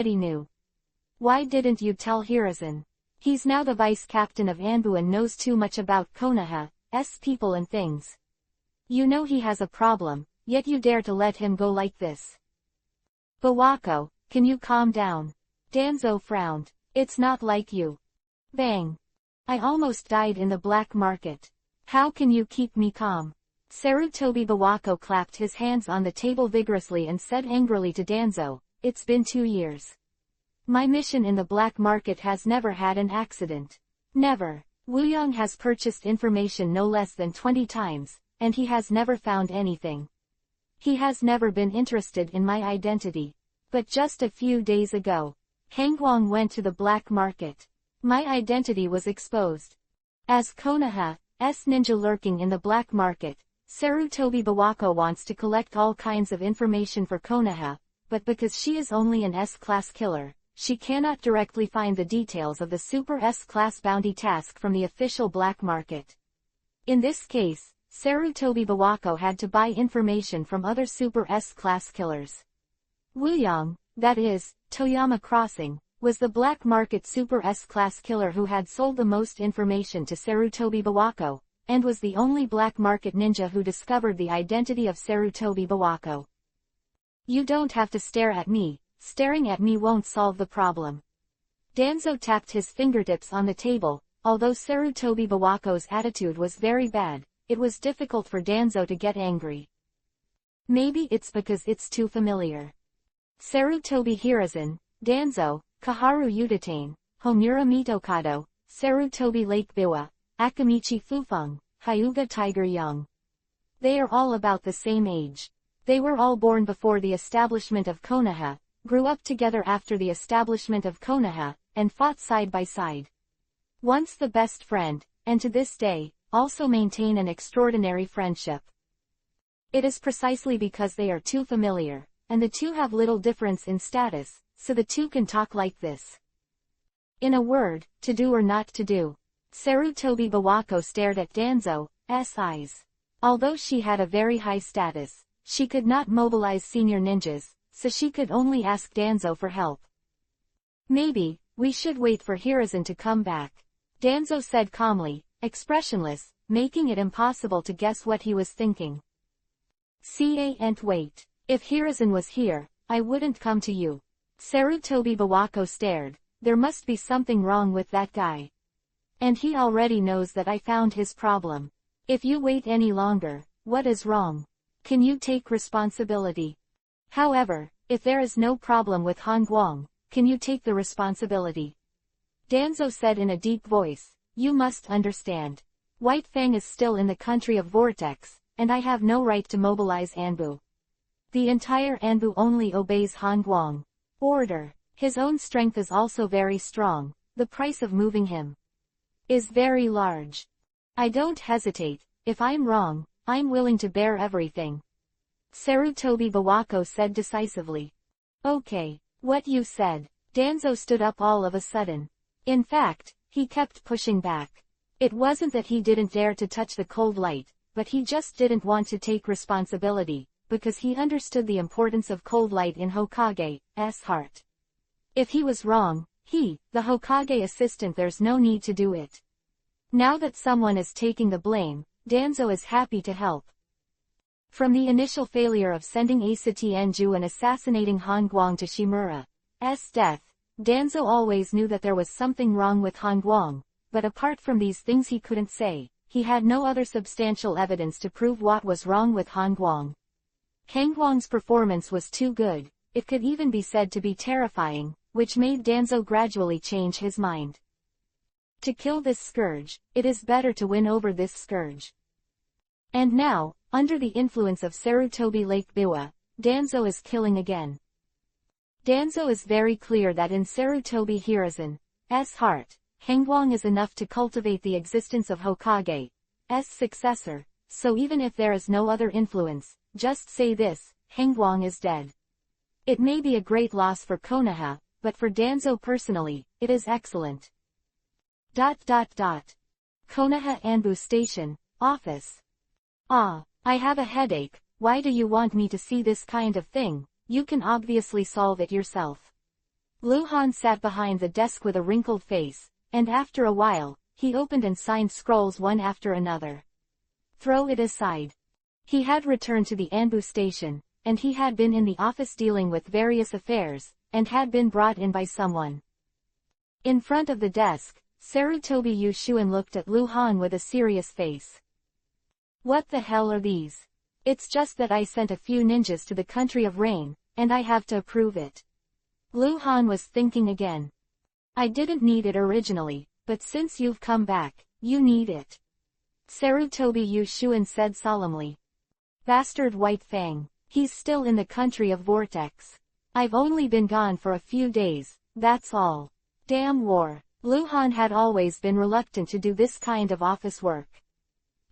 already knew. Why didn't you tell Hiruzen? He's now the vice captain of Anbu and knows too much about Konoha's people and things. You know he has a problem, yet you dare to let him go like this. Bawako, can you calm down? Danzo frowned. It's not like you. Bang. I almost died in the black market. How can you keep me calm? Sarutobi Bawako clapped his hands on the table vigorously and said angrily to Danzo, it's been 2 years. My mission in the black market has never had an accident. Never. Wuyong has purchased information no less than 20 times, and he has never found anything. He has never been interested in my identity. But just a few days ago, Hangguang went to the black market. My identity was exposed. As Konoha's ninja lurking in the black market, Sarutobi Bawako wants to collect all kinds of information for Konoha, but because she is only an S-class killer, she cannot directly find the details of the Super S-class bounty task from the official black market. In this case, Sarutobi Bawako had to buy information from other Super S-class killers. Wuyong, that is, Toyama Crossing, was the black market Super S-class killer who had sold the most information to Sarutobi Bawako, and was the only black market ninja who discovered the identity of Sarutobi Bawako. You don't have to stare at me, staring at me won't solve the problem. Danzo tapped his fingertips on the table. Although Sarutobi Bawako's attitude was very bad, it was difficult for Danzo to get angry. Maybe it's because it's too familiar. Sarutobi Hiruzen, Danzo, Kaharu Udatane, Homura Mitokado, Sarutobi Lake Biwa, Akamichi Fufeng, Hyuga Tiger Young. They are all about the same age. They were all born before the establishment of Konoha, grew up together after the establishment of Konoha, and fought side by side. Once the best friend, and to this day, also maintain an extraordinary friendship. It is precisely because they are too familiar, and the two have little difference in status, so the two can talk like this. In a word, to do or not to do. Sarutobi Bawako stared at Danzo's eyes. Although she had a very high status, she could not mobilize senior ninjas, so she could only ask Danzo for help. Maybe, we should wait for Hiruzen to come back. Danzo said calmly, expressionless, making it impossible to guess what he was thinking. And wait. If Hiruzen was here, I wouldn't come to you. Sarutobi Bawako stared. There must be something wrong with that guy. And he already knows that I found his problem. If you wait any longer, what is wrong? Can you take responsibility? However, if there is no problem with Hangguang, can you take the responsibility? Danzo said in a deep voice, you must understand. White Fang is still in the country of Vortex, and I have no right to mobilize Anbu. The entire Anbu only obeys Hangguang. Order. His own strength is also very strong. The price of moving him is very large. I don't hesitate. If I'm wrong, I'm willing to bear everything. Sarutobi Bawako said decisively. Okay, what you said. Danzo stood up all of a sudden. In fact, he kept pushing back. It wasn't that he didn't dare to touch the cold light, but he just didn't want to take responsibility, because he understood the importance of cold light in Hokage's heart. If he was wrong, the Hokage assistant, there's no need to do it. Now that someone is taking the blame, Danzo is happy to help. From the initial failure of sending Asa Tianju and assassinating Hangguang to Shimura's death, Danzo always knew that there was something wrong with Hangguang, but apart from these things he couldn't say, he had no other substantial evidence to prove what was wrong with Hangguang. Hangguang's performance was too good, it could even be said to be terrifying, which made Danzo gradually change his mind. To kill this scourge, it is better to win over this scourge. And now, under the influence of Sarutobi Lake Biwa, Danzo is killing again. Danzo is very clear that in Sarutobi Hiruzen's heart, Hangguang is enough to cultivate the existence of Hokage's successor, so even if there is no other influence, just say this, Hangguang is dead. It may be a great loss for Konoha, but for Danzo personally, it is excellent. Konoha Anbu Station, Office. Ah, I have a headache. Why do you want me to see this kind of thing? You can obviously solve it yourself. Lu Han sat behind the desk with a wrinkled face, and after a while, he opened and signed scrolls one after another. Throw it aside. He had returned to the Anbu station, and he had been in the office dealing with various affairs, and had been brought in by someone. In front of the desk, Sarutobi Yushuan looked at Lu Han with a serious face. What the hell are these? It's just that I sent a few ninjas to the country of rain, and I have to approve it. Lu Han was thinking again. I didn't need it originally, but since you've come back, you need it. Sarutobi Yushuan said solemnly. Bastard White Fang. He's still in the country of Vortex. I've only been gone for a few days, that's all. Damn war. Lu Han had always been reluctant to do this kind of office work.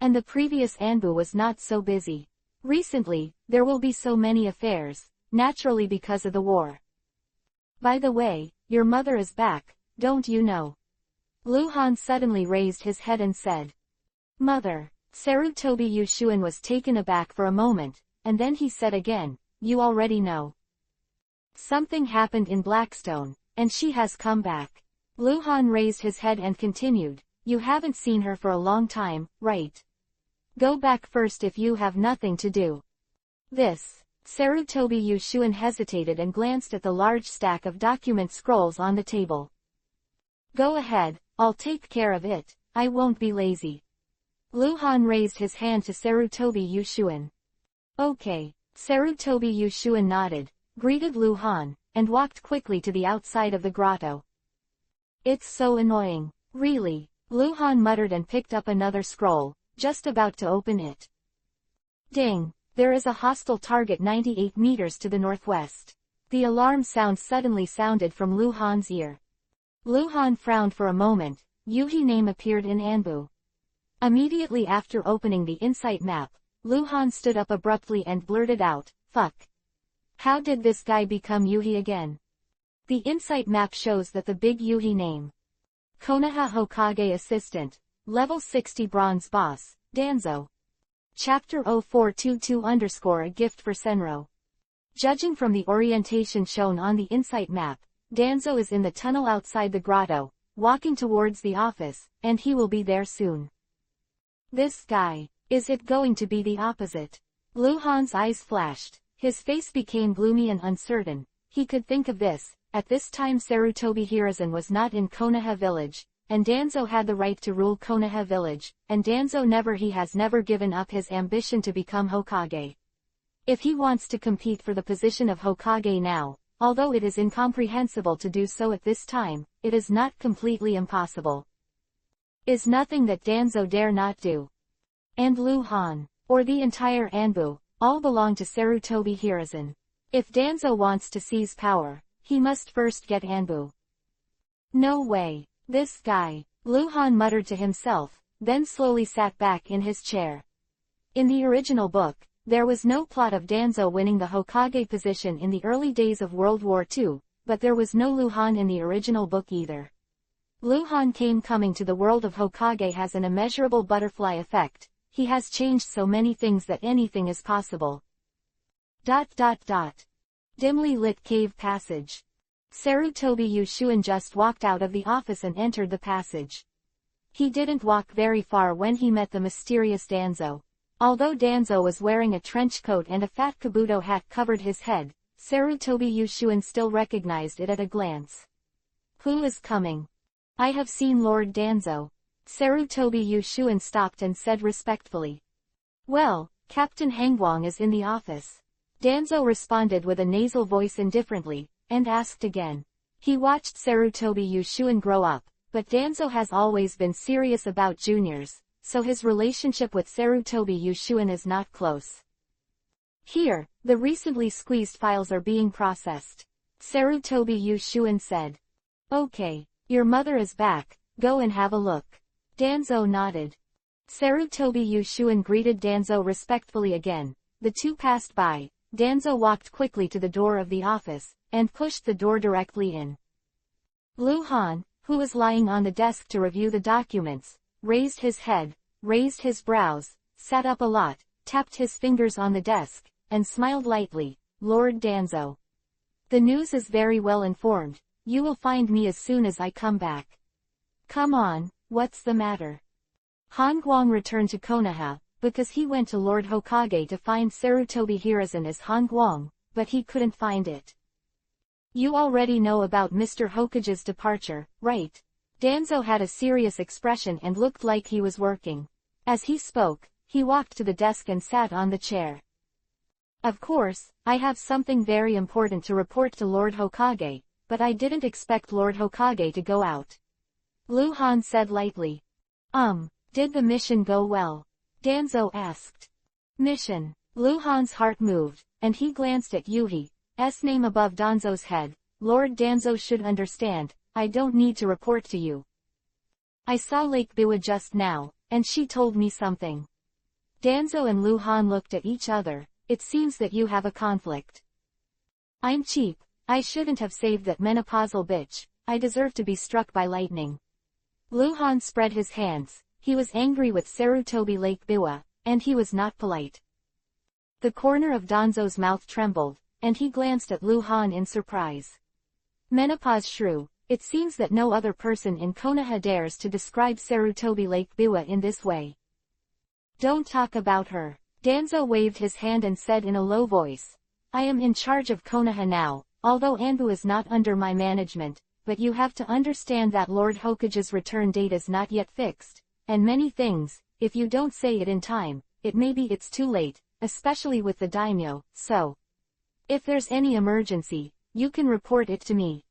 And the previous Anbu was not so busy. Recently, there will be so many affairs, naturally because of the war. By the way, your mother is back, don't you know? Lu Han suddenly raised his head and said. Mother. Sarutobi Yushuan was taken aback for a moment, and then he said again, you already know. Something happened in Blackstone, and she has come back. Lu Han raised his head and continued, you haven't seen her for a long time, right? Go back first if you have nothing to do. This. Sarutobi Yushuan hesitated and glanced at the large stack of document scrolls on the table. Go ahead, I'll take care of it, I won't be lazy. Lu Han raised his hand to Sarutobi Yushuan. Okay. Sarutobi Yushuan nodded, greeted Lu Han, and walked quickly to the outside of the grotto. It's so annoying. Really. Lu Han muttered and picked up another scroll, just about to open it. Ding. There is a hostile target 98 meters to the northwest. The alarm sound suddenly sounded from Lu Han's ear. Lu Han frowned for a moment. Yuhi name appeared in Anbu. Immediately after opening the insight map, Lu Han stood up abruptly and blurted out, fuck. How did this guy become Yuhi again? The insight map shows that the big Yuhi name. Konoha Hokage Assistant. Level 60 Bronze Boss, Danzo. Chapter 0422 A gift for Senro. Judging from the orientation shown on the insight map, Danzo is in the tunnel outside the grotto, walking towards the office, and he will be there soon. This guy. Is it going to be the opposite? Lu Han's eyes flashed, his face became gloomy and uncertain. He could think of this. At this time Sarutobi Hiruzen was not in Konoha village, and Danzo had the right to rule Konoha village, and Danzo has never given up his ambition to become Hokage. If he wants to compete for the position of Hokage now, although it is incomprehensible to do so at this time, it is not completely impossible. Is nothing that Danzo dare not do. And Lu Han, or the entire Anbu, all belong to Sarutobi Hiruzen. If Danzo wants to seize power, he must first get Anbu. No way. This guy. Lu Han muttered to himself, then slowly sat back in his chair. In the original book, there was no plot of Danzo winning the Hokage position in the early days of World War II, but there was no Lu Han in the original book either. Lu Han coming to the world of Hokage has an immeasurable butterfly effect. He has changed so many things that anything is possible. ... Dimly lit cave passage. Sarutobi Yushuan just walked out of the office and entered the passage. He didn't walk very far when he met the mysterious Danzo. Although Danzo was wearing a trench coat and a fat kabuto hat covered his head, Sarutobi Yushuan still recognized it at a glance. Who is coming? I have seen Lord Danzo. Sarutobi Yushuan stopped and said respectfully. Well, Captain Hangwang is in the office. Danzo responded with a nasal voice indifferently, and asked again. He watched Sarutobi Yushuan grow up, but Danzo has always been serious about juniors, so his relationship with Sarutobi Yushuan is not close. Here, the recently squeezed files are being processed. Sarutobi Yushuan said. Okay, your mother is back, go and have a look. Danzo nodded. Sarutobi Yushuan greeted Danzo respectfully again. The two passed by. Danzo walked quickly to the door of the office, and pushed the door directly in. Lu Han, who was lying on the desk to review the documents, raised his head, raised his brows, sat up a lot, tapped his fingers on the desk, and smiled lightly. Lord Danzo. The news is very well informed. you will find me as soon as I come back. Come on, what's the matter? Han Guang returned to Konoha, because he went to Lord Hokage to find Sarutobi Hiruzen as Han Guang, but he couldn't find it. You already know about Mr. Hokage's departure, right? Danzo had a serious expression and looked like he was working. As he spoke, he walked to the desk and sat on the chair. Of course, I have something very important to report to Lord Hokage, but I didn't expect Lord Hokage to go out. Lu Han said lightly. Did the mission go well? Danzo asked. Mission. Lu Han's heart moved, and he glanced at Yuhi's name above Danzo's head. Lord Danzo should understand, I don't need to report to you. I saw Lake Biwa just now, and she told me something. Danzo and Lu Han looked at each other. It seems that you have a conflict. I'm cheap. I shouldn't have saved that menopausal bitch. I deserve to be struck by lightning. Lu Han spread his hands. He was angry with Sarutobi Lake Biwa, and he was not polite. The corner of Danzo's mouth trembled, and he glanced at Lu Han in surprise. Menopause shrew, it seems that no other person in Konoha dares to describe Sarutobi Lake Biwa in this way. Don't talk about her. Danzo waved his hand and said in a low voice. I am in charge of Konoha now, although Anbu is not under my management, but you have to understand that Lord Hokage's return date is not yet fixed, and many things, if you don't say it in time, it may be it's too late, especially with the daimyo, so. If there's any emergency, you can report it to me.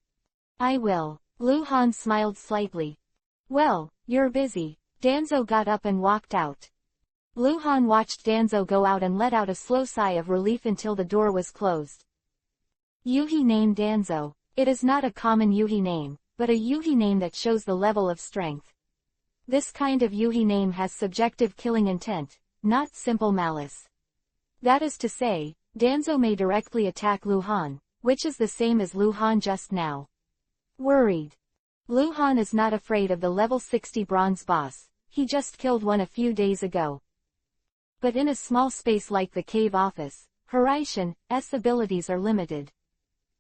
I will. Lu Han smiled slightly. Well, you're busy. Danzo got up and walked out. Lu Han watched Danzo go out and let out a slow sigh of relief until the door was closed. Yuhi name Danzo. It is not a common Yuhi name, but a Yuhi name that shows the level of strength. This kind of Yuhi name has subjective killing intent, not simple malice. That is to say, Danzo may directly attack Lu Han, which is the same as Lu Han just now. Worried. Lu Han is not afraid of the level 60 bronze boss, he just killed one a few days ago. But in a small space like the cave office, Hiraishin's abilities are limited.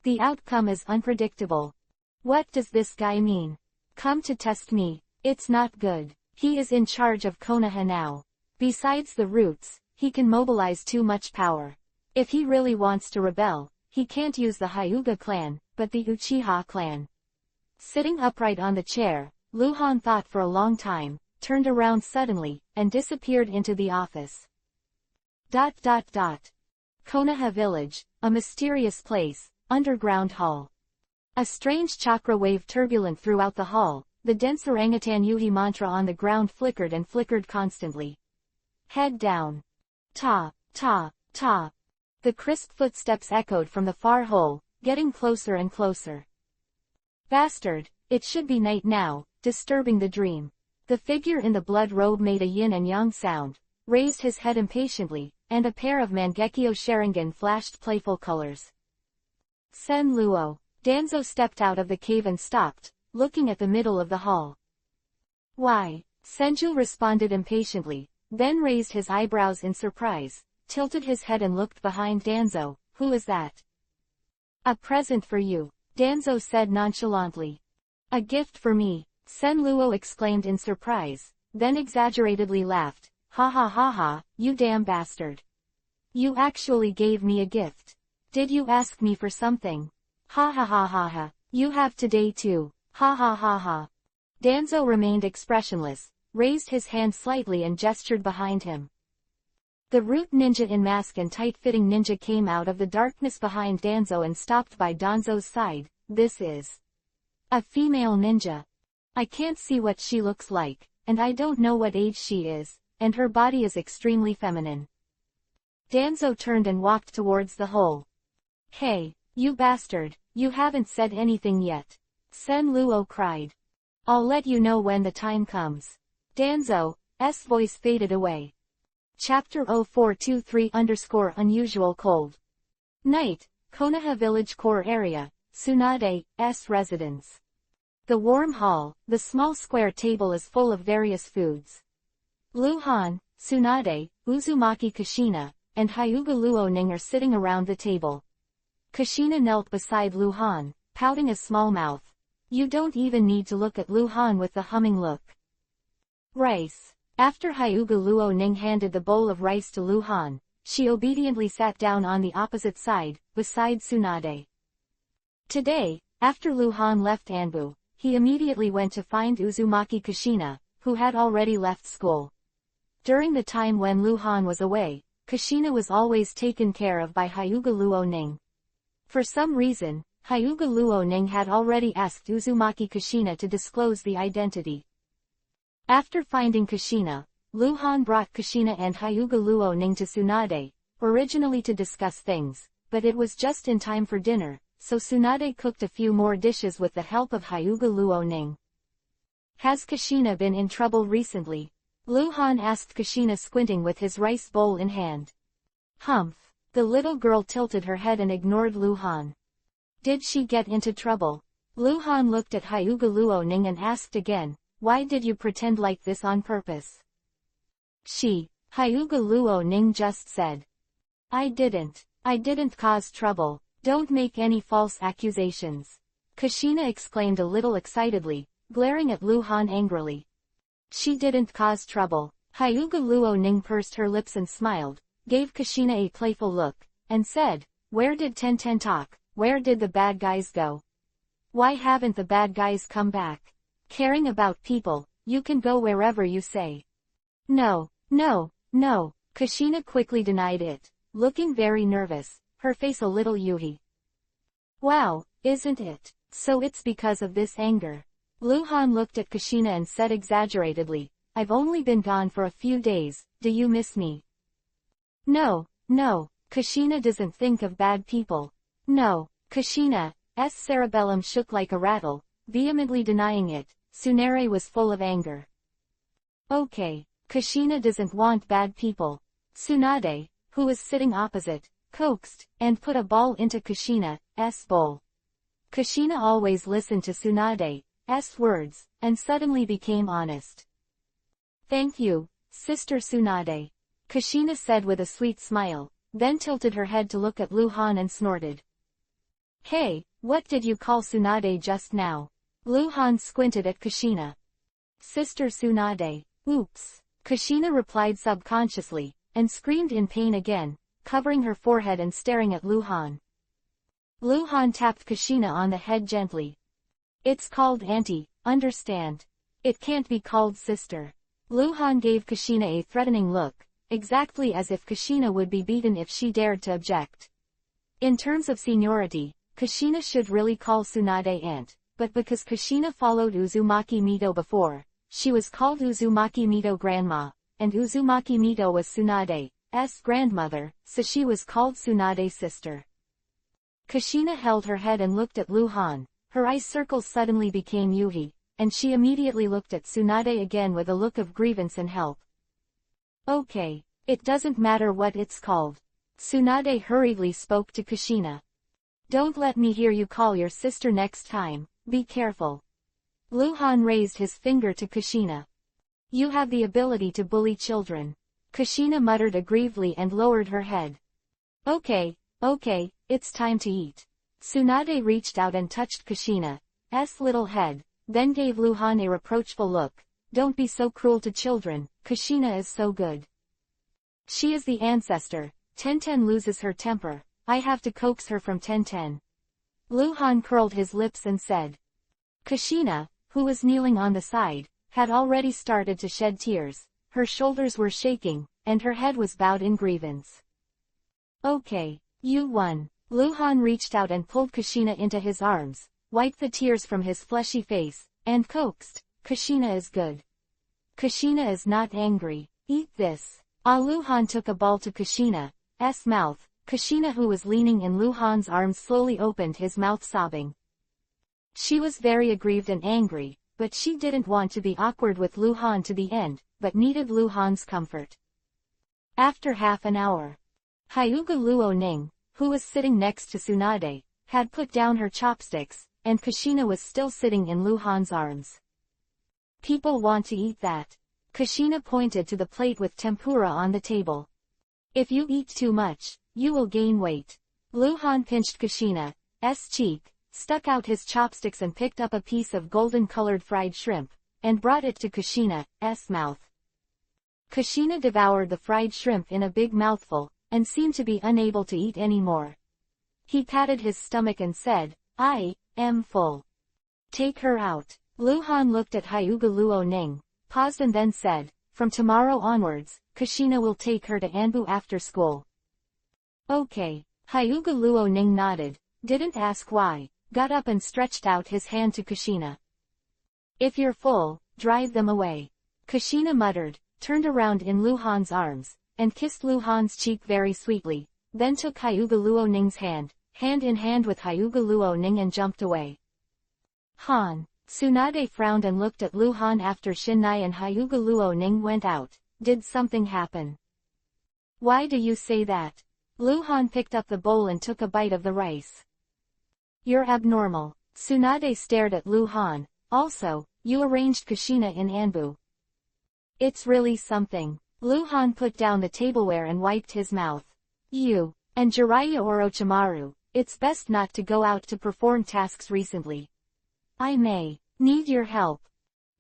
The outcome is unpredictable. What does this guy mean? Come to test me. It's not good. He is in charge of Konoha now. Besides the roots, he can mobilize too much power. If he really wants to rebel, he can't use the Hyuga clan, but the Uchiha clan. Sitting upright on the chair, Lu Han thought for a long time, turned around suddenly, and disappeared into the office. Konoha Village, a mysterious place, underground hall. A strange chakra wave turbulent throughout the hall, the dense orangutan Yuhi mantra on the ground flickered and flickered constantly. Head down. Ta, ta, ta. The crisp footsteps echoed from the far hole, getting closer and closer. Bastard, it should be night now, disturbing the dream. The figure in the blood robe made a yin and yang sound, raised his head impatiently, and a pair of Mangekyo Sharingan flashed playful colors. Sen Luo. Danzo stepped out of the cave and stopped, looking at the middle of the hall. Why? Senju responded impatiently, then raised his eyebrows in surprise, tilted his head and looked behind Danzo. Who is that? A present for you, Danzo said nonchalantly. A gift for me, Sen Luo exclaimed in surprise, then exaggeratedly laughed. Ha ha ha ha, you damn bastard. You actually gave me a gift. Did you ask me for something? Ha ha ha ha ha, you have today too. Ha ha ha ha. Danzo remained expressionless, raised his hand slightly and gestured behind him. The root ninja in mask and tight-fitting ninja came out of the darkness behind Danzo and stopped by Danzo's side. This is a female ninja. I can't see what she looks like, and I don't know what age she is, and her body is extremely feminine. Danzo turned and walked towards the hole. Hey, you bastard, you haven't said anything yet. Sen Luo cried. I'll let you know when the time comes. Danzo's voice faded away. Chapter 0423_Unusual Cold. Night, Konoha Village Core Area, Tsunade's residence. The warm hall, the small square table is full of various foods. Lu Han, Tsunade, Uzumaki Kushina, and Hyuga Luoning are sitting around the table. Kushina knelt beside Lu Han, pouting a small mouth. You don't even need to look at Lu Han with the humming look. Rice. After Hyuga Luo Ning handed the bowl of rice to Lu Han, she obediently sat down on the opposite side, beside Tsunade. Today, after Lu Han left Anbu, he immediately went to find Uzumaki Kushina, who had already left school. During the time when Lu Han was away, Kushina was always taken care of by Hyuga Luo Ning. For some reason, Hyuga Luo Ning had already asked Uzumaki Kushina to disclose the identity. After finding Kushina, Lu Han brought Kushina and Hyuga Luo Ning to Tsunade, originally to discuss things, but it was just in time for dinner, so Tsunade cooked a few more dishes with the help of Hyuga Luo Ning. Has Kushina been in trouble recently? Lu Han asked Kushina, squinting with his rice bowl in hand. Humph. The little girl tilted her head and ignored Lu Han. Did she get into trouble? Lu Han looked at Hyuga Luo Ning and asked again, why did you pretend like this on purpose? Hyuga Luo Ning just said. I didn't cause trouble, don't make any false accusations. Kushina exclaimed a little excitedly, glaring at Lu Han angrily. She didn't cause trouble. Hyuga Luo Ning pursed her lips and smiled, gave Kushina a playful look, and said, where did Tenten talk, where did the bad guys go? Why haven't the bad guys come back? Caring about people, you can go wherever you say. No. Kushina quickly denied it, looking very nervous, her face a little yuhi. Wow, isn't it? So it's because of this anger. Lu Han looked at Kushina and said exaggeratedly, I've only been gone for a few days, do you miss me? No, Kushina doesn't think of bad people. No, Kushina's cerebellum shook like a rattle, vehemently denying it. Tsunade was full of anger. Okay, Kushina doesn't want bad people. Tsunade, who was sitting opposite, coaxed, and put a ball into Kushina's bowl. Kushina always listened to Tsunade's words, and suddenly became honest. Thank you, Sister Tsunade, Kushina said with a sweet smile, then tilted her head to look at Lu Han and snorted. Hey, what did you call Tsunade just now? Lu Han squinted at Kushina. Sister Tsunade. Oops. Kushina replied subconsciously, and screamed in pain again, covering her forehead and staring at Lu Han. Lu Han tapped Kushina on the head gently. It's called auntie, understand? It can't be called sister. Lu Han gave Kushina a threatening look, exactly as if Kushina would be beaten if she dared to object. In terms of seniority, Kushina should really call Tsunade aunt, but because Kushina followed Uzumaki Mito before, she was called Uzumaki Mito grandma, and Uzumaki Mito was Tsunade's grandmother, so she was called Tsunade sister. Kushina held her head and looked at Lu Han, her eye circles suddenly became yuhi, and she immediately looked at Tsunade again with a look of grievance and help. Okay, it doesn't matter what it's called. Tsunade hurriedly spoke to Kushina. Don't let me hear you call your sister next time, be careful. Lu Han raised his finger to Kushina. You have the ability to bully children. Kushina muttered aggrievedly and lowered her head. Okay, it's time to eat. Tsunade reached out and touched Kushina's little head, then gave Lu Han a reproachful look. Don't be so cruel to children, Kushina is so good. She is the ancestor. Tenten loses her temper, I have to coax her from Tenten. Lu Han curled his lips and said. Kushina, who was kneeling on the side, had already started to shed tears, her shoulders were shaking, and her head was bowed in grievance. Okay, you won. Lu Han reached out and pulled Kushina into his arms, wiped the tears from his fleshy face, and coaxed, Kushina is good. Kushina is not angry, eat this. Lu Han took a ball to Kushina's mouth. Kushina, who was leaning in Lu Han's arms, slowly opened his mouth sobbing. She was very aggrieved and angry, but she didn't want to be awkward with Lu Han to the end, but needed Lu Han's comfort. After half an hour, Hyuga Luo Ning, who was sitting next to Tsunade, had put down her chopsticks, and Kushina was still sitting in Lu Han's arms. People want to eat that. Kushina pointed to the plate with tempura on the table. If you eat too much, you will gain weight. Lu Han pinched Kushina's cheek, stuck out his chopsticks and picked up a piece of golden-colored fried shrimp, and brought it to Kushina's mouth. Kushina devoured the fried shrimp in a big mouthful, and seemed to be unable to eat any more. He patted his stomach and said, "I am full. Take her out." Luhan looked at Hyuga Luoning, paused and then said, "From tomorrow onwards, Kushina will take her to Anbu after school." "Okay." Hyuga Luoning nodded, didn't ask why, got up and stretched out his hand to Kushina. "If you're full, drive them away." Kushina muttered, turned around in Luhan's arms, and kissed Luhan's cheek very sweetly, then took Hyuga Luoning's hand in hand with Hyuga Luoning and jumped away. Han. Tsunade frowned and looked at Luhan after Shinai and Hyuga Luoning went out. Did something happen? "Why do you say that?" Luhan picked up the bowl and took a bite of the rice. "You're abnormal." Tsunade stared at Luhan. "Also, you arranged Kushina in Anbu." "It's really something." Luhan put down the tableware and wiped his mouth. "You, and Jiraiya Orochimaru, it's best not to go out to perform tasks recently. I may need your help."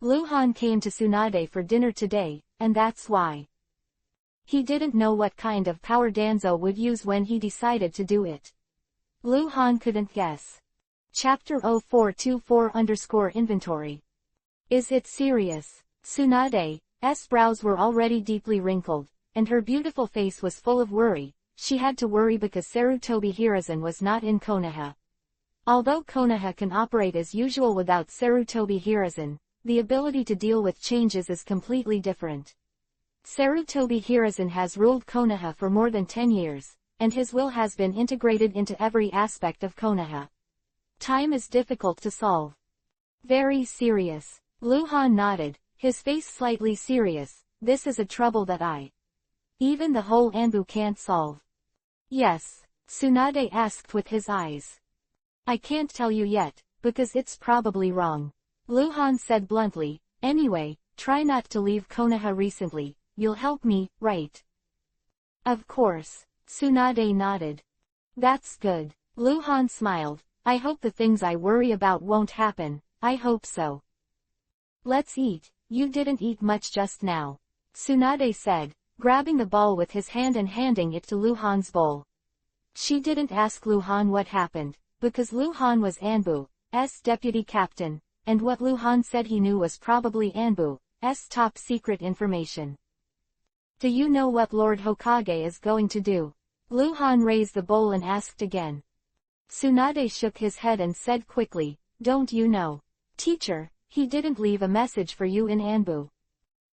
Luhan came to Tsunade for dinner today, and that's why. He didn't know what kind of power Danzo would use when he decided to do it. Luhan couldn't guess. Chapter 0424_inventory. Is it serious? Tsunade's brows were already deeply wrinkled, and her beautiful face was full of worry. She had to worry because Sarutobi Hiruzen was not in Konoha. Although Konoha can operate as usual without Sarutobi Hiruzen, the ability to deal with changes is completely different. Sarutobi Hiruzen has ruled Konoha for more than 10 years, and his will has been integrated into every aspect of Konoha. Time is difficult to solve. Very serious. Luhan nodded, his face slightly serious. This is a trouble that even the whole Anbu can't solve. Yes? Tsunade asked with his eyes. I can't tell you yet, because it's probably wrong. Luhan said bluntly. Anyway, try not to leave Konoha recently. You'll help me, right? Of course. Tsunade nodded. That's good. Luhan smiled. I hope the things I worry about won't happen. I hope so. Let's eat. You didn't eat much just now. Tsunade said, grabbing the ball with his hand and handing it to Luhan's bowl. She didn't ask Luhan what happened, because Luhan was Anbu's deputy captain, and what Luhan said he knew was probably Anbu's top secret information. Do you know what Lord Hokage is going to do? Luhan raised the bowl and asked again. Tsunade shook his head and said quickly, don't you know? Teacher, he didn't leave a message for you in Anbu.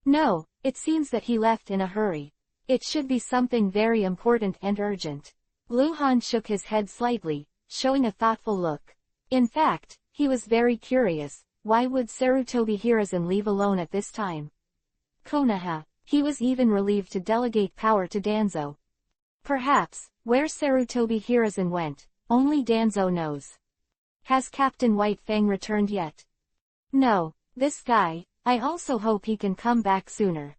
No, it seems that he left in a hurry. It should be something very important and urgent. Luhan shook his head slightly, showing a thoughtful look. In fact, he was very curious, why would Sarutobi Hiruzen leave alone at this time? Konoha. He was even relieved to delegate power to Danzo. Perhaps, where Sarutobi Hiruzen went, only Danzo knows. Has Captain White Fang returned yet? No, this guy, I also hope he can come back sooner.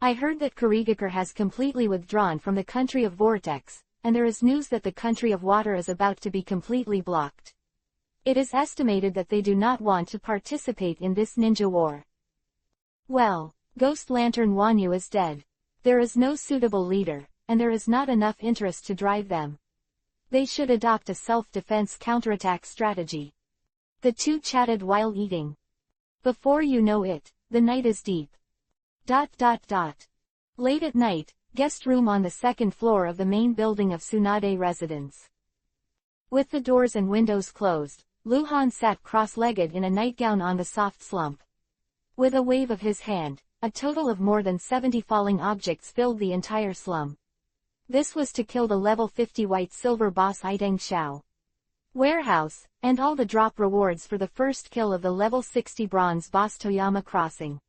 I heard that Kurigakure has completely withdrawn from the country of Vortex, and there is news that the country of water is about to be completely blocked. It is estimated that they do not want to participate in this ninja war. Well, Ghost Lantern Wanyu is dead. There is no suitable leader, and there is not enough interest to drive them. They should adopt a self-defense counterattack strategy. The two chatted while eating. Before you know it, the night is deep. Late at night, guest room on the second floor of the main building of Tsunade residence. With the doors and windows closed, Luhan sat cross-legged in a nightgown on the soft slump. With a wave of his hand, a total of more than 70 falling objects filled the entire slum. This was to kill the level 50 white-silver boss Iteng Xiao. Warehouse, and all the drop rewards for the first kill of the level 60 bronze boss Toyama Crossing.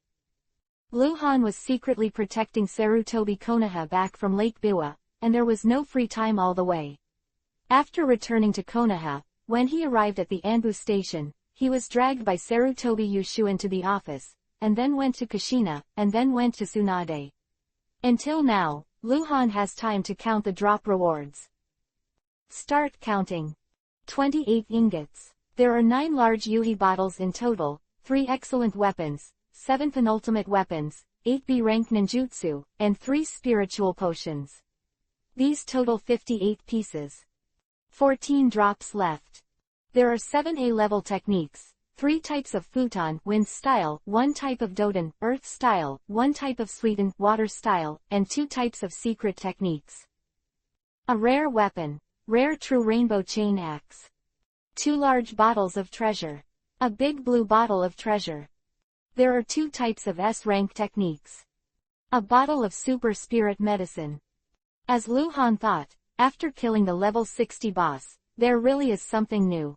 Luhan was secretly protecting Sarutobi Konoha back from Lake Biwa, and there was no free time all the way. After returning to Konoha, when he arrived at the Anbu station, he was dragged by Sarutobi Yushuin to the office, and then went to Kushina, and then went to Tsunade. Until now, Luhan has time to count the drop rewards. Start counting. 28 ingots. There are 9 large Yuhi bottles in total, 3 excellent weapons, 7 penultimate weapons, 8 B-rank ninjutsu, and 3 spiritual potions. These total 58 pieces. 14 drops left. There are 7 A-level techniques, 3 types of futon, wind style, 1 type of doden, earth style, 1 type of suiten, water style, and 2 types of secret techniques. A rare weapon, rare true rainbow chain axe. 2 large bottles of treasure. A big blue bottle of treasure. There are 2 types of S-rank techniques. A bottle of super spirit medicine. As Lu Han thought, after killing the level 60 boss, there really is something new.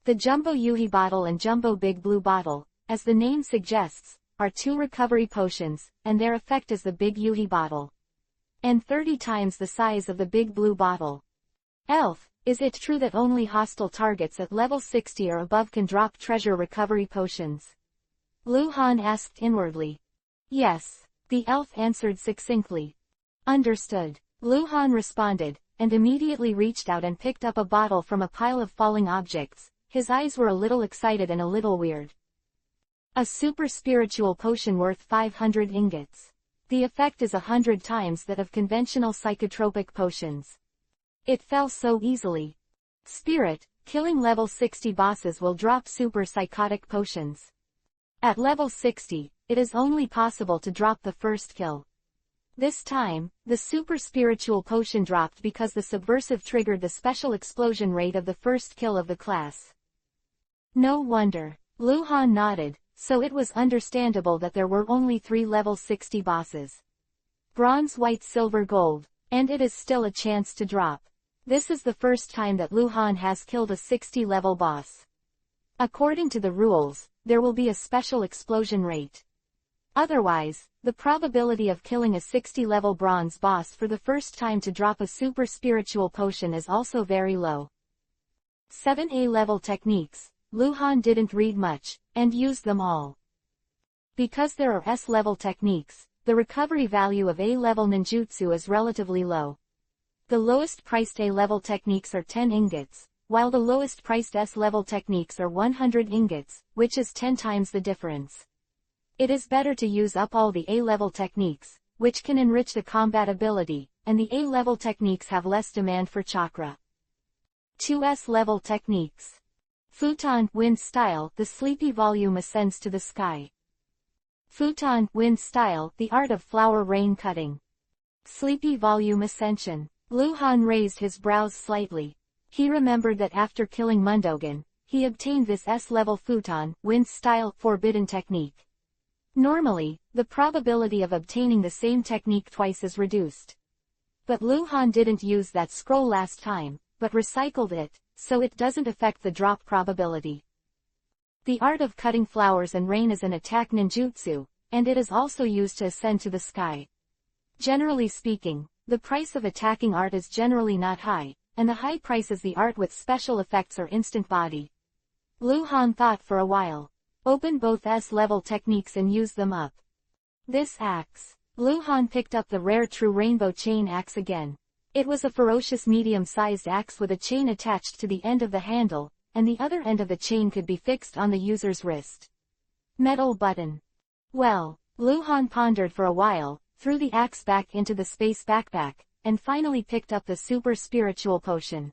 The Jumbo Yuhi bottle and Jumbo Big Blue bottle, as the name suggests, are 2 recovery potions, and their effect is the Big Yuhi bottle. And 30 times the size of the Big Blue bottle. Elf, is it true that only hostile targets at level 60 or above can drop treasure recovery potions? Lu Han asked inwardly. Yes, the elf answered succinctly. Understood. Lu Han responded, and immediately reached out and picked up a bottle from a pile of falling objects. His eyes were a little excited and a little weird. A super spiritual potion worth 500 ingots. The effect is 100 times that of conventional psychotropic potions. It fell so easily. Spirit, killing level 60 bosses will drop super psychotic potions. At level 60, it is only possible to drop the first kill. This time, the super spiritual potion dropped because the subversive triggered the special explosion rate of the first kill of the class. No wonder. Lu Han nodded, so it was understandable that there were only 3 level 60 bosses. Bronze, white, silver, gold, and it is still a chance to drop. This is the first time that Lu Han has killed a 60-level boss. According to the rules, there will be a special explosion rate. Otherwise, the probability of killing a 60-level bronze boss for the first time to drop a super spiritual potion is also very low. 7 A-level techniques. Lu Han didn't read much, and used them all. Because there are S-level techniques, the recovery value of A-level ninjutsu is relatively low. The lowest priced A-level techniques are 10 ingots, while the lowest priced S-level techniques are 100 ingots, which is 10 times the difference. It is better to use up all the A-level techniques, which can enrich the combat ability, and the A-level techniques have less demand for chakra. 2 S-level techniques. Futon, wind style, the sleepy volume ascends to the sky. Futon, wind style, the art of flower rain cutting. Sleepy volume ascension. Lu Han raised his brows slightly. He remembered that after killing Mundogen, he obtained this S-level futon, wind style, forbidden technique. Normally, the probability of obtaining the same technique twice is reduced. But Lu Han didn't use that scroll last time, but recycled it, so it doesn't affect the drop probability. The art of cutting flowers and rain is an attack ninjutsu, and it is also used to ascend to the sky. Generally speaking, the price of attacking art is generally not high, and the high price is the art with special effects or instant body. Lu Han thought for a while. Open both S-level techniques and use them up. This axe. Lu Han picked up the rare true rainbow chain axe again. It was a ferocious medium-sized axe with a chain attached to the end of the handle, and the other end of the chain could be fixed on the user's wrist. Metal button. Well, Lu Han pondered for a while, threw the axe back into the space backpack, and finally picked up the super spiritual potion.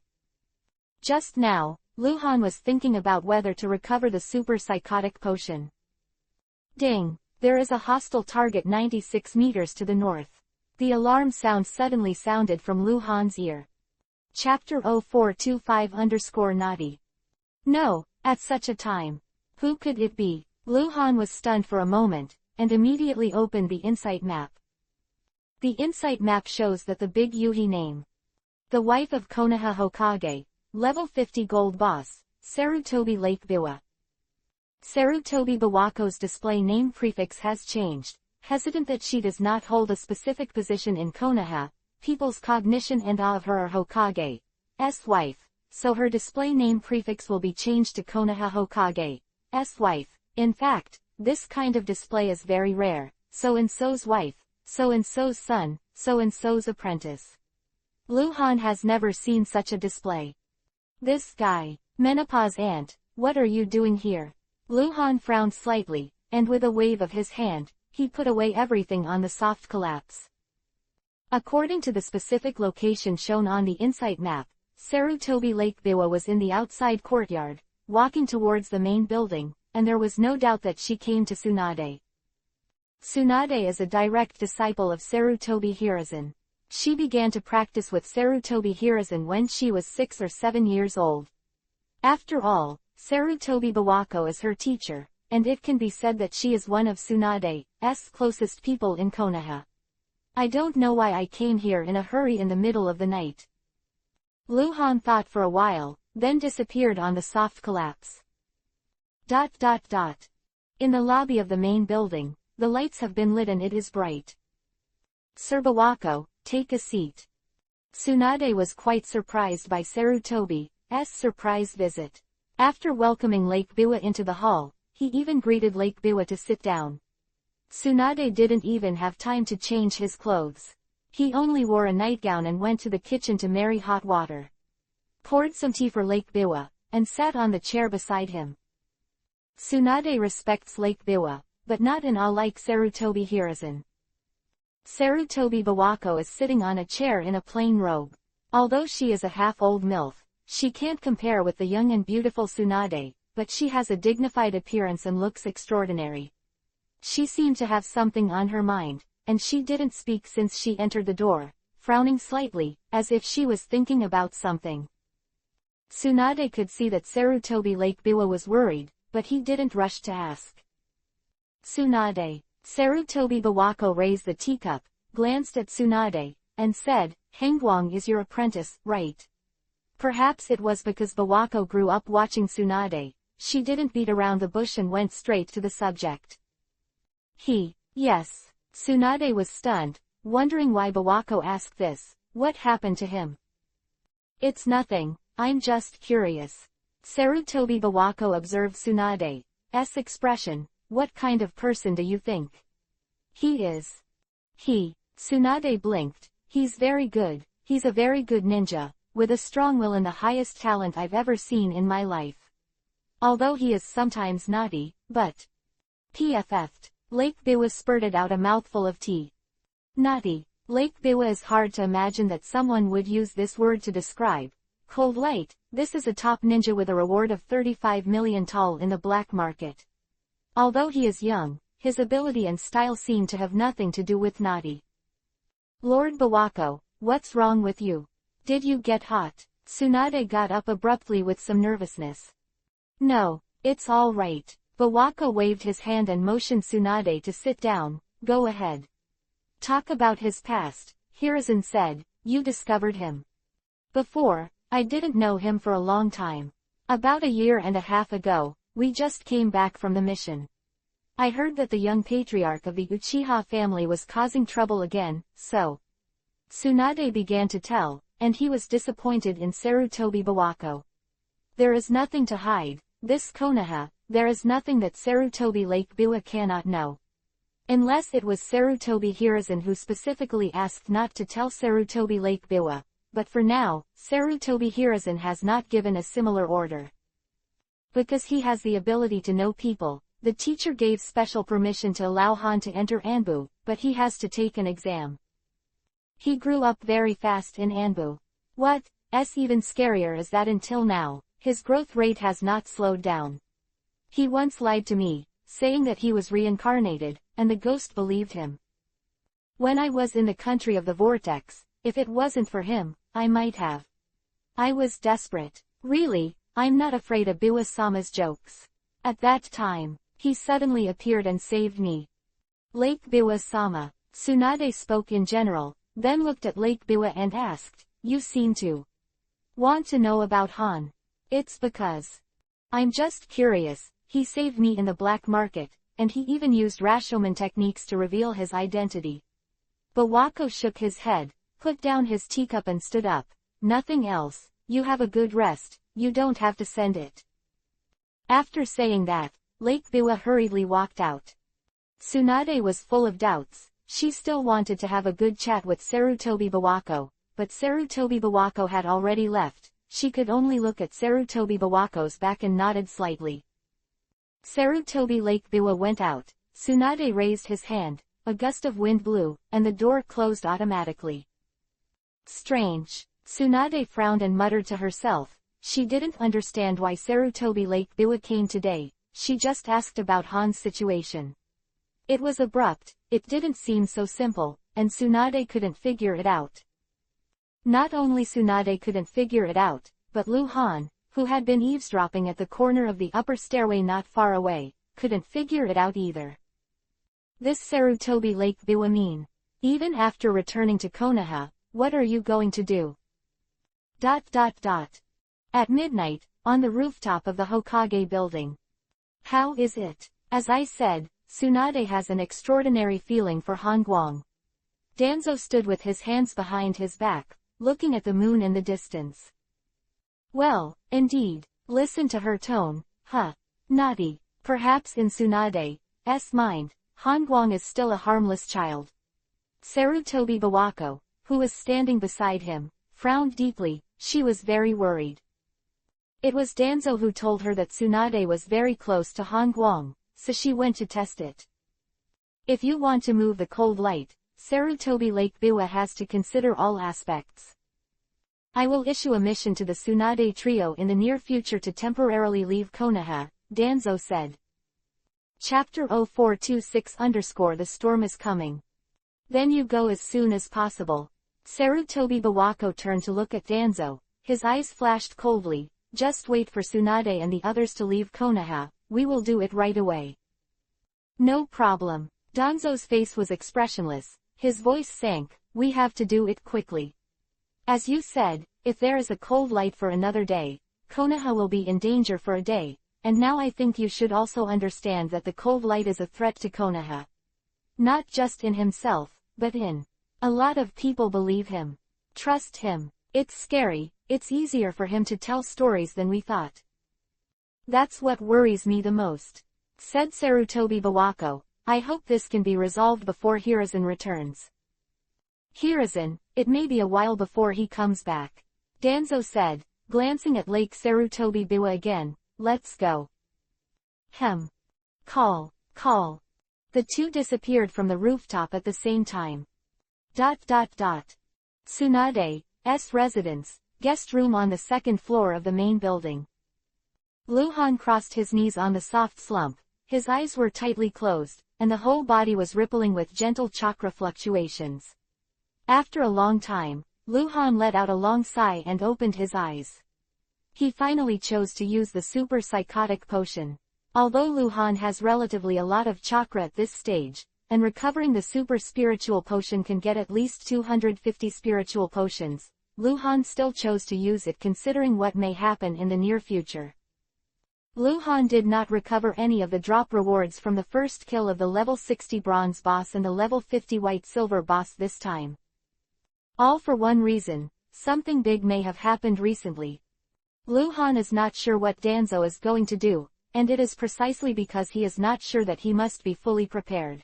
Just now, Lu Han was thinking about whether to recover the super psychotic potion. Ding! There is a hostile target 96 meters to the north. The alarm sound suddenly sounded from Lu Han's ear. Chapter 0425_naughty. No, at such a time. Who could it be? Lu Han was stunned for a moment, and immediately opened the insight map. The insight map shows that the Big Yuhi name. The wife of Konoha Hokage, level 50 gold boss, Sarutobi Lake Biwa. Sarutobi Biwako's display name prefix has changed, hesitant that she does not hold a specific position in Konoha, people's cognition and awe of her are Hokage's wife, so her display name prefix will be changed to Konoha Hokage's wife. In fact, this kind of display is very rare, so-and-so's wife, so-and-so's son, so-and-so's apprentice. Lu Han has never seen such a display. This guy, Menopause Aunt, what are you doing here? Luhan frowned slightly, and with a wave of his hand, he put away everything on the soft collapse. According to the specific location shown on the insight map, Sarutobi Lake Biwa was in the outside courtyard, walking towards the main building, and there was no doubt that she came to Tsunade. Tsunade is a direct disciple of Sarutobi Hiruzen. She began to practice with Sarutobi Hiruzen when she was 6 or 7 years old. After all, Sarutobi Bawako is her teacher, and it can be said that she is one of Tsunade's closest people in Konoha. I don't know why I came here in a hurry in the middle of the night. Luhan thought for a while, then disappeared on the soft collapse. In the lobby of the main building, the lights have been lit and it is bright. Sir Bawako, take a seat. Tsunade was quite surprised by Sarutobi's surprise visit. After welcoming Lake Biwa into the hall, he even greeted Lake Biwa to sit down. Tsunade didn't even have time to change his clothes. He only wore a nightgown and went to the kitchen to marry hot water. Poured some tea for Lake Biwa, and sat on the chair beside him. Tsunade respects Lake Biwa, but not in all like Sarutobi Hiruzen. Sarutobi Bawako is sitting on a chair in a plain robe. Although she is a half-old MILF, she can't compare with the young and beautiful Tsunade, but she has a dignified appearance and looks extraordinary. She seemed to have something on her mind, and she didn't speak since she entered the door, frowning slightly, as if she was thinking about something. Tsunade could see that Sarutobi Lake Biwa was worried, but he didn't rush to ask. Tsunade. Sarutobi Bawako raised the teacup, glanced at Tsunade, and said, Hangwang is your apprentice, right? Perhaps it was because Bawako grew up watching Tsunade, she didn't beat around the bush and went straight to the subject. Yes. Tsunade was stunned, wondering why Bawako asked this. What happened to him? It's nothing, I'm just curious. Sarutobi Bawako observed Tsunade's expression. What kind of person do you think he is? Tsunade blinked. He's very good, he's a very good ninja, with a strong will and the highest talent I've ever seen in my life. Although he is sometimes naughty, but... PFF'd. Lake Biwa spurted out a mouthful of tea. Naughty. Lake Biwa is hard to imagine that someone would use this word to describe. Cold light, this is a top ninja with a reward of 35 million tal in the black market. Although he is young, his ability and style seem to have nothing to do with naughty. Lord Bawako, what's wrong with you? Did you get hot? Tsunade got up abruptly with some nervousness. No, it's all right. Bawako waved his hand and motioned Tsunade to sit down. Go ahead. Talk about his past, Hiruzen said. You discovered him. Before, I didn't know him for a long time. About a year and a half ago, we just came back from the mission. I heard that the young patriarch of the Uchiha family was causing trouble again, so... Tsunade began to tell, and he was disappointed in Sarutobi Bawako. There is nothing to hide, this Konoha, there is nothing that Sarutobi Lake Biwa cannot know. Unless it was Sarutobi Hiruzen who specifically asked not to tell Sarutobi Lake Biwa, but for now, Sarutobi Hiruzen has not given a similar order. Because he has the ability to know people, the teacher gave special permission to allow Han to enter Anbu, but he has to take an exam. He grew up very fast in Anbu. What's even scarier is that until now, his growth rate has not slowed down. He once lied to me, saying that he was reincarnated, and the ghost believed him. When I was in the country of the vortex, if it wasn't for him, I might have. I was desperate. Really, I'm not afraid of Biwa-sama's jokes. At that time, he suddenly appeared and saved me. Lake Biwa-sama. Tsunade spoke in general, then looked at Lake Biwa and asked, you seem to want to know about Han. It's because I'm just curious. He saved me in the black market, and he even used Rashomon techniques to reveal his identity. Bawako shook his head, put down his teacup and stood up. Nothing else. You have a good rest, you don't have to send it. After saying that, Lake Biwa hurriedly walked out. Tsunade was full of doubts. She still wanted to have a good chat with Sarutobi Bawako, but Sarutobi Bawako had already left, she could only look at Sarutobi Bawako's back and nodded slightly. Sarutobi Lake Biwa went out, Tsunade raised his hand, a gust of wind blew, and the door closed automatically. Strange. Tsunade frowned and muttered to herself. She didn't understand why Sarutobi Lake Biwa came today, she just asked about Han's situation. It was abrupt, it didn't seem so simple, and Tsunade couldn't figure it out. Not only Tsunade couldn't figure it out, but Lu Han, who had been eavesdropping at the corner of the upper stairway not far away, couldn't figure it out either. This Sarutobi Lake Biwa mean? Even after returning to Konoha, what are you going to do? ... At midnight, on the rooftop of the Hokage building. How is it? As I said, Tsunade has an extraordinary feeling for Han Guang. Danzo stood with his hands behind his back, looking at the moon in the distance. Well, indeed, listen to her tone, huh? Naughty. Perhaps in Tsunade's mind, Han Guang is still a harmless child. Sarutobi Bawako, who was standing beside him, frowned deeply, she was very worried. It was Danzo who told her that Tsunade was very close to Han Guang, so she went to test it. If you want to move the cold light, Sarutobi Lake Biwa has to consider all aspects. I will issue a mission to the Tsunade trio in the near future to temporarily leave Konoha, Danzo said. Chapter 0426 _ The storm is coming. Then you go as soon as possible. Sarutobi Bawako turned to look at Danzo, his eyes flashed coldly. Just wait for Tsunade and the others to leave Konoha, we will do it right away. No problem. Danzo's face was expressionless, his voice sank, we have to do it quickly. As you said, if there is a cold light for another day, Konoha will be in danger for a day, and now I think you should also understand that the cold light is a threat to Konoha. Not just in himself, but in. A lot of people believe him. Trust him. It's scary, it's easier for him to tell stories than we thought. That's what worries me the most. Said Sarutobi Bawako, I hope this can be resolved before Hiruzen returns. Hiruzen, it may be a while before he comes back. Danzo said, glancing at Lake Sarutobi Biwa again, let's go. Call. The two disappeared from the rooftop at the same time. Tsunade's residence, guest room on the second floor of the main building. Lu Han crossed his knees on the soft slump, his eyes were tightly closed, and the whole body was rippling with gentle chakra fluctuations. After a long time, Lu Han let out a long sigh and opened his eyes. He finally chose to use the super psychotic potion. Although Lu Han has relatively a lot of chakra at this stage, and recovering the super spiritual potion can get at least 250 spiritual potions, Lu Han still chose to use it considering what may happen in the near future. Lu Han did not recover any of the drop rewards from the first kill of the level 60 bronze boss and the level 50 white silver boss this time. All for one reason, something big may have happened recently. Lu Han is not sure what Danzo is going to do, and it is precisely because he is not sure that he must be fully prepared.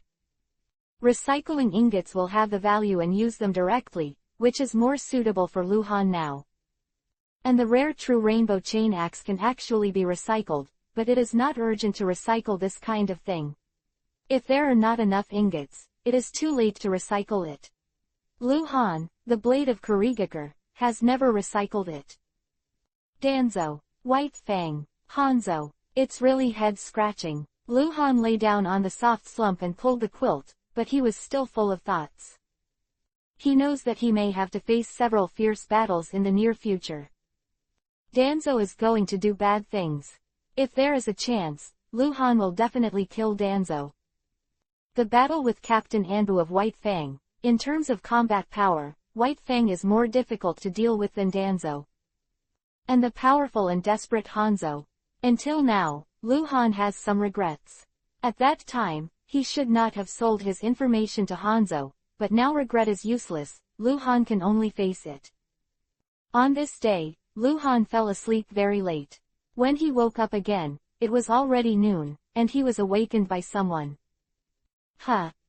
Recycling ingots will have the value and use them directly, which is more suitable for Lu Han now. And the rare true rainbow chain axe can actually be recycled, but it is not urgent to recycle this kind of thing. If there are not enough ingots, it is too late to recycle it. Lu Han, the blade of Kurigakure, has never recycled it. Danzo, White Fang, Hanzo, it's really head-scratching. Lu Han lay down on the soft slump and pulled the quilt, but he was still full of thoughts. He knows that he may have to face several fierce battles in the near future. Danzo is going to do bad things. If there is a chance, Lu Han will definitely kill Danzo. The battle with Captain Anbu of White Fang, in terms of combat power, White Fang is more difficult to deal with than Danzo. And the powerful and desperate Hanzo. Until now, Lu Han has some regrets. At that time, he should not have sold his information to Hanzo, but now regret is useless, Lu Han can only face it. On this day, Lu Han fell asleep very late. When he woke up again, it was already noon, and he was awakened by someone.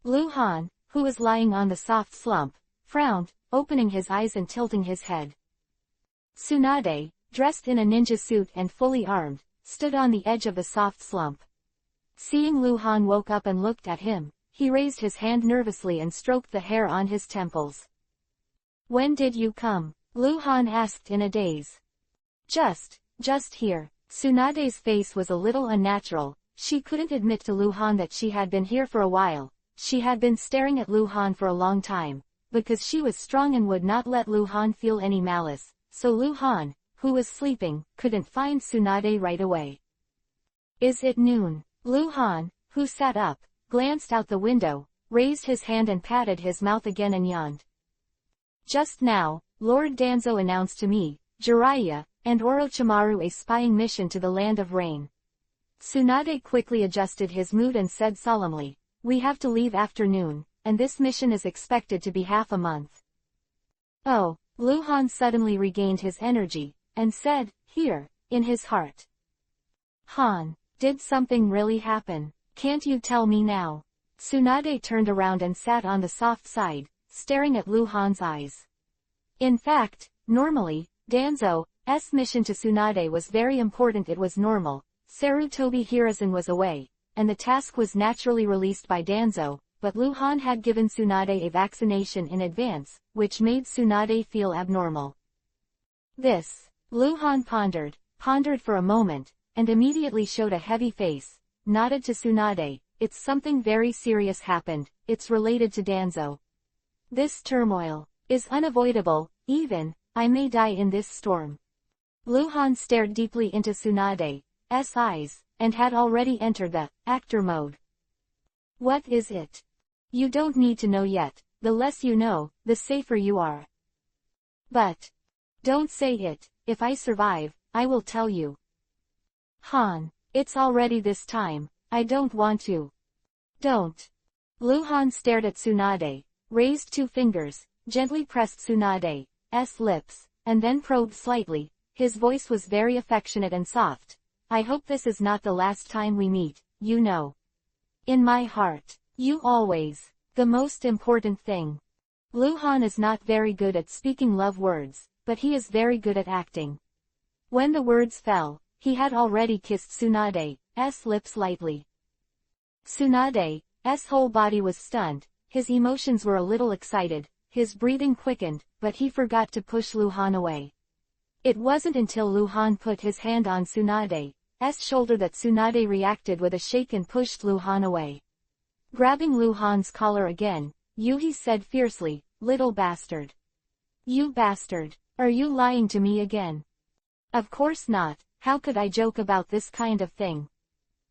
Lu Han, who was lying on the soft slump, frowned, opening his eyes and tilting his head. Tsunade, dressed in a ninja suit and fully armed, stood on the edge of the soft slump. Seeing Lu Han woke up and looked at him, he raised his hand nervously and stroked the hair on his temples. "When did you come?" Lu Han asked in a daze. Just here." Tsunade's face was a little unnatural. She couldn't admit to Lu Han that she had been here for a while. She had been staring at Lu Han for a long time, because she was strong and would not let Lu Han feel any malice, so Lu Han, who was sleeping, couldn't find Tsunade right away. "Is it noon?" Lu Han, who sat up, glanced out the window, raised his hand and patted his mouth again and yawned. "Just now, Lord Danzo announced to me, Jiraiya, and Orochimaru a spying mission to the Land of Rain." Tsunade quickly adjusted his mood and said solemnly, "We have to leave after noon, and this mission is expected to be half a month." "Oh," Lu Han suddenly regained his energy, and said, "Here," in his heart. "Han, did something really happen? Can't you tell me now?" Tsunade turned around and sat on the soft side, staring at Lu Han's eyes. In fact, normally, Danzo's mission to Tsunade was very important. It was normal. Sarutobi Hiruzen was away, and the task was naturally released by Danzo, but Lu Han had given Tsunade a vaccination in advance, which made Tsunade feel abnormal. This, Lu Han pondered for a moment, and immediately showed a heavy face, nodded to Tsunade. "It's something very serious happened. It's related to Danzo. This turmoil is unavoidable, even, I may die in this storm." Lu Han stared deeply into Tsunade's eyes, and had already entered the actor mode. "What is it?" "You don't need to know yet. The less you know, the safer you are." "But don't say it. If I survive, I will tell you." "Han, it's already this time. I don't want to." "Don't." Lu Han stared at Tsunade, raised two fingers, gently pressed Tsunade's lips, and then probed slightly. His voice was very affectionate and soft. "I hope this is not the last time we meet, you know. In my heart, you always, the most important thing." Lu Han is not very good at speaking love words, but he is very good at acting. When the words fell, he had already kissed Tsunade's lips lightly. Tsunade's whole body was stunned, his emotions were a little excited, his breathing quickened, but he forgot to push Lu Han away. It wasn't until Lu Han put his hand on Tsunade's shoulder that Tsunade reacted with a shake and pushed Lu Han away. Grabbing Lu Han's collar again, he said fiercely, "Little bastard. You bastard, are you lying to me again?" "Of course not. How could I joke about this kind of thing?"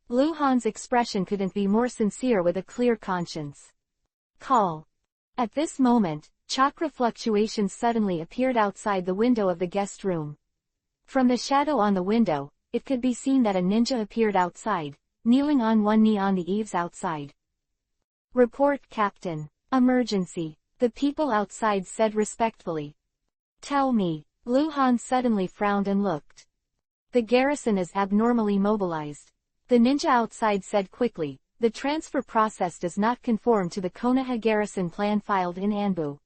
Lu Han's expression couldn't be more sincere with a clear conscience. "Call." At this moment, chakra fluctuations suddenly appeared outside the window of the guest room. From the shadow on the window, it could be seen that a ninja appeared outside, kneeling on one knee on the eaves outside. "Report, Captain. Emergency," the people outside said respectfully. "Tell me." Lu Han suddenly frowned and looked. "The garrison is abnormally mobilized." The ninja outside said quickly, "The transfer process does not conform to the Konoha garrison plan filed in Anbu."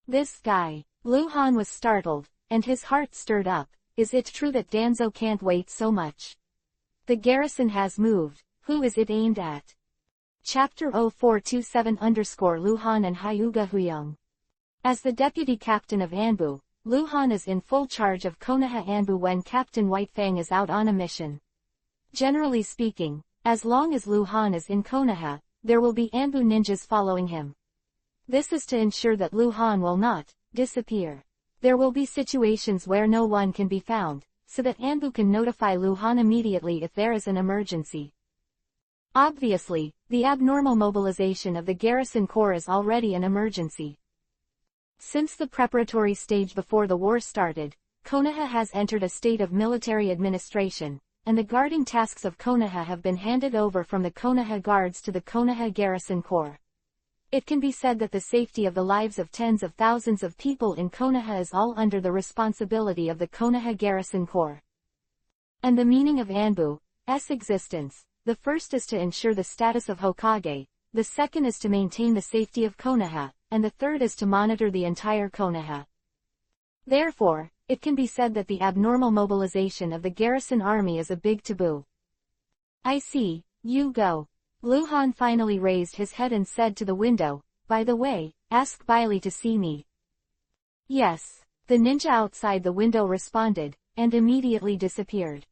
"This guy." Lu Han was startled, and his heart stirred up. "Is it true that Danzo can't wait so much? The garrison has moved. Who is it aimed at?" Chapter 0427 Lu Han and Hyuga Huyang. As the deputy captain of Anbu, Lu Han is in full charge of Konoha Anbu when Captain Whitefang is out on a mission. Generally speaking, as long as Lu Han is in Konoha, there will be Anbu ninjas following him. This is to ensure that Lu Han will not disappear. There will be situations where no one can be found, so that Anbu can notify Lu Han immediately if there is an emergency. Obviously, the abnormal mobilization of the garrison corps is already an emergency. Since the preparatory stage before the war started, Konoha has entered a state of military administration, and the guarding tasks of Konoha have been handed over from the Konoha Guards to the Konoha Garrison Corps. It can be said that the safety of the lives of tens of thousands of people in Konoha is all under the responsibility of the Konoha Garrison Corps. And the meaning of Anbu's existence: the first is to ensure the status of Hokage, the second is to maintain the safety of Konoha, and the third is to monitor the entire Konoha. Therefore, it can be said that the abnormal mobilization of the garrison army is a big taboo. I see, you go. Luhan finally raised his head and said to the window, by the way, ask Bailey to see me. Yes, the ninja outside the window responded, and immediately disappeared.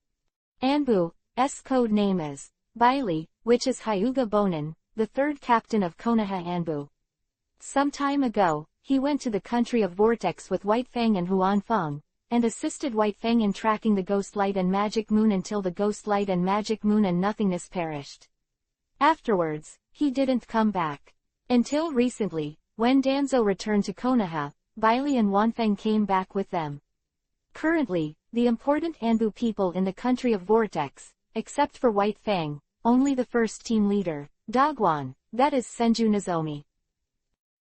Anbu's code name is Bailey, which is Hyuga Bonin, the third captain of Konoha Anbu. Some time ago, he went to the country of Vortex with White Fang and Huan Feng, and assisted White Fang in tracking the Ghost Light and Magic Moon until the Ghost Light and Magic Moon and Nothingness perished. Afterwards, he didn't come back. Until recently, when Danzo returned to Konoha, Bailey and Wanfeng came back with them. Currently, the important Anbu people in the country of Vortex, except for White Fang, only the first team leader, Dogwan, that is Senju Nozomi.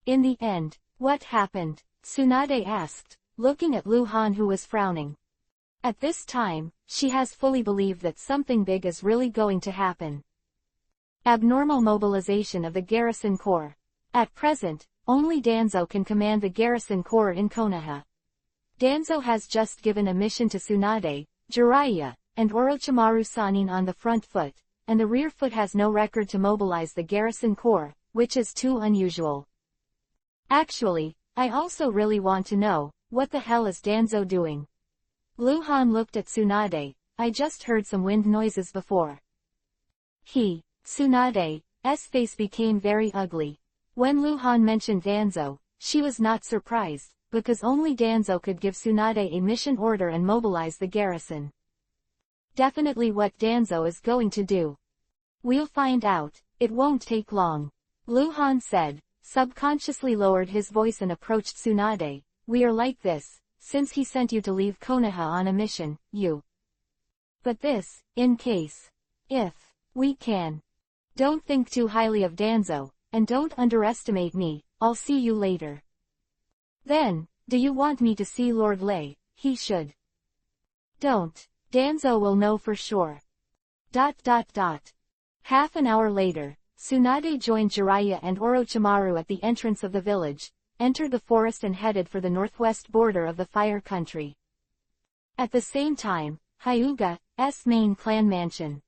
In the end, what happened? Tsunade asked, looking at Luhan who was frowning. At this time, she has fully believed that something big is really going to happen. Abnormal mobilization of the Garrison Corps. At present, only Danzo can command the Garrison Corps in Konoha. Danzo has just given a mission to Tsunade, Jiraiya, and Orochimaru Sanin on the front foot, and the rear foot has no record to mobilize the Garrison Corps, which is too unusual. Actually, I also really want to know, what the hell is Danzo doing? Luhan looked at Tsunade, I just heard some wind noises before. Tsunade's face became very ugly. When Luhan mentioned Danzo, she was not surprised, because only Danzo could give Tsunade a mission order and mobilize the garrison. Definitely what Danzo is going to do. We'll find out, it won't take long. Luhan said, subconsciously lowered his voice and approached Tsunade. We are like this, since he sent you to leave Konoha on a mission, you. But this, in case. If we can. Don't think too highly of Danzo, and don't underestimate me, I'll see you later. Then, do you want me to see Lord Lei? He should. Don't. Danzo will know for sure. Half an hour later, Tsunade joined Jiraiya and Orochimaru at the entrance of the village, entered the forest and headed for the northwest border of the Fire Country. At the same time, Hyuga's main clan mansion.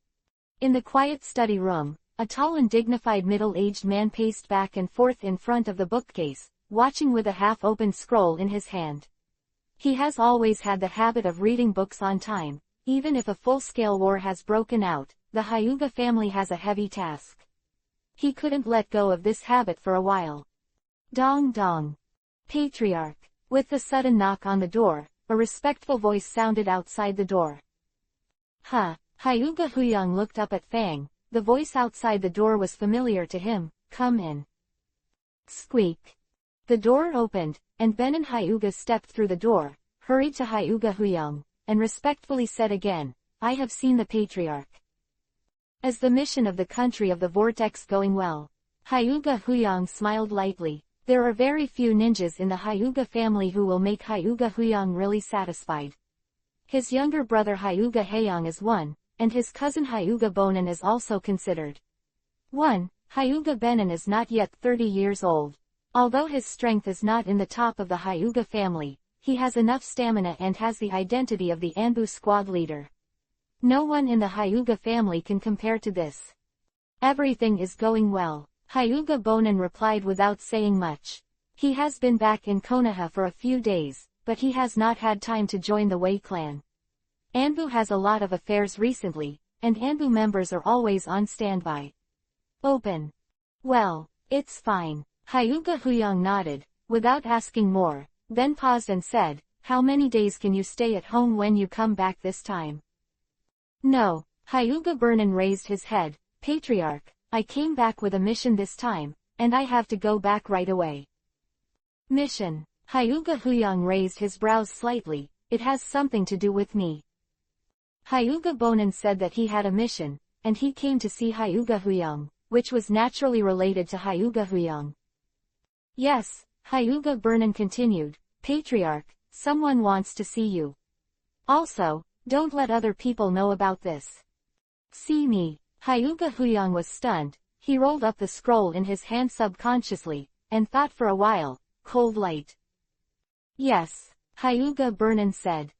In the quiet study room, a tall and dignified middle-aged man paced back and forth in front of the bookcase, watching with a half-opened scroll in his hand. He has always had the habit of reading books on time. Even if a full-scale war has broken out, the Hyuga family has a heavy task. He couldn't let go of this habit for a while. Dong dong. Patriarch. With the sudden knock on the door, a respectful voice sounded outside the door. Hyuga Huyang looked up at Fang. The voice outside the door was familiar to him. Come in. Squeak. The door opened, and Ben and Hyuga stepped through the door, hurried to Hyuga Huyang, and respectfully said again, I have seen the Patriarch. Is the mission of the country of the Vortex going well? Hyuga Huyang smiled lightly. There are very few ninjas in the Hyuga family who will make Hyuga Huyang really satisfied. His younger brother Hyuga Haeyang is one, and his cousin Hyuga Bonin is also considered one. Hyuga Benin is not yet 30 years old. Although his strength is not in the top of the Hyuga family, he has enough stamina and has the identity of the Anbu squad leader. No one in the Hyuga family can compare to this. Everything is going well, Hyuga Bonin replied without saying much. He has been back in Konoha for a few days, but he has not had time to join the Wei clan. Anbu has a lot of affairs recently, and Anbu members are always on standby. Open. Well, it's fine. Hyuga Huyang nodded, without asking more, then paused and said, how many days can you stay at home when you come back this time? No. Hyuga Burnin raised his head. Patriarch, I came back with a mission this time, and I have to go back right away. Mission. Hyuga Huyang raised his brows slightly. It has something to do with me. Hyuga Bonin said that he had a mission, and he came to see Hyuga Huyang, which was naturally related to Hyuga Huyang. Yes, Hyuga Burnin continued, Patriarch, someone wants to see you. Also, don't let other people know about this. See me. Hyuga Huyang was stunned. He rolled up the scroll in his hand subconsciously, and thought for a while, cold light. Yes. Hyuga Burnin said.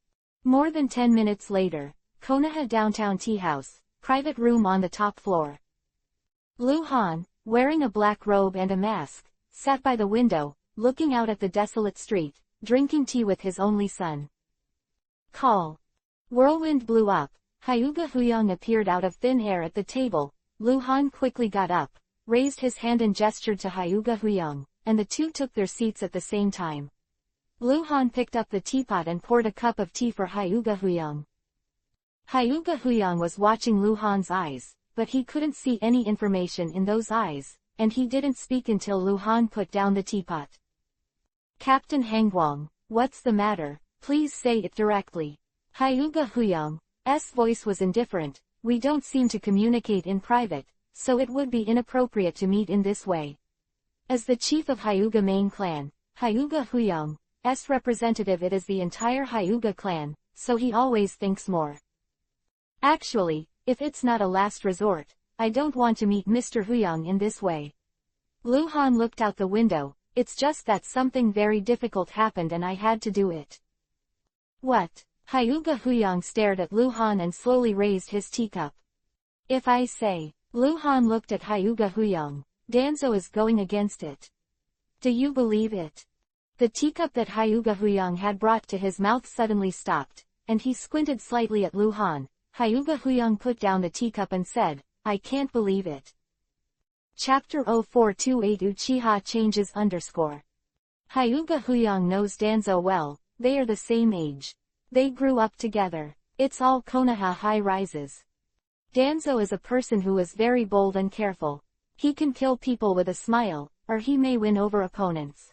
More than 10 minutes later, Konoha downtown tea house, private room on the top floor. Lu Han, wearing a black robe and a mask, sat by the window, looking out at the desolate street, drinking tea with his only son. Call. Whirlwind blew up. Hyuga Huyang appeared out of thin air at the table. Lu Han quickly got up, raised his hand and gestured to Hyuga Huyang, and the two took their seats at the same time. Lu Han picked up the teapot and poured a cup of tea for Hyuga Huyang. Hyuga Huyang was watching Lu Han's eyes, but he couldn't see any information in those eyes, and he didn't speak until Lu Han put down the teapot. Captain Hangguang, what's the matter? Please say it directly. Hyuga Huyang's voice was indifferent. We don't seem to communicate in private, so it would be inappropriate to meet in this way. As the chief of Hyuga main clan, Hyuga Huyang's representative, it is the entire Hyuga clan, so he always thinks more. Actually, if it's not a last resort, I don't want to meet Mr. Huyang in this way. Lu Han looked out the window. It's just that something very difficult happened and I had to do it. What? Hyuga Huyang stared at Lu Han and slowly raised his teacup. If I say, Lu Han looked at Hyuga Huyang, Danzo is going against it. Do you believe it? The teacup that Hyuga Huyang had brought to his mouth suddenly stopped, and he squinted slightly at Lu Han. Hyuga Huyang put down the teacup and said, I can't believe it. Chapter 0428 Uchiha changes _. Hyuga Huyang knows Danzo well, they are the same age. They grew up together. It's all Konoha high-rises. Danzo is a person who is very bold and careful. He can kill people with a smile, or he may win over opponents.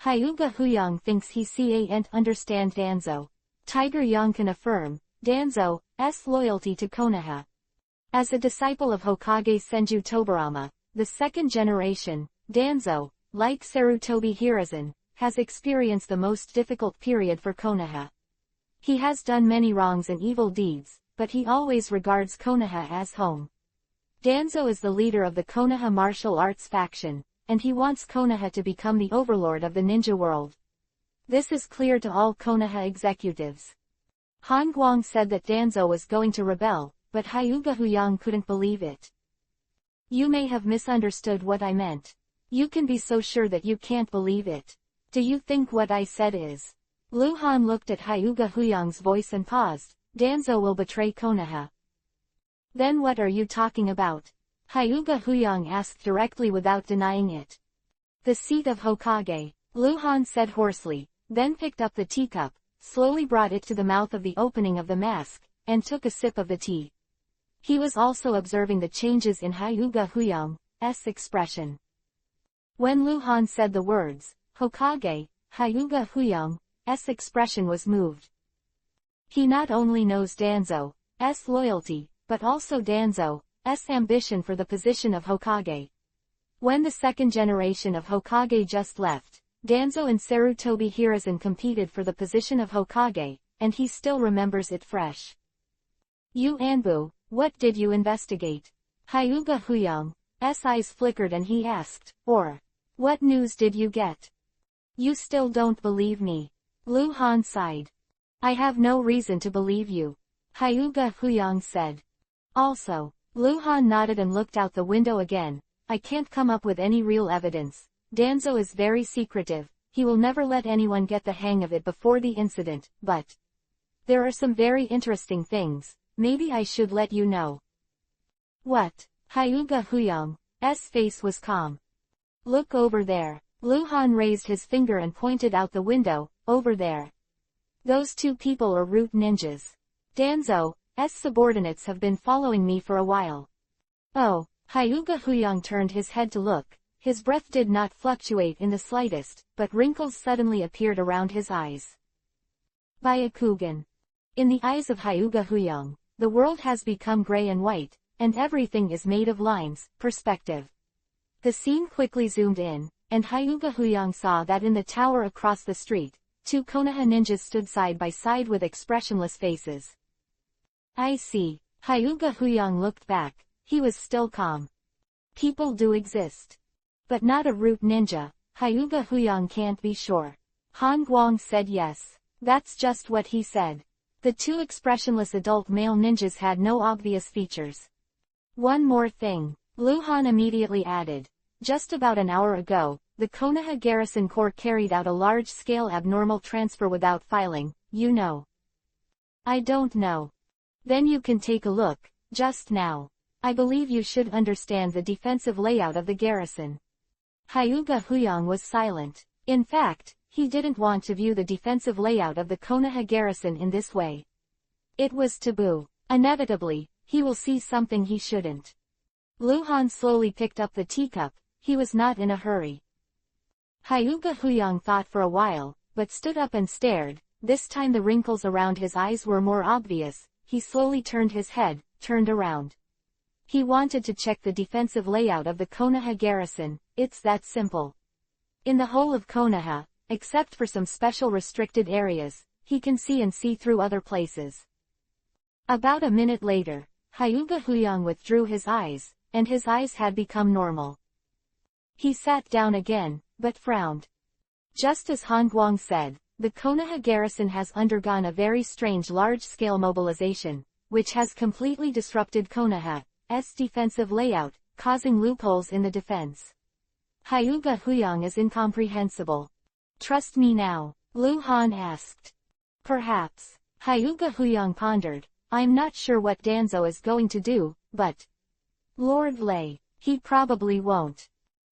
Hyuga Huyang thinks he can't understand Danzo. Tiger Yang can affirm Danzo's loyalty to Konoha. As a disciple of Hokage Senju Tobarama, the second generation, Danzo, like Sarutobi Hiruzen, has experienced the most difficult period for Konoha. He has done many wrongs and evil deeds, but he always regards Konoha as home. Danzo is the leader of the Konoha martial arts faction, and he wants Konoha to become the overlord of the ninja world. This is clear to all Konoha executives. Han Guang said that Danzo was going to rebel, but Hyuga Huyang couldn't believe it. You may have misunderstood what I meant. You can be so sure that you can't believe it. Do you think what I said is? Lu Han looked at Hyuga Huyang's voice and paused. Danzo will betray Konoha. Then what are you talking about? Hyuga Huyang asked directly without denying it. The seat of Hokage, Lu Han said hoarsely, then picked up the teacup, slowly brought it to the mouth of the opening of the mask, and took a sip of the tea. He was also observing the changes in Hyuga Huyang's expression. When Lu Han said the words, Hokage, Hyuga Huyang's expression was moved. He not only knows Danzo's loyalty, but also Danzo's ambition for the position of Hokage. When the second generation of Hokage just left, Danzo and Sarutobi Hiruzen competed for the position of Hokage, and he still remembers it fresh. You Anbu, what did you investigate? Hyuga Huyang's eyes flickered and he asked, or, what news did you get? You still don't believe me. Lu Han sighed. I have no reason to believe you. Hyuga Huyang said. Also, Lu Han nodded and looked out the window again. I can't come up with any real evidence. Danzo is very secretive. He will never let anyone get the hang of it before the incident, but there are some very interesting things. Maybe I should let you know. What? Hyuga Huyang's face was calm. Look over there. Lu Han raised his finger and pointed out the window, over there. Those two people are root ninjas. Danzo's subordinates have been following me for a while. Oh, Hyuga Huyang turned his head to look. His breath did not fluctuate in the slightest, but wrinkles suddenly appeared around his eyes. Byakugan. In the eyes of Hyuga Huyang, the world has become gray and white, and everything is made of lines, perspective. The scene quickly zoomed in, and Hyuga Huyang saw that in the tower across the street, two Konoha ninjas stood side by side with expressionless faces. I see. Hyuga Huyang looked back. He was still calm. People do exist. But not a root ninja. Hyuga Huyang can't be sure. Han Guang said yes. That's just what he said. The two expressionless adult male ninjas had no obvious features. One more thing, Luhan immediately added. Just about an hour ago, the Konoha Garrison Corps carried out a large-scale abnormal transfer without filing, you know. I don't know. Then you can take a look, just now. I believe you should understand the defensive layout of the garrison. Hyuga Huyang was silent. In fact, he didn't want to view the defensive layout of the Konoha garrison in this way. It was taboo. Inevitably, he will see something he shouldn't. Luhan slowly picked up the teacup. He was not in a hurry. Hyuga Huyang thought for a while, but stood up and stared. This time the wrinkles around his eyes were more obvious. He slowly turned his head, turned around. He wanted to check the defensive layout of the Konoha garrison. It's that simple. In the whole of Konoha, except for some special restricted areas, he can see and see through other places. About a minute later, Hyuga Huyang withdrew his eyes, and his eyes had become normal. He sat down again, but frowned. Just as Han Guang said, the Konoha garrison has undergone a very strange large-scale mobilization, which has completely disrupted Konoha's defensive layout, causing loopholes in the defense. Hyuga Huyang is incomprehensible. Trust me now? Lu Han asked. Perhaps. Hyuga Huyang pondered. I'm not sure what Danzo is going to do, but... Lord Lei, he probably won't.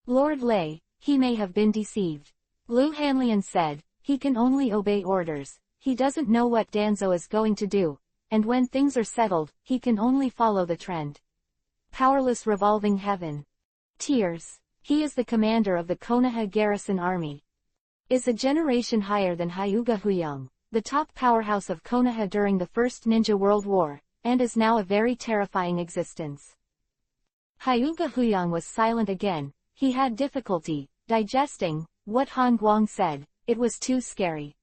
Lord Lei, he may have been deceived. Lu Hanlian said, he can only obey orders, he doesn't know what Danzo is going to do, and when things are settled, he can only follow the trend. Powerless revolving heaven. Tears. He is the commander of the Konoha garrison army. Is a generation higher than Hyuga Huyang, the top powerhouse of Konoha during the First Ninja World War, and is now a very terrifying existence. Hyuga Huyang was silent again. He had difficulty digesting what Han Guang said. It was too scary.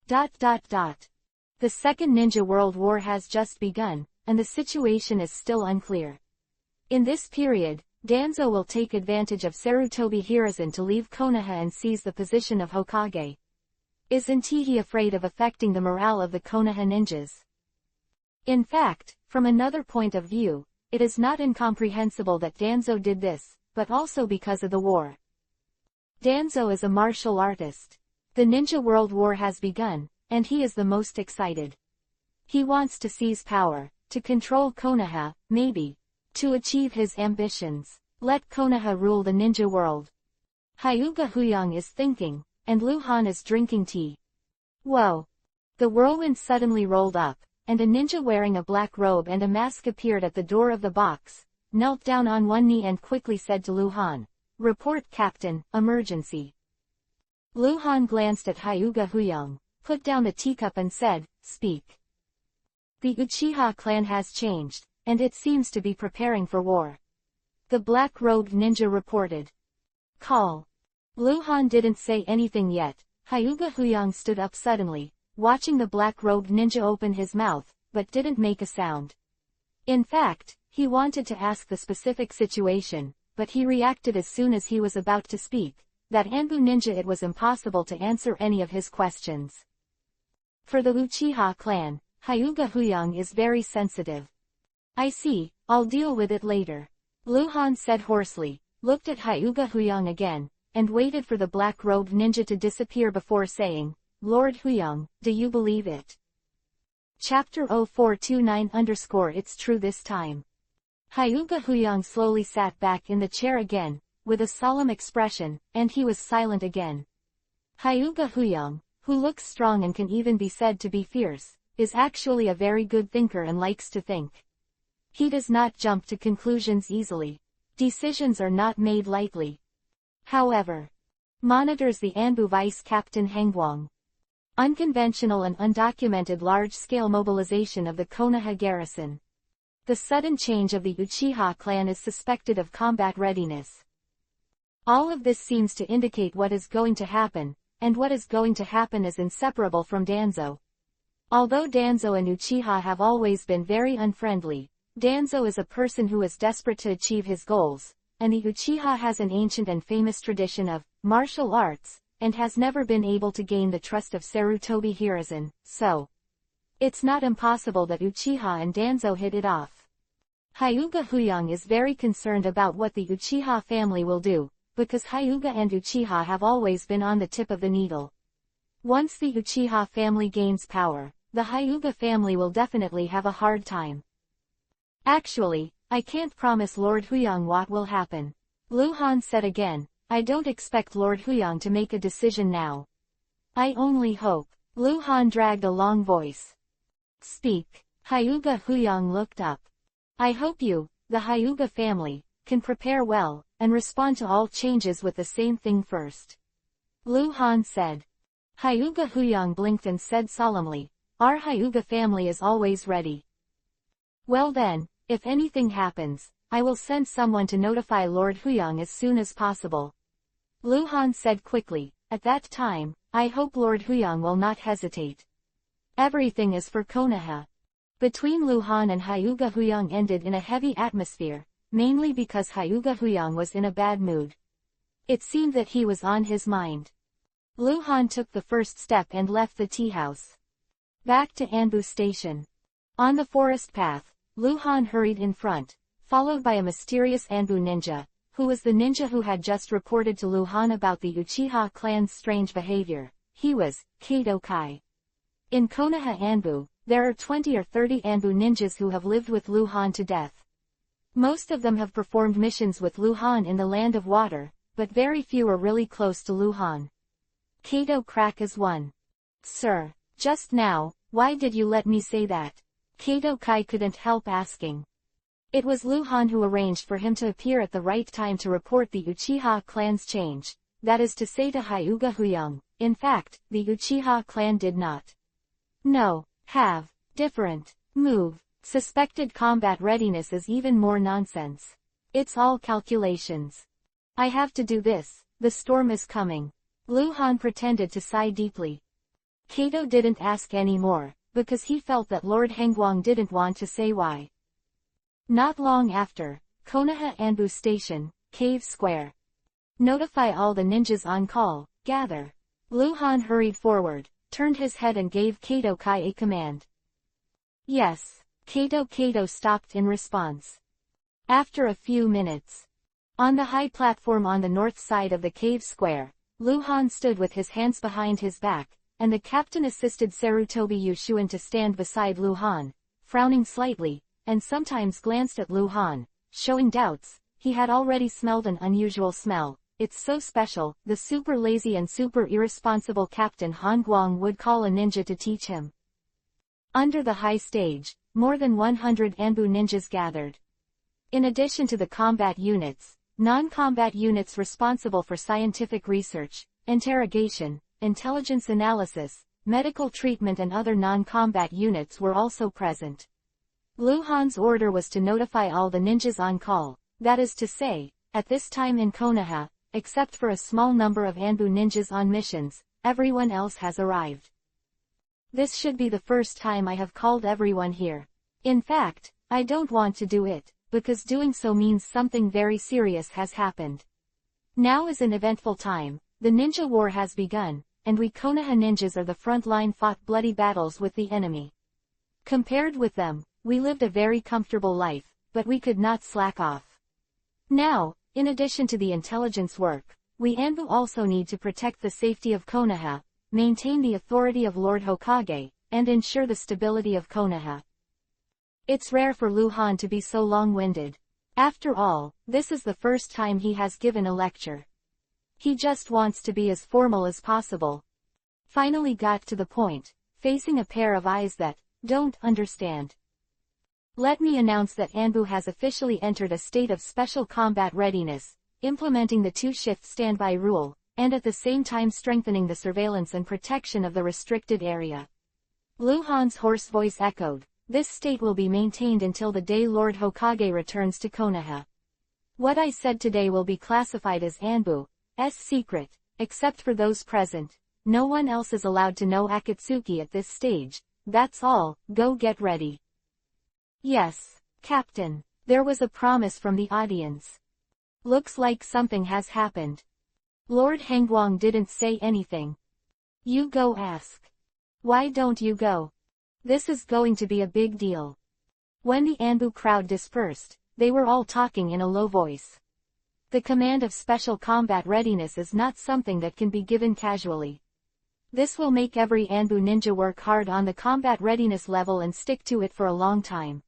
The Second Ninja World War has just begun, and the situation is still unclear. In this period, Danzo will take advantage of Sarutobi Hiruzen to leave Konoha and seize the position of Hokage. Isn't he afraid of affecting the morale of the Konoha ninjas? In fact, from another point of view, it is not incomprehensible that Danzo did this, but also because of the war. Danzo is a martial artist. The Ninja World War has begun, and he is the most excited. He wants to seize power, to control Konoha, maybe. To achieve his ambitions. Let Konoha rule the ninja world. Hyuga Huyang is thinking, and Lu Han is drinking tea. Whoa! The whirlwind suddenly rolled up, and a ninja wearing a black robe and a mask appeared at the door of the box, knelt down on one knee and quickly said to Lu Han, "Report, Captain, emergency." Lu Han glanced at Hyuga Huyang, put down the teacup and said, "Speak." The Uchiha clan has changed, and it seems to be preparing for war. The black-robed ninja reported. Call. Lu Han didn't say anything yet. Hyuga Huyang stood up suddenly, watching the black-robed ninja open his mouth, but didn't make a sound. In fact, he wanted to ask the specific situation, but he reacted as soon as he was about to speak, that Anbu ninja it was impossible to answer any of his questions. For the Uchiha clan, Hyuga Huyang is very sensitive. I see, I'll deal with it later. Lu Han said hoarsely, looked at Hyuga Huyang again, and waited for the black-robed ninja to disappear before saying, Lord Huyang, do you believe it? Chapter 0429 It's true this time. Hyuga Huyang slowly sat back in the chair again, with a solemn expression, and he was silent again. Hyuga Huyang, who looks strong and can even be said to be fierce, is actually a very good thinker and likes to think. He does not jump to conclusions easily. Decisions are not made lightly. However, monitors the Anbu Vice Captain Hengguang. Unconventional and undocumented large-scale mobilization of the Konoha garrison. The sudden change of the Uchiha clan is suspected of combat readiness. All of this seems to indicate what is going to happen, and what is going to happen is inseparable from Danzo. Although Danzo and Uchiha have always been very unfriendly, Danzo is a person who is desperate to achieve his goals, and the Uchiha has an ancient and famous tradition of martial arts, and has never been able to gain the trust of Sarutobi Hiruzen, so it's not impossible that Uchiha and Danzo hit it off. Hyuga Huyang is very concerned about what the Uchiha family will do, because Hyuga and Uchiha have always been on the tip of the needle. Once the Uchiha family gains power, the Hyuga family will definitely have a hard time. Actually, I can't promise Lord Huyang what will happen. Luhan said again, I don't expect Lord Huyang to make a decision now. I only hope. Luhan dragged a long voice. Speak. Hyuga Huyang looked up. I hope you, the Hyuga family, can prepare well, and respond to all changes with the same thing first. Luhan said. Hyuga Huyang blinked and said solemnly, our Hyuga family is always ready. Well then, if anything happens, I will send someone to notify Lord Huyang as soon as possible. Luhan said quickly, at that time, I hope Lord Huyang will not hesitate. Everything is for Konoha. Between Luhan and Hyuga Huyang ended in a heavy atmosphere, mainly because Hyuga Huyang was in a bad mood. It seemed that he was on his mind. Luhan took the first step and left the tea house. Back to Anbu Station. On the forest path, Luhan hurried in front, followed by a mysterious Anbu ninja, who was the ninja who had just reported to Luhan about the Uchiha clan's strange behavior. He was Kato Kai. In Konoha Anbu, there are 20 or 30 Anbu ninjas who have lived with Luhan to death. Most of them have performed missions with Luhan in the Land of Water, but very few are really close to Luhan. Kato Crack is one. Sir, just now, why did you let me say that? Kato Kai couldn't help asking. It was Luhan who arranged for him to appear at the right time to report the Uchiha clan's change, that is to say to Hyuga Huyang. In fact, the Uchiha clan did not have different move. Suspected combat readiness is even more nonsense. It's all calculations. I have to do this, the storm is coming. Luhan pretended to sigh deeply. Kato didn't ask any more, because he felt that Lord Hengguang didn't want to say why. Not long after, Konoha Anbu Station, Cave Square. Notify all the ninjas on call, gather. Luhan hurried forward, turned his head and gave Kato Kai a command. Yes. Kato stopped in response. After a few minutes. On the high platform on the north side of the cave square, Luhan stood with his hands behind his back, and the captain assisted Sarutobi Yushuin to stand beside Luhan, frowning slightly, and sometimes glanced at Luhan, showing doubts. He had already smelled an unusual smell. It's so special, the super lazy and super irresponsible Captain Hongguang would call a ninja to teach him. Under the high stage, more than 100 Anbu ninjas gathered. In addition to the combat units, non-combat units responsible for scientific research, interrogation, intelligence analysis, medical treatment and other non-combat units were also present. Luhan's order was to notify all the ninjas on call, that is to say, at this time in Konoha, except for a small number of Anbu ninjas on missions, everyone else has arrived. This should be the first time I have called everyone here. In fact, I don't want to do it, because doing so means something very serious has happened. Now is an eventful time, the ninja war has begun, and we Konoha ninjas are the front line fought bloody battles with the enemy. Compared with them, we lived a very comfortable life, but we could not slack off. Now, in addition to the intelligence work, we Anbu also need to protect the safety of Konoha, maintain the authority of Lord Hokage, and ensure the stability of Konoha. It's rare for Luhan to be so long-winded. After all, this is the first time he has given a lecture. He just wants to be as formal as possible. Finally got to the point, facing a pair of eyes that don't understand. Let me announce that Anbu has officially entered a state of special combat readiness, implementing the two-shift standby rule, and at the same time strengthening the surveillance and protection of the restricted area. Luhan's hoarse voice echoed, this state will be maintained until the day Lord Hokage returns to Konoha. What I said today will be classified as Anbu's secret, except for those present. No one else is allowed to know Akatsuki at this stage. That's all, go get ready. Yes, Captain. There was a promise from the audience. Looks like something has happened. Lord Hengguang didn't say anything. You go ask. Why don't you go? This is going to be a big deal. When the Anbu crowd dispersed, they were all talking in a low voice. The command of special combat readiness is not something that can be given casually. This will make every Anbu ninja work hard on the combat readiness level and stick to it for a long time.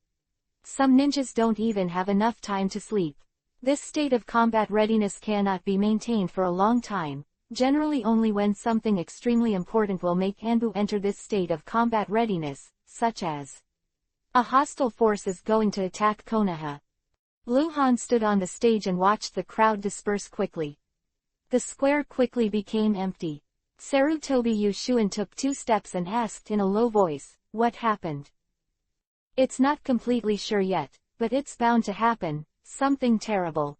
Some ninjas don't even have enough time to sleep. This state of combat readiness cannot be maintained for a long time, generally only when something extremely important will make Anbu enter this state of combat readiness, such as a hostile force is going to attack Konoha. Lu Han stood on the stage and watched the crowd disperse quickly. The square quickly became empty. Sarutobi Yushuan took 2 steps and asked in a low voice, "What happened?" "It's not completely sure yet, but it's bound to happen, something terrible."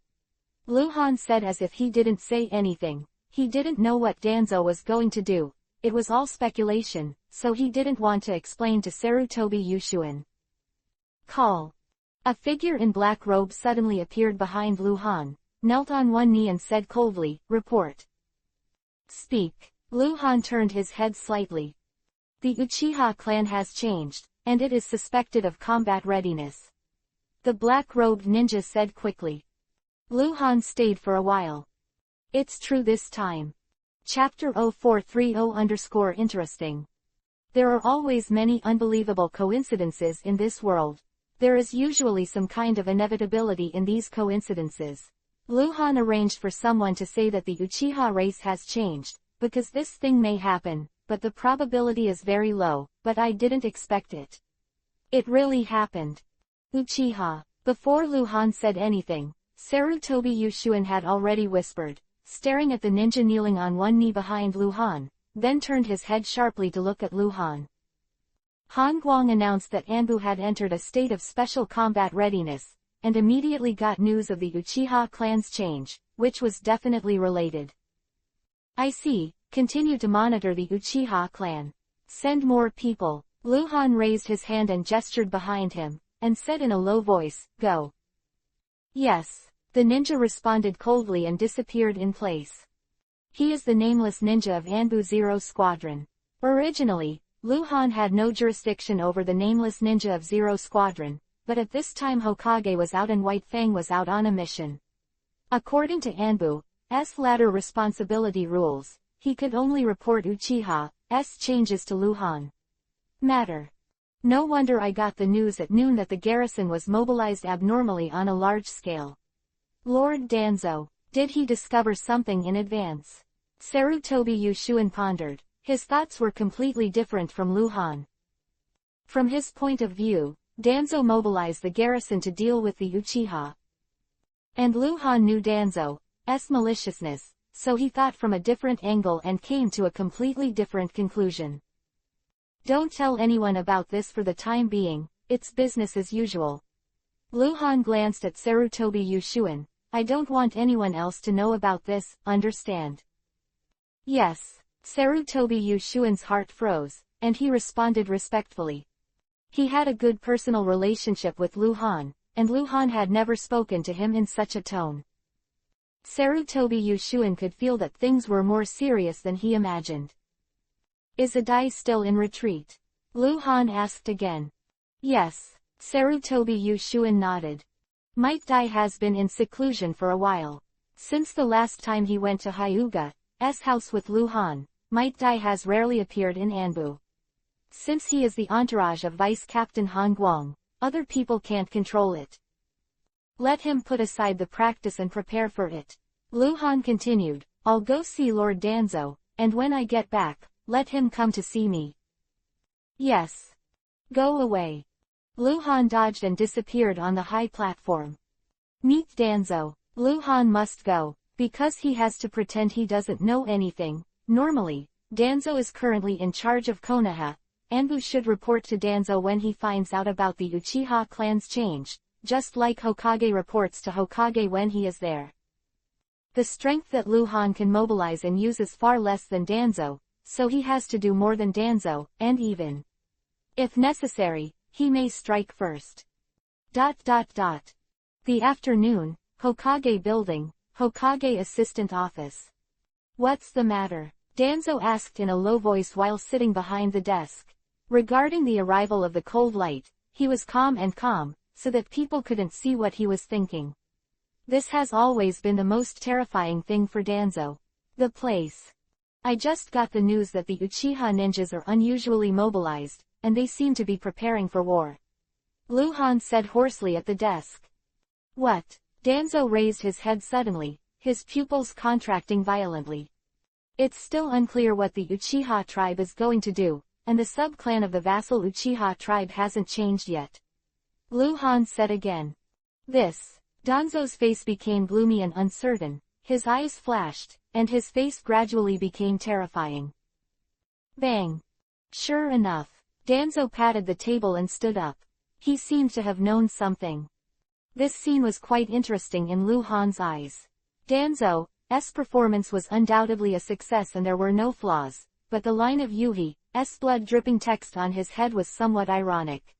Lu Han said as if he didn't say anything. He didn't know what Danzo was going to do. It was all speculation, so he didn't want to explain to Sarutobi Yushuan. Call. A figure in black robe suddenly appeared behind Lu Han, knelt on one knee and said coldly, "Report." "Speak." Lu Han turned his head slightly. "The Uchiha clan has changed, and it is suspected of combat readiness," the black-robed ninja said quickly. Lu Han stayed for a while. "It's true this time." Chapter 0430_interesting. There are always many unbelievable coincidences in this world. There is usually some kind of inevitability in these coincidences. Lu Han arranged for someone to say that the Uchiha race has changed, because this thing may happen, but the probability is very low, but I didn't expect it. It really happened. Uchiha. Before Lu Han said anything, Sarutobi Yushuan had already whispered, staring at the ninja kneeling on one knee behind Lu Han, then turned his head sharply to look at Lu Han. Han Guang announced that Anbu had entered a state of special combat readiness, and immediately got news of the Uchiha clan's change, which was definitely related. "I see, continue to monitor the Uchiha clan. Send more people." Lu Han raised his hand and gestured behind him, and said in a low voice, "Go." "Yes." The ninja responded coldly and disappeared in place. He is the nameless ninja of Anbu Zero Squadron. Originally, Lu Han had no jurisdiction over the nameless ninja of Zero Squadron, but at this time Hokage was out and White Fang was out on a mission. According to Anbu's ladder responsibility rules, he could only report Uchiha's changes to Lu Han. Matter. No wonder I got the news at noon that the garrison was mobilized abnormally on a large scale. Lord Danzo, did he discover something in advance? Sarutobi Yushuan pondered. His thoughts were completely different from Lu Han. From his point of view, Danzo mobilized the garrison to deal with the Uchiha. And Lu Han knew Danzo's maliciousness, so he thought from a different angle and came to a completely different conclusion. "Don't tell anyone about this for the time being, it's business as usual." Lu Han glanced at Sarutobi Yushuan. "I don't want anyone else to know about this, understand?" "Yes." Sarutobi Yushuan's heart froze, and he responded respectfully. He had a good personal relationship with Lu Han, and Lu Han had never spoken to him in such a tone. Sarutobi Yushuan could feel that things were more serious than he imagined. "Is Adai still in retreat?" Lu Han asked again. "Yes." Sarutobi Yushuan nodded. "Might Dai has been in seclusion for a while. Since the last time he went to Hyuga's house with Lu Han, Might Dai has rarely appeared in Anbu. Since he is the entourage of Vice Captain Han Guang, other people can't control it. Let him put aside the practice and prepare for it." Lu Han continued, "I'll go see Lord Danzo, and when I get back, let him come to see me." "Yes." "Go away." Lu Han dodged and disappeared on the high platform. "Meet Danzo." Lu Han must go, because he has to pretend he doesn't know anything. Normally, Danzo is currently in charge of Konoha. Anbu should report to Danzo when he finds out about the Uchiha clan's change, just like Hokage reports to Hokage when he is there. The strength that Lu Han can mobilize and use is far less than Danzo, so he has to do more than Danzo, and even if necessary, he may strike first. The afternoon, Hokage Building, Hokage Assistant Office. What's the matter? Danzo asked in a low voice while sitting behind the desk. Regarding the arrival of the cold light, he was calm, so that people couldn't see what he was thinking. This has always been the most terrifying thing for Danzo. The place. I just got the news that the Uchiha ninjas are unusually mobilized, and they seem to be preparing for war. Luhan said hoarsely at the desk. What? Danzo raised his head suddenly, his pupils contracting violently. It's still unclear what the Uchiha tribe is going to do, and the sub-clan of the vassal Uchiha tribe hasn't changed yet. Luhan said again. Danzo's face became gloomy and uncertain, his eyes flashed, and his face gradually became terrifying. Bang! Sure enough, Danzo patted the table and stood up. He seemed to have known something. This scene was quite interesting in Luhan's eyes. Danzo's performance was undoubtedly a success and there were no flaws, but the line of Yuhi's blood-dripping text on his head was somewhat ironic.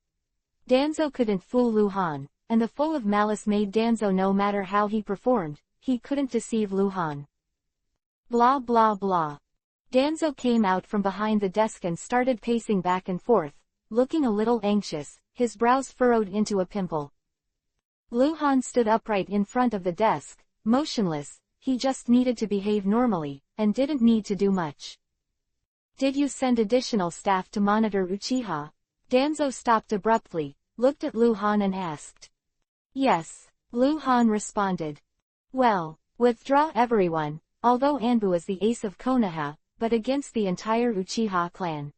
Danzo couldn't fool Luhan, and the full of malice made Danzo no matter how he performed, he couldn't deceive Luhan. Blah blah blah. Danzo came out from behind the desk and started pacing back and forth, looking a little anxious, his brows furrowed into a pimple. Luhan stood upright in front of the desk, motionless. He just needed to behave normally, and didn't need to do much. Did you send additional staff to monitor Uchiha? Danzo stopped abruptly, looked at Luhan and asked. Yes, Luhan responded. Well, withdraw everyone, although Anbu is the ace of Konoha, but against the entire Uchiha clan.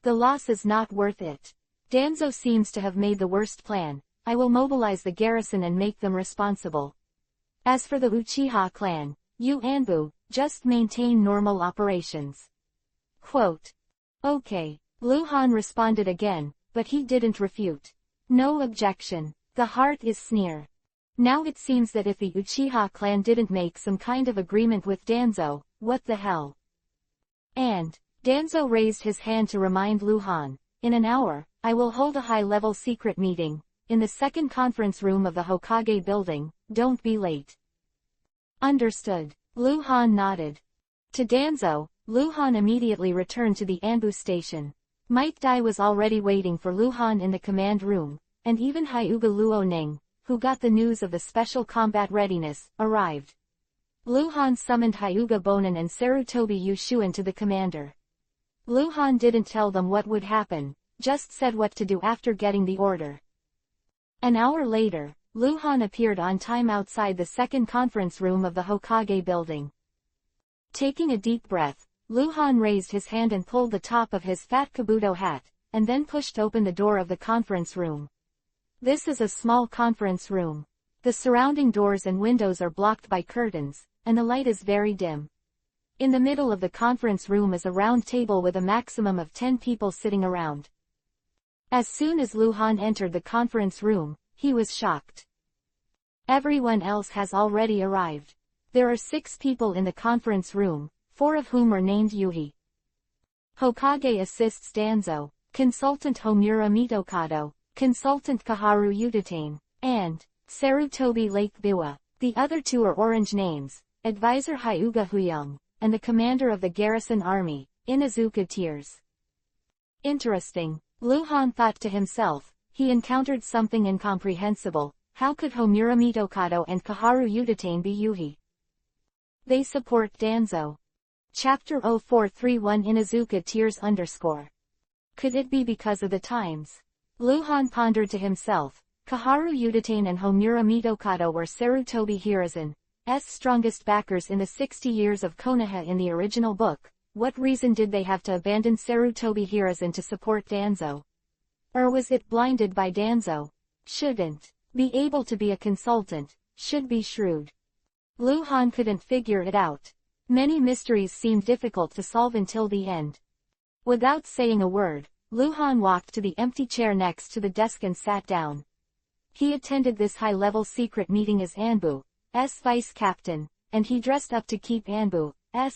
The loss is not worth it. Danzo seems to have made the worst plan. I will mobilize the garrison and make them responsible. As for the Uchiha clan, you Anbu, just maintain normal operations. Quote. Okay, Luhan responded again, but he didn't refute. No objection. The heart is sneer. Now it seems that if the Uchiha clan didn't make some kind of agreement with Danzo, what the hell? And, Danzo raised his hand to remind Luhan, in an hour, I will hold a high-level secret meeting, in the second conference room of the Hokage building, don't be late. Understood. Luhan nodded. To Danzo, Luhan immediately returned to the Anbu station. Might Dai was already waiting for Luhan in the command room, and even Hyuga Luoning, who got the news of the special combat readiness, arrived. Luhan summoned Hyuga Bonin and Sarutobi Yushuan to the commander. Luhan didn't tell them what would happen, just said what to do after getting the order. An hour later, Luhan appeared on time outside the second conference room of the Hokage building. Taking a deep breath, Luhan raised his hand and pulled the top of his fat kabuto hat, and then pushed open the door of the conference room. This is a small conference room. The surrounding doors and windows are blocked by curtains, and the light is very dim. In the middle of the conference room is a round table with a maximum of 10 people sitting around. As soon as Luhan entered the conference room, he was shocked. Everyone else has already arrived. There are 6 people in the conference room, 4 of whom are named Yuhi. Hokage assists Danzo, Consultant Homura Mitokado, Consultant Kaharu Udatane, and Sarutobi Lake Biwa. The other 2 are orange names, Advisor Hyuga Huyang, and the commander of the garrison army, Inuzuka Tears. Interesting, Luhan thought to himself, he encountered something incomprehensible. How could Homura Mitokado and Kaharu Udatane be Yuhi? They support Danzo. Chapter 0431 Inuzuka Tears _. Could it be because of the times? Luhan pondered to himself. Kaharu Udatane and Homura Mitokado were Sarutobi Hiruzen's strongest backers in the 60 years of Konoha in the original book. What reason did they have to abandon Sarutobi Hiruzen to support Danzo? Or was it blinded by Danzo? Shouldn't be able to be a consultant, should be shrewd. Luhan couldn't figure it out. Many mysteries seemed difficult to solve until the end. Without saying a word, Luhan walked to the empty chair next to the desk and sat down. He attended this high-level secret meeting as Anbu's vice captain, and he dressed up to keep Anbu's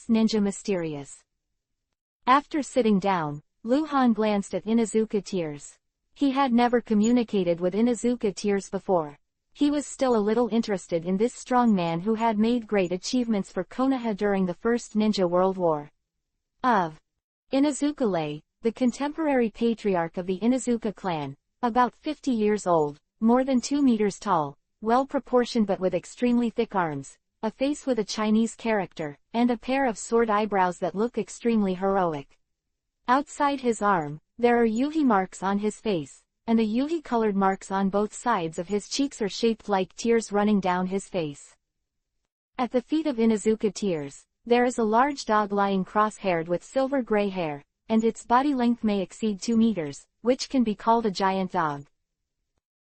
ninja mysterious. After sitting down, Luhan glanced at Inuzuka Tears. He had never communicated with Inuzuka Tears before. He was still a little interested in this strong man who had made great achievements for Konoha during the First Ninja World War. Of Inuzuka lay, the contemporary patriarch of the Inuzuka clan, about 50 years old, more than 2 meters tall, well-proportioned but with extremely thick arms, a face with a Chinese character, and a pair of sword eyebrows that look extremely heroic. Outside his arm, there are yuhi marks on his face, and the yuhi-colored marks on both sides of his cheeks are shaped like tears running down his face. At the feet of Inuzuka Tears, there is a large dog lying cross-haired with silver-gray hair, and its body length may exceed 2 meters, which can be called a giant dog.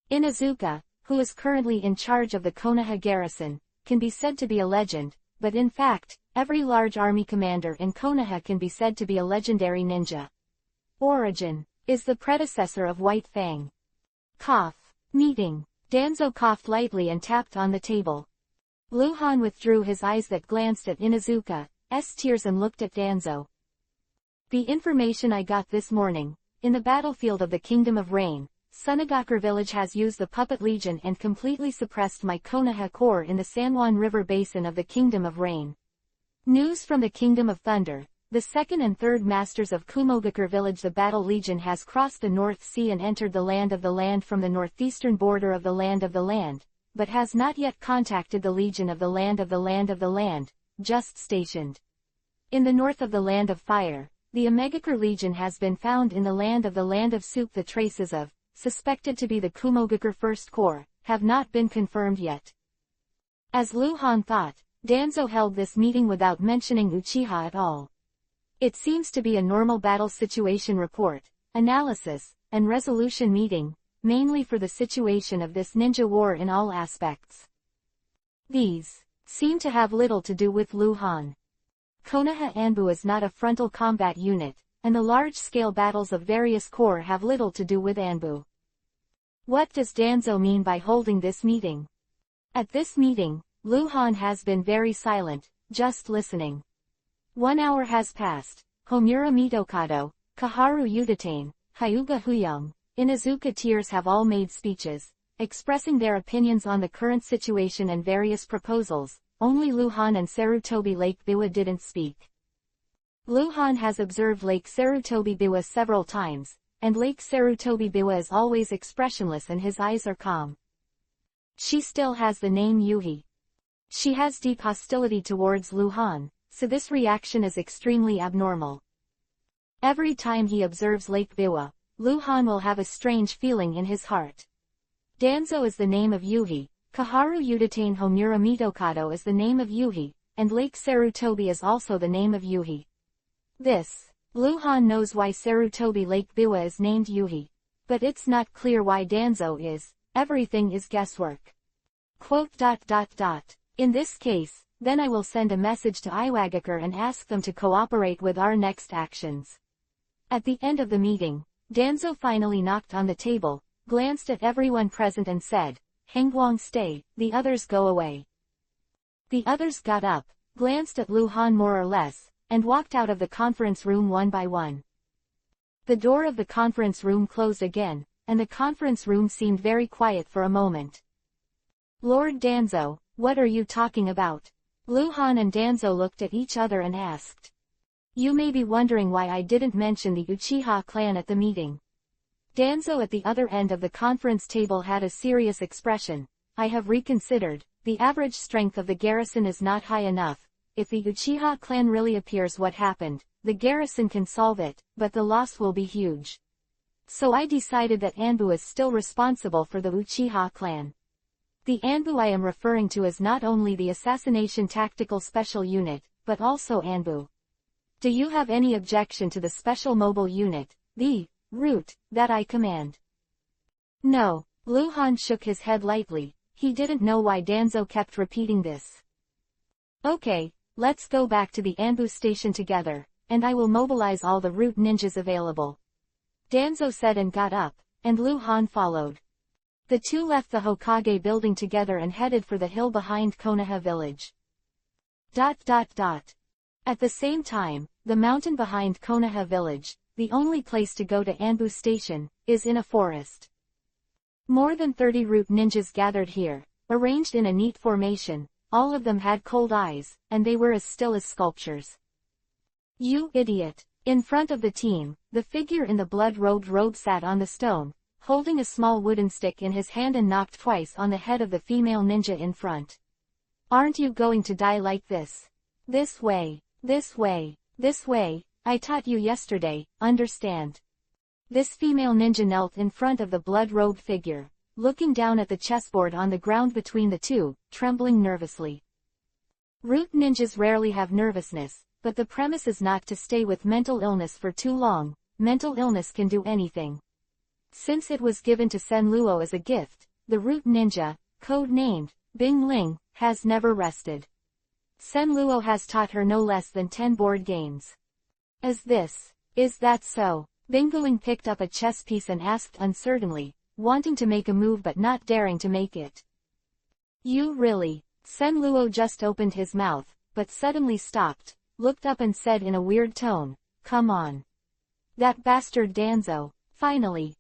Inuzuka, who is currently in charge of the Konoha garrison, can be said to be a legend, but in fact, every large army commander in Konoha can be said to be a legendary ninja. Origin is the predecessor of White Fang. Cough. Meeting. Danzo coughed lightly and tapped on the table. Luhan withdrew his eyes that glanced at Inuzuka's tears and looked at Danzo. The information I got this morning, in the battlefield of the Kingdom of Rain, Sunagakur village has used the Puppet Legion and completely suppressed my Konoha Corps in the Sanwon River basin of the Kingdom of Rain. News from the Kingdom of Thunder. The second and third masters of Kumogakur village. The Battle Legion has crossed the North Sea and entered the land from the northeastern border of the land, but has not yet contacted the Legion of the land, just stationed in the north of the Land of Fire. The Omegakur Legion has been found in the land of Soup. The traces of, suspected to be the Kumogakur First Corps, have not been confirmed yet. As Luhan thought, Danzo held this meeting without mentioning Uchiha at all. It seems to be a normal battle situation report, analysis, and resolution meeting, mainly for the situation of this ninja war in all aspects. These seem to have little to do with Luhan. Konoha Anbu is not a frontal combat unit, and the large-scale battles of various corps have little to do with Anbu. What does Danzo mean by holding this meeting? At this meeting, Luhan has been very silent, just listening. 1 hour has passed. Homura Mitokado, Kaharu Udatane, Hyuga Huyang, Inuzuka Tears have all made speeches, expressing their opinions on the current situation and various proposals. Only Luhan and Sarutobi Lake Biwa didn't speak. Luhan has observed Lake Sarutobi Biwa several times, and Lake Sarutobi Biwa is always expressionless and his eyes are calm. She still has the name Yuhi. She has deep hostility towards Luhan, so this reaction is extremely abnormal. Every time he observes Lake Biwa, Luhan will have a strange feeling in his heart. Danzo is the name of Yuhi, Kaharu Udatane Homura Mitokado is the name of Yuhi, and Lake Sarutobi is also the name of Yuhi. Luhan knows why Sarutobi Lake Biwa is named Yuhi. But it's not clear why Danzo is. Everything is guesswork. In this case, then I will send a message to Iwagakure and ask them to cooperate with our next actions. At the end of the meeting, Danzo finally knocked on the table, glanced at everyone present and said, "Hengguang stay, the others go away." The others got up, glanced at Luhan more or less, and walked out of the conference room one by one. The door of the conference room closed again, and the conference room seemed very quiet for a moment. "Lord Danzo, what are you talking about?" Luhan and Danzo looked at each other and asked. "You may be wondering why I didn't mention the Uchiha clan at the meeting." Danzo at the other end of the conference table had a serious expression. "I have reconsidered. The average strength of the garrison is not high enough. If the Uchiha clan really appears what happened, the garrison can solve it, but the loss will be huge. So I decided that Anbu is still responsible for the Uchiha clan." The Anbu I am referring to is not only the Assassination Tactical Special Unit, but also Anbu. Do you have any objection to the Special Mobile Unit, the route, that I command? No. Luhan shook his head lightly. He didn't know why Danzo kept repeating this. "Okay, let's go back to the Anbu station together, and I will mobilize all the route ninjas available." Danzo said and got up, and Luhan followed. The two left the Hokage building together and headed for the hill behind Konoha village. At the same time, the mountain behind Konoha village, the only place to go to Anbu station, is in a forest. More than 30 root ninjas gathered here, arranged in a neat formation. All of them had cold eyes, and they were as still as sculptures. You idiot! In front of the team, the figure in the blood-robed robe sat on the stone, holding a small wooden stick in his hand and knocked twice on the head of the female ninja in front. Aren't you going to die like this? This way, this way, this way, I taught you yesterday, understand? This female ninja knelt in front of the blood-robed figure, looking down at the chessboard on the ground between the two, trembling nervously. Root ninjas rarely have nervousness, but the premise is not to stay with mental illness for too long. Mental illness can do anything. Since it was given to Sen Luo as a gift, the root ninja, code-named Bing Ling, has never rested. Sen Luo has taught her no less than 10 board games. Is that so? Bingling picked up a chess piece and asked uncertainly, wanting to make a move but not daring to make it. You really? Sen Luo just opened his mouth, but suddenly stopped, looked up and said in a weird tone, come on. That bastard Danzo, finally,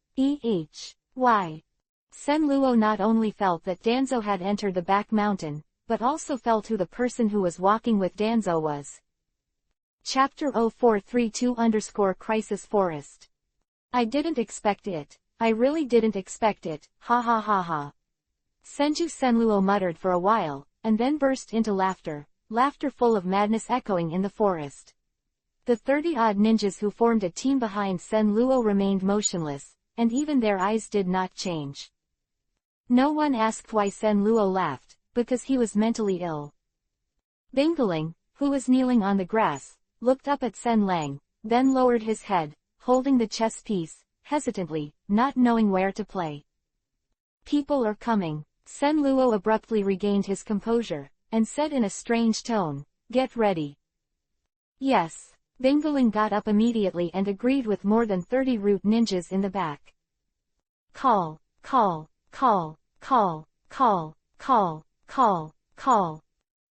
Why? Sen Luo not only felt that Danzo had entered the back mountain, but also felt who the person who was walking with Danzo was. Chapter 0432_Crisis Forest. I didn't expect it. I really didn't expect it, ha ha ha ha. Senju Senluo muttered for a while, and then burst into laughter full of madness echoing in the forest. The 30-odd ninjas who formed a team behind Sen Luo remained motionless, and even their eyes did not change. No one asked why Sen Luo laughed, because he was mentally ill. Bingling, who was kneeling on the grass, looked up at Sen Lang, then lowered his head, holding the chess piece, hesitantly, not knowing where to play. People are coming. Sen Luo abruptly regained his composure, and said in a strange tone, get ready. Yes. Bingling got up immediately and agreed with more than 30 root ninjas in the back. Call, call, call, call, call, call, call, call.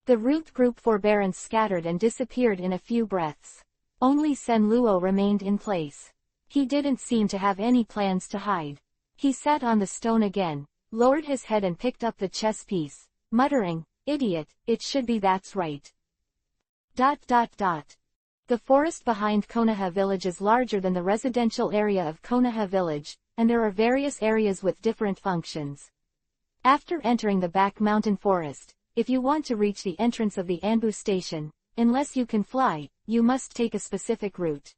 The root group forbearance scattered and disappeared in a few breaths. Only Sen Luo remained in place. He didn't seem to have any plans to hide. He sat on the stone again, lowered his head and picked up the chess piece, muttering, idiot, it should be that's right. ... The forest behind Konoha village is larger than the residential area of Konoha village, and there are various areas with different functions. After entering the back mountain forest, if you want to reach the entrance of the Anbu station, unless you can fly, you must take a specific route.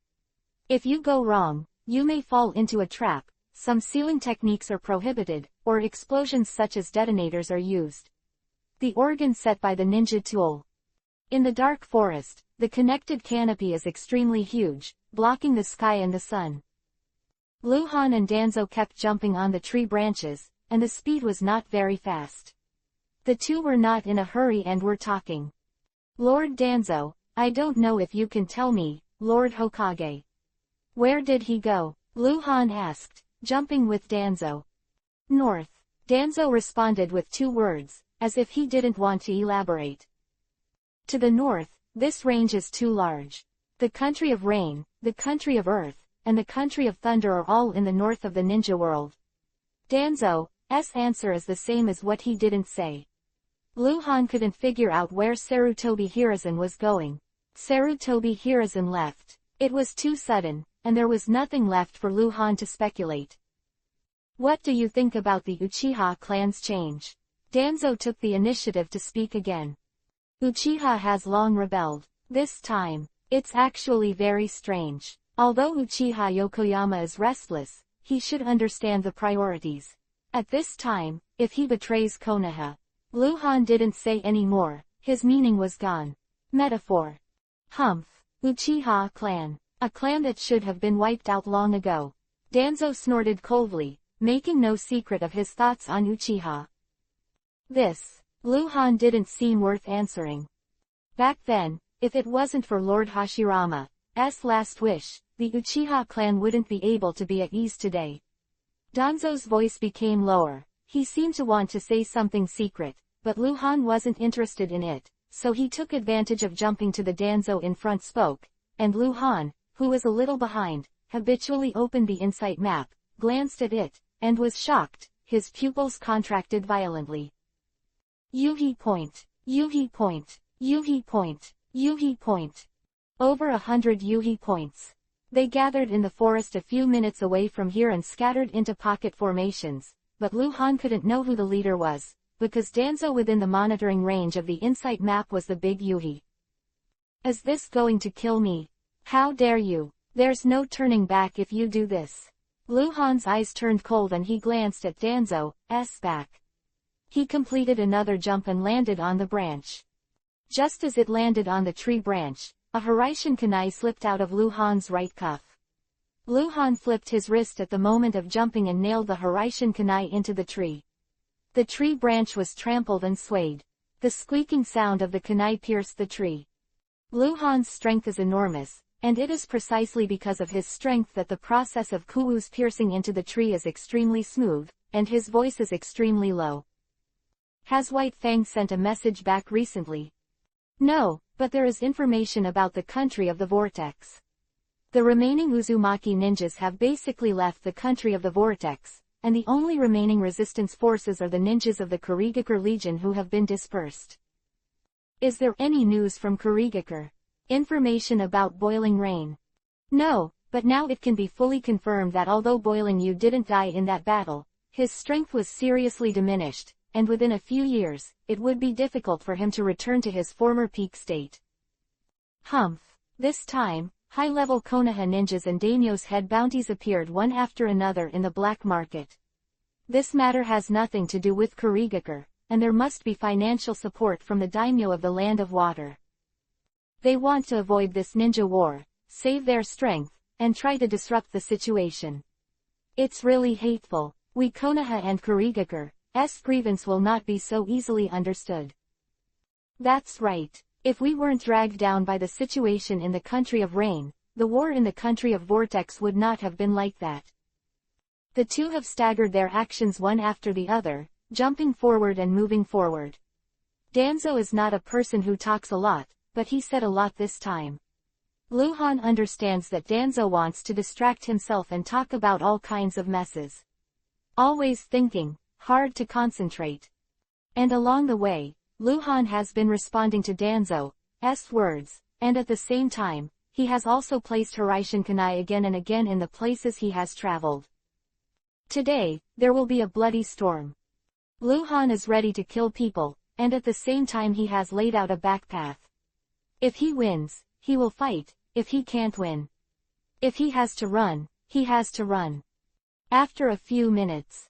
If you go wrong, you may fall into a trap, some sealing techniques are prohibited, or explosions such as detonators are used. The organ set by the ninja tool. In the dark forest, the connected canopy is extremely huge, blocking the sky and the sun. Luhan and Danzo kept jumping on the tree branches, and the speed was not very fast. The two were not in a hurry and were talking. Lord Danzo, I don't know if you can tell me, Lord Hokage. Where did he go? Luhan asked, jumping with Danzo. North. Danzo responded with 2 words, as if he didn't want to elaborate. To the north, this range is too large. The country of rain, the country of earth, and the country of thunder are all in the north of the ninja world. Danzo's answer is the same as what he didn't say. Luhan couldn't figure out where Sarutobi Hiruzen was going. Sarutobi Hiruzen left. It was too sudden, and there was nothing left for Luhan to speculate. What do you think about the Uchiha clan's change? Danzo took the initiative to speak again. Uchiha has long rebelled. This time, it's actually very strange. Although Uchiha Yokoyama is restless, he should understand the priorities. At this time, if he betrays Konoha. Luhan didn't say any more, his meaning was gone. Metaphor. Humph. Uchiha clan. A clan that should have been wiped out long ago. Danzo snorted coldly, making no secret of his thoughts on Uchiha. Luhan didn't seem worth answering. Back then, if it wasn't for Lord Hashirama's last wish, the Uchiha clan wouldn't be able to be at ease today. Danzo's voice became lower. He seemed to want to say something secret, but Luhan wasn't interested in it, so he took advantage of jumping to the Danzo in front spoke, and Luhan, who was a little behind, habitually opened the insight map, glanced at it, and was shocked. his pupils contracted violently. Yuhi point, Yuhi point, Yuhi point, Yuhi point. Over 100 Yuhi points. They gathered in the forest a few minutes away from here and scattered into pocket formations, but Lu Han couldn't know who the leader was, because Danzo within the monitoring range of the insight map was the big Yuhi. Is this going to kill me? How dare you? There's no turning back if you do this. Lu Han's eyes turned cold and he glanced at Danzo's back. He completed another jump and landed on the branch. Just as it landed on the tree branch, a Hiraishin kunai slipped out of Lu Han's right cuff. Lu Han flipped his wrist at the moment of jumping and nailed the Hiraishin kunai into the tree. The tree branch was trampled and swayed. The squeaking sound of the kunai pierced the tree. Lu Han's strength is enormous, and it is precisely because of his strength that the process of Kuwu's piercing into the tree is extremely smooth, and his voice is extremely low. Has White Fang sent a message back recently? No, but there is information about the country of the vortex. The remaining Uzumaki ninjas have basically left the country of the vortex, and the only remaining resistance forces are the ninjas of the Kurigakure Legion who have been dispersed. Is there any news from Kurigakure? Information about Boiling Rain? No, but now it can be fully confirmed that although Boiling Yu didn't die in that battle, his strength was seriously diminished, and within a few years, it would be difficult for him to return to his former peak state. Humph. This time, high-level Konoha ninjas and daimyo's head bounties appeared one after another in the black market. This matter has nothing to do with Kurigakure, and there must be financial support from the daimyo of the Land of Water. They want to avoid this ninja war, save their strength, and try to disrupt the situation. It's really hateful. We Konoha and Kurigakure's grievance will not be so easily understood. That's right. If we weren't dragged down by the situation in the country of rain, the war in the country of vortex would not have been like that. The two have staggered their actions one after the other, jumping forward and moving forward. Danzo is not a person who talks a lot, but he said a lot this time. Lu Han understands that Danzo wants to distract himself and talk about all kinds of messes. Always thinking, hard to concentrate. And along the way, Lu Han has been responding to Danzo's words, and at the same time, he has also placed Hiraishin kunai again and again in the places he has traveled. Today, there will be a bloody storm. Lu Han is ready to kill people, and at the same time he has laid out a back path. If he wins, he will fight. If he can't win, if he has to run, he has to run. After a few minutes,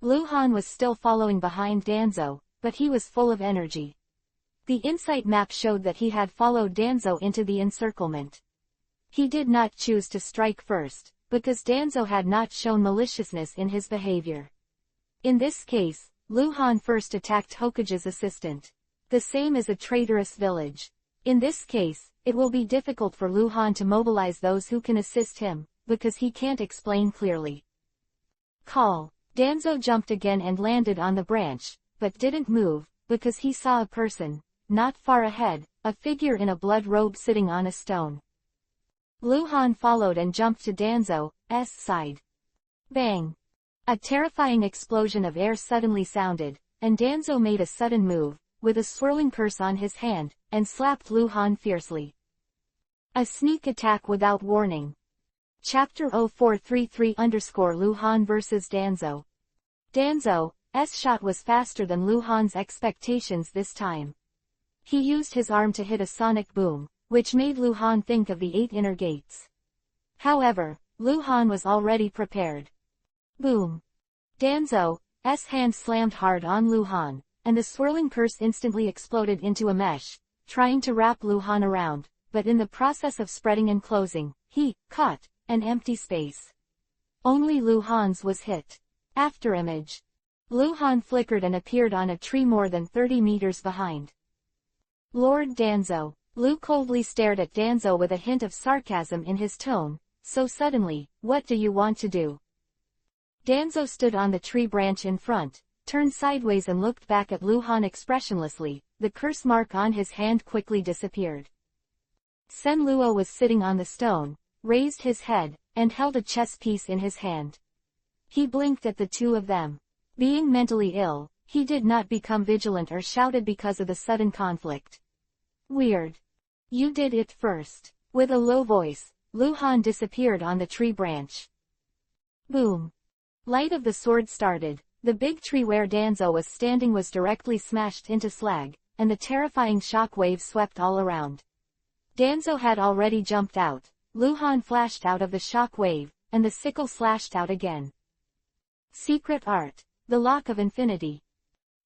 Lu Han was still following behind Danzo, but he was full of energy. The insight map showed that he had followed Danzo into the encirclement. He did not choose to strike first, because Danzo had not shown maliciousness in his behavior. In this case, Lu Han first attacked Hokage's assistant. The same as a traitorous village. In this case, it will be difficult for Lu Han to mobilize those who can assist him, because he can't explain clearly. Call. Danzo jumped again and landed on the branch, but didn't move, because he saw a person, not far ahead, a figure in a blood robe sitting on a stone. Lu Han followed and jumped to Danzo's side. Bang! A terrifying explosion of air suddenly sounded, and Danzo made a sudden move, with a swirling curse on his hand, and slapped Lu Han fiercely. A sneak attack without warning. Chapter 0433_Lu Han vs Danzo. Danzo's shot was faster than Lu Han's expectations this time. He used his arm to hit a sonic boom, which made Lu Han think of the 8 inner gates. However, Lu Han was already prepared. Boom! Danzo's hand slammed hard on Lu Han, and the swirling curse instantly exploded into a mesh, trying to wrap Lu Han around, but in the process of spreading and closing, he caught an empty space. Only Lu Han's was hit. Afterimage. Lu Han flickered and appeared on a tree more than 30 meters behind. Lord Danzo. Lu coldly stared at Danzo with a hint of sarcasm in his tone. So suddenly, what do you want to do? Danzo stood on the tree branch in front, turned sideways and looked back at Lu Han expressionlessly. The curse mark on his hand quickly disappeared. Sen Luo was sitting on the stone, raised his head, and held a chess piece in his hand. He blinked at the two of them. Being mentally ill, he did not become vigilant or shouted because of the sudden conflict. Weird. You did it first. With a low voice, Luhan disappeared on the tree branch. Boom. Light of the sword started. The big tree where Danzo was standing was directly smashed into slag, and the terrifying shock wave swept all around. Danzo had already jumped out. Luhan flashed out of the shock wave, and the sickle slashed out again. Secret art. The lock of infinity.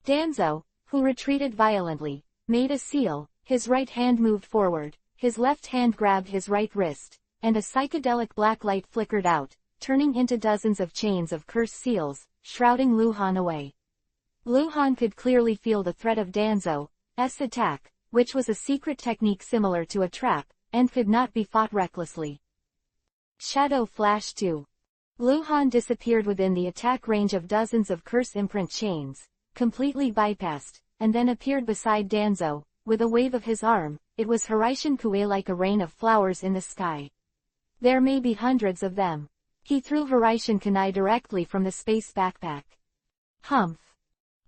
Danzo, who retreated violently, made a seal. His right hand moved forward, his left hand grabbed his right wrist, and a psychedelic black light flickered out, turning into dozens of chains of curse seals, shrouding Luhan away. Luhan could clearly feel the threat of Danzo's attack, which was a secret technique similar to a trap, and could not be fought recklessly. Shadow Flash 2. Luhan disappeared within the attack range of dozens of curse imprint chains, completely bypassed, and then appeared beside Danzo, with a wave of his arm. It was Hiraishin Kue like a rain of flowers in the sky. There may be hundreds of them. He threw Hiraishin Kunai directly from the space backpack. Humph.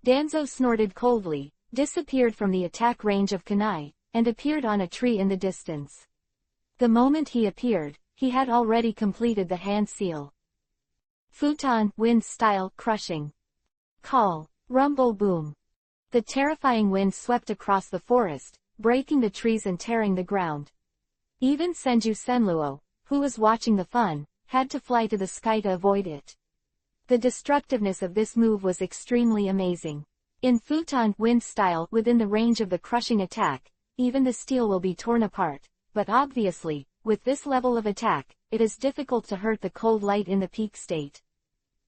Danzo snorted coldly, disappeared from the attack range of Kunai, and appeared on a tree in the distance. The moment he appeared, he had already completed the hand seal. Futon, wind style, crushing. Call, rumble boom. The terrifying wind swept across the forest, breaking the trees and tearing the ground. Even Senju Senluo, who was watching the fun, had to fly to the sky to avoid it. The destructiveness of this move was extremely amazing. In Futon wind style, within the range of the crushing attack, even the steel will be torn apart, but obviously, with this level of attack, it is difficult to hurt the cold light in the peak state.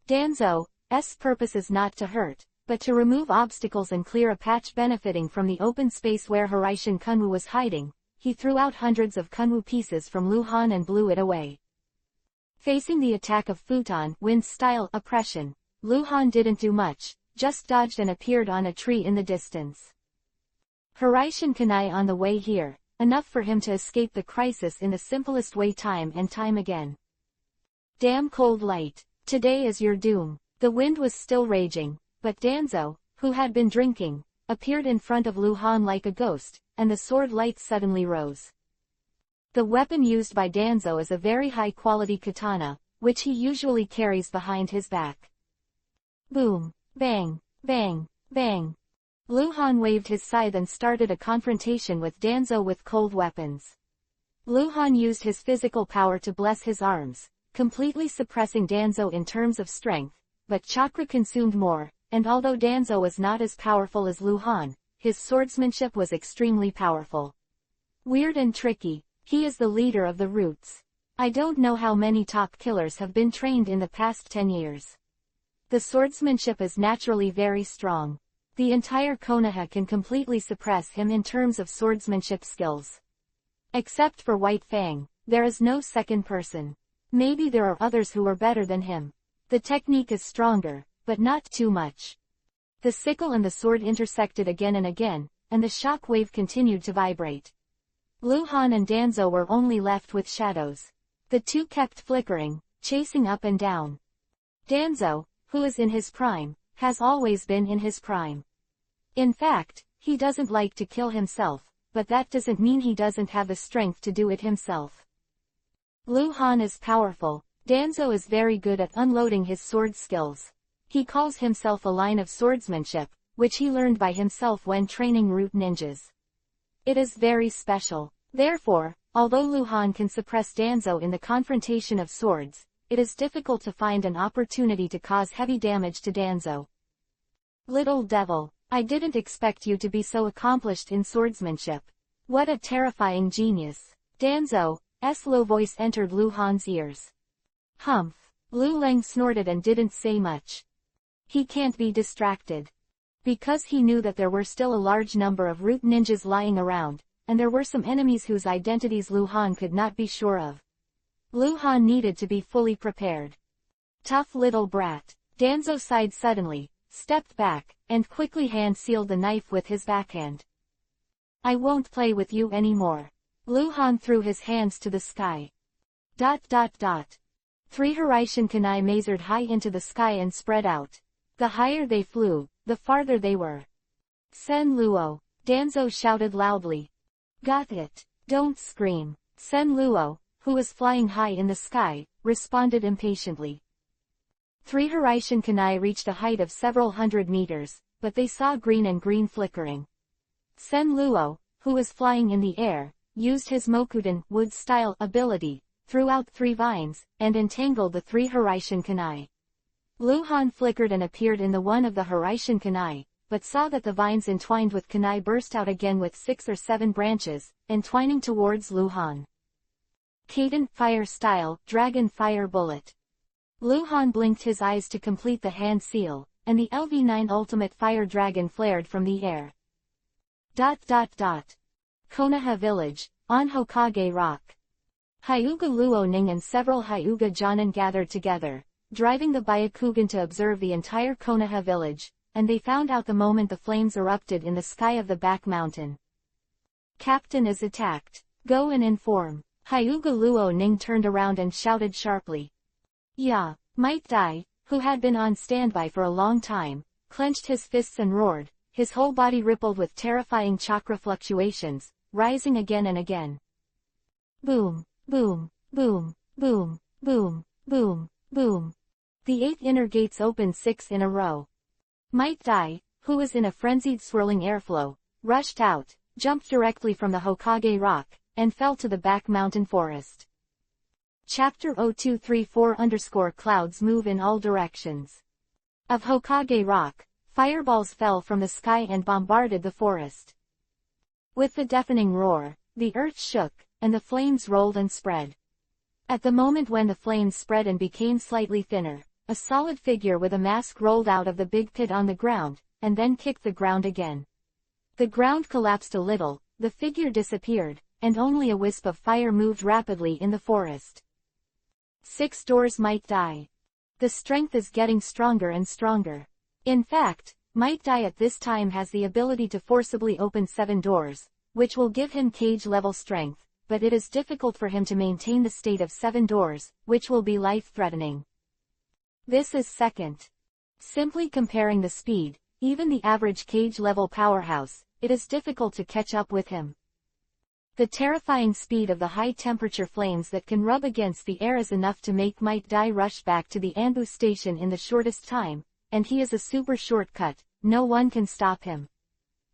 Danzo's purpose is not to hurt, but to remove obstacles and clear a patch benefiting from the open space where Hiraishin Kunwu was hiding. He threw out hundreds of Kunwu pieces from Luhan and blew it away. Facing the attack of Futon wind style oppression, Luhan didn't do much, just dodged and appeared on a tree in the distance. Hiraishin Kunai on the way here, enough for him to escape the crisis in the simplest way time and time again. Damn cold light, today is your doom. The wind was still raging, but Danzo, who had been drinking, appeared in front of Luhan like a ghost, and the sword light suddenly rose. The weapon used by Danzo is a very high-quality katana, which he usually carries behind his back. Boom, bang, bang, bang. Luhan waved his scythe and started a confrontation with Danzo with cold weapons. Luhan used his physical power to bless his arms, completely suppressing Danzo in terms of strength, but chakra consumed more, and although Danzo was not as powerful as Luhan, his swordsmanship was extremely powerful. Weird and tricky, he is the leader of the Roots. I don't know how many top killers have been trained in the past 10 years. The swordsmanship is naturally very strong. The entire Konoha can completely suppress him in terms of swordsmanship skills. Except for White Fang, there is no second person. Maybe there are others who are better than him. The technique is stronger, but not too much. The sickle and the sword intersected again and again, and the shock wave continued to vibrate. Luhan and Danzo were only left with shadows. The two kept flickering, chasing up and down. Danzo, who is in his prime, has always been in his prime. In fact, he doesn't like to kill himself, but that doesn't mean he doesn't have the strength to do it himself. Luhan is powerful. Danzo is very good at unloading his sword skills. He calls himself a line of swordsmanship, which he learned by himself when training root ninjas. It is very special. Therefore, although Luhan can suppress Danzo in the confrontation of swords, it is difficult to find an opportunity to cause heavy damage to Danzo. Little devil, I didn't expect you to be so accomplished in swordsmanship. What a terrifying genius. Danzo's low voice entered Luhan's ears. Humph. Lu Leng snorted and didn't say much. He can't be distracted. Because he knew that there were still a large number of root ninjas lying around, and there were some enemies whose identities Luhan could not be sure of. Luhan needed to be fully prepared. Tough little brat. Danzo sighed suddenly, stepped back, and quickly hand-sealed the knife with his backhand. I won't play with you anymore. Luhan threw his hands to the sky. ... 3 Hiraishin Kunai mazered high into the sky and spread out. The higher they flew, the farther they were. Sen Luo, Danzo shouted loudly. Got it. Don't scream. Sen Luo, who was flying high in the sky, responded impatiently. 3 Hiraishin Kunai reached a height of several hundred meters, but they saw green and green flickering. Sen Luo, who was flying in the air, used his Mokuden wood-style ability, threw out 3 vines, and entangled the 3 Hiraishin Kunai. Luhan flickered and appeared in the one of the Hiraishin Kunai, but saw that the vines entwined with kunai burst out again with 6 or 7 branches, entwining towards Luhan. Kaden Fire Style Dragon Fire Bullet. Luhan blinked his eyes to complete the hand seal, and the LV9 Ultimate Fire Dragon flared from the air. Konoha Village, on Hokage Rock. Hyuga Luoning and several Hyuga Jonin gathered together, driving the Byakugan to observe the entire Konoha village, and they found out the moment the flames erupted in the sky of the back mountain. Captain is attacked. Go and inform. Hyuga Luoning turned around and shouted sharply. Ya, Might Dai, who had been on standby for a long time, clenched his fists and roared, his whole body rippled with terrifying chakra fluctuations, rising again and again. Boom, boom, boom, boom, boom, boom, boom. The 8 inner gates opened 6 in a row. Might Dai, who was in a frenzied swirling airflow, rushed out, jumped directly from the Hokage Rock, and fell to the back mountain forest. Chapter 0234 Clouds move in all directions. Of Hokage Rock, fireballs fell from the sky and bombarded the forest. With the deafening roar, the earth shook, and the flames rolled and spread. At the moment when the flames spread and became slightly thinner, a solid figure with a mask rolled out of the big pit on the ground, and then kicked the ground again. The ground collapsed a little, the figure disappeared, and only a wisp of fire moved rapidly in the forest. 6 doors Might Dai. The strength is getting stronger and stronger. In fact, Might Dai at this time has the ability to forcibly open 7 doors, which will give him cage-level strength, but it is difficult for him to maintain the state of 7 doors, which will be life-threatening. This is second. Simply comparing the speed, even the average cage-level powerhouse, it is difficult to catch up with him. The terrifying speed of the high-temperature flames that can rub against the air is enough to make Might Dai rush back to the Anbu station in the shortest time, and he is a super shortcut, no one can stop him.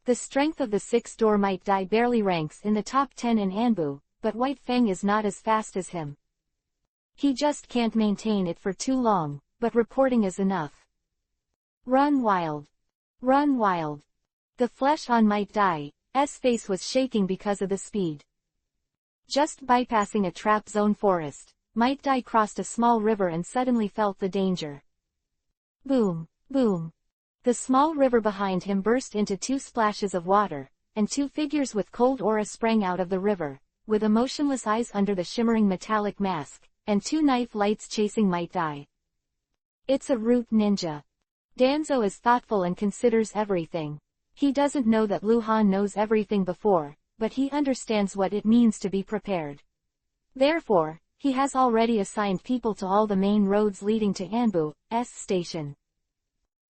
The strength of the 6-door Might Dai barely ranks in the top 10 in Anbu, but White Fang is not as fast as him. He just can't maintain it for too long, but reporting is enough. Run wild. Run wild. The flesh on Might Dai's face was shaking because of the speed. Just bypassing a trap zone forest, Might Dai crossed a small river and suddenly felt the danger. Boom, boom. The small river behind him burst into 2 splashes of water, and 2 figures with cold aura sprang out of the river, with emotionless eyes under the shimmering metallic mask, and 2 knife lights chasing Might Dai. It's a root ninja. Danzo is thoughtful and considers everything. He doesn't know that Luhan knows everything before, but he understands what it means to be prepared. Therefore, he has already assigned people to all the main roads leading to Anbu's station.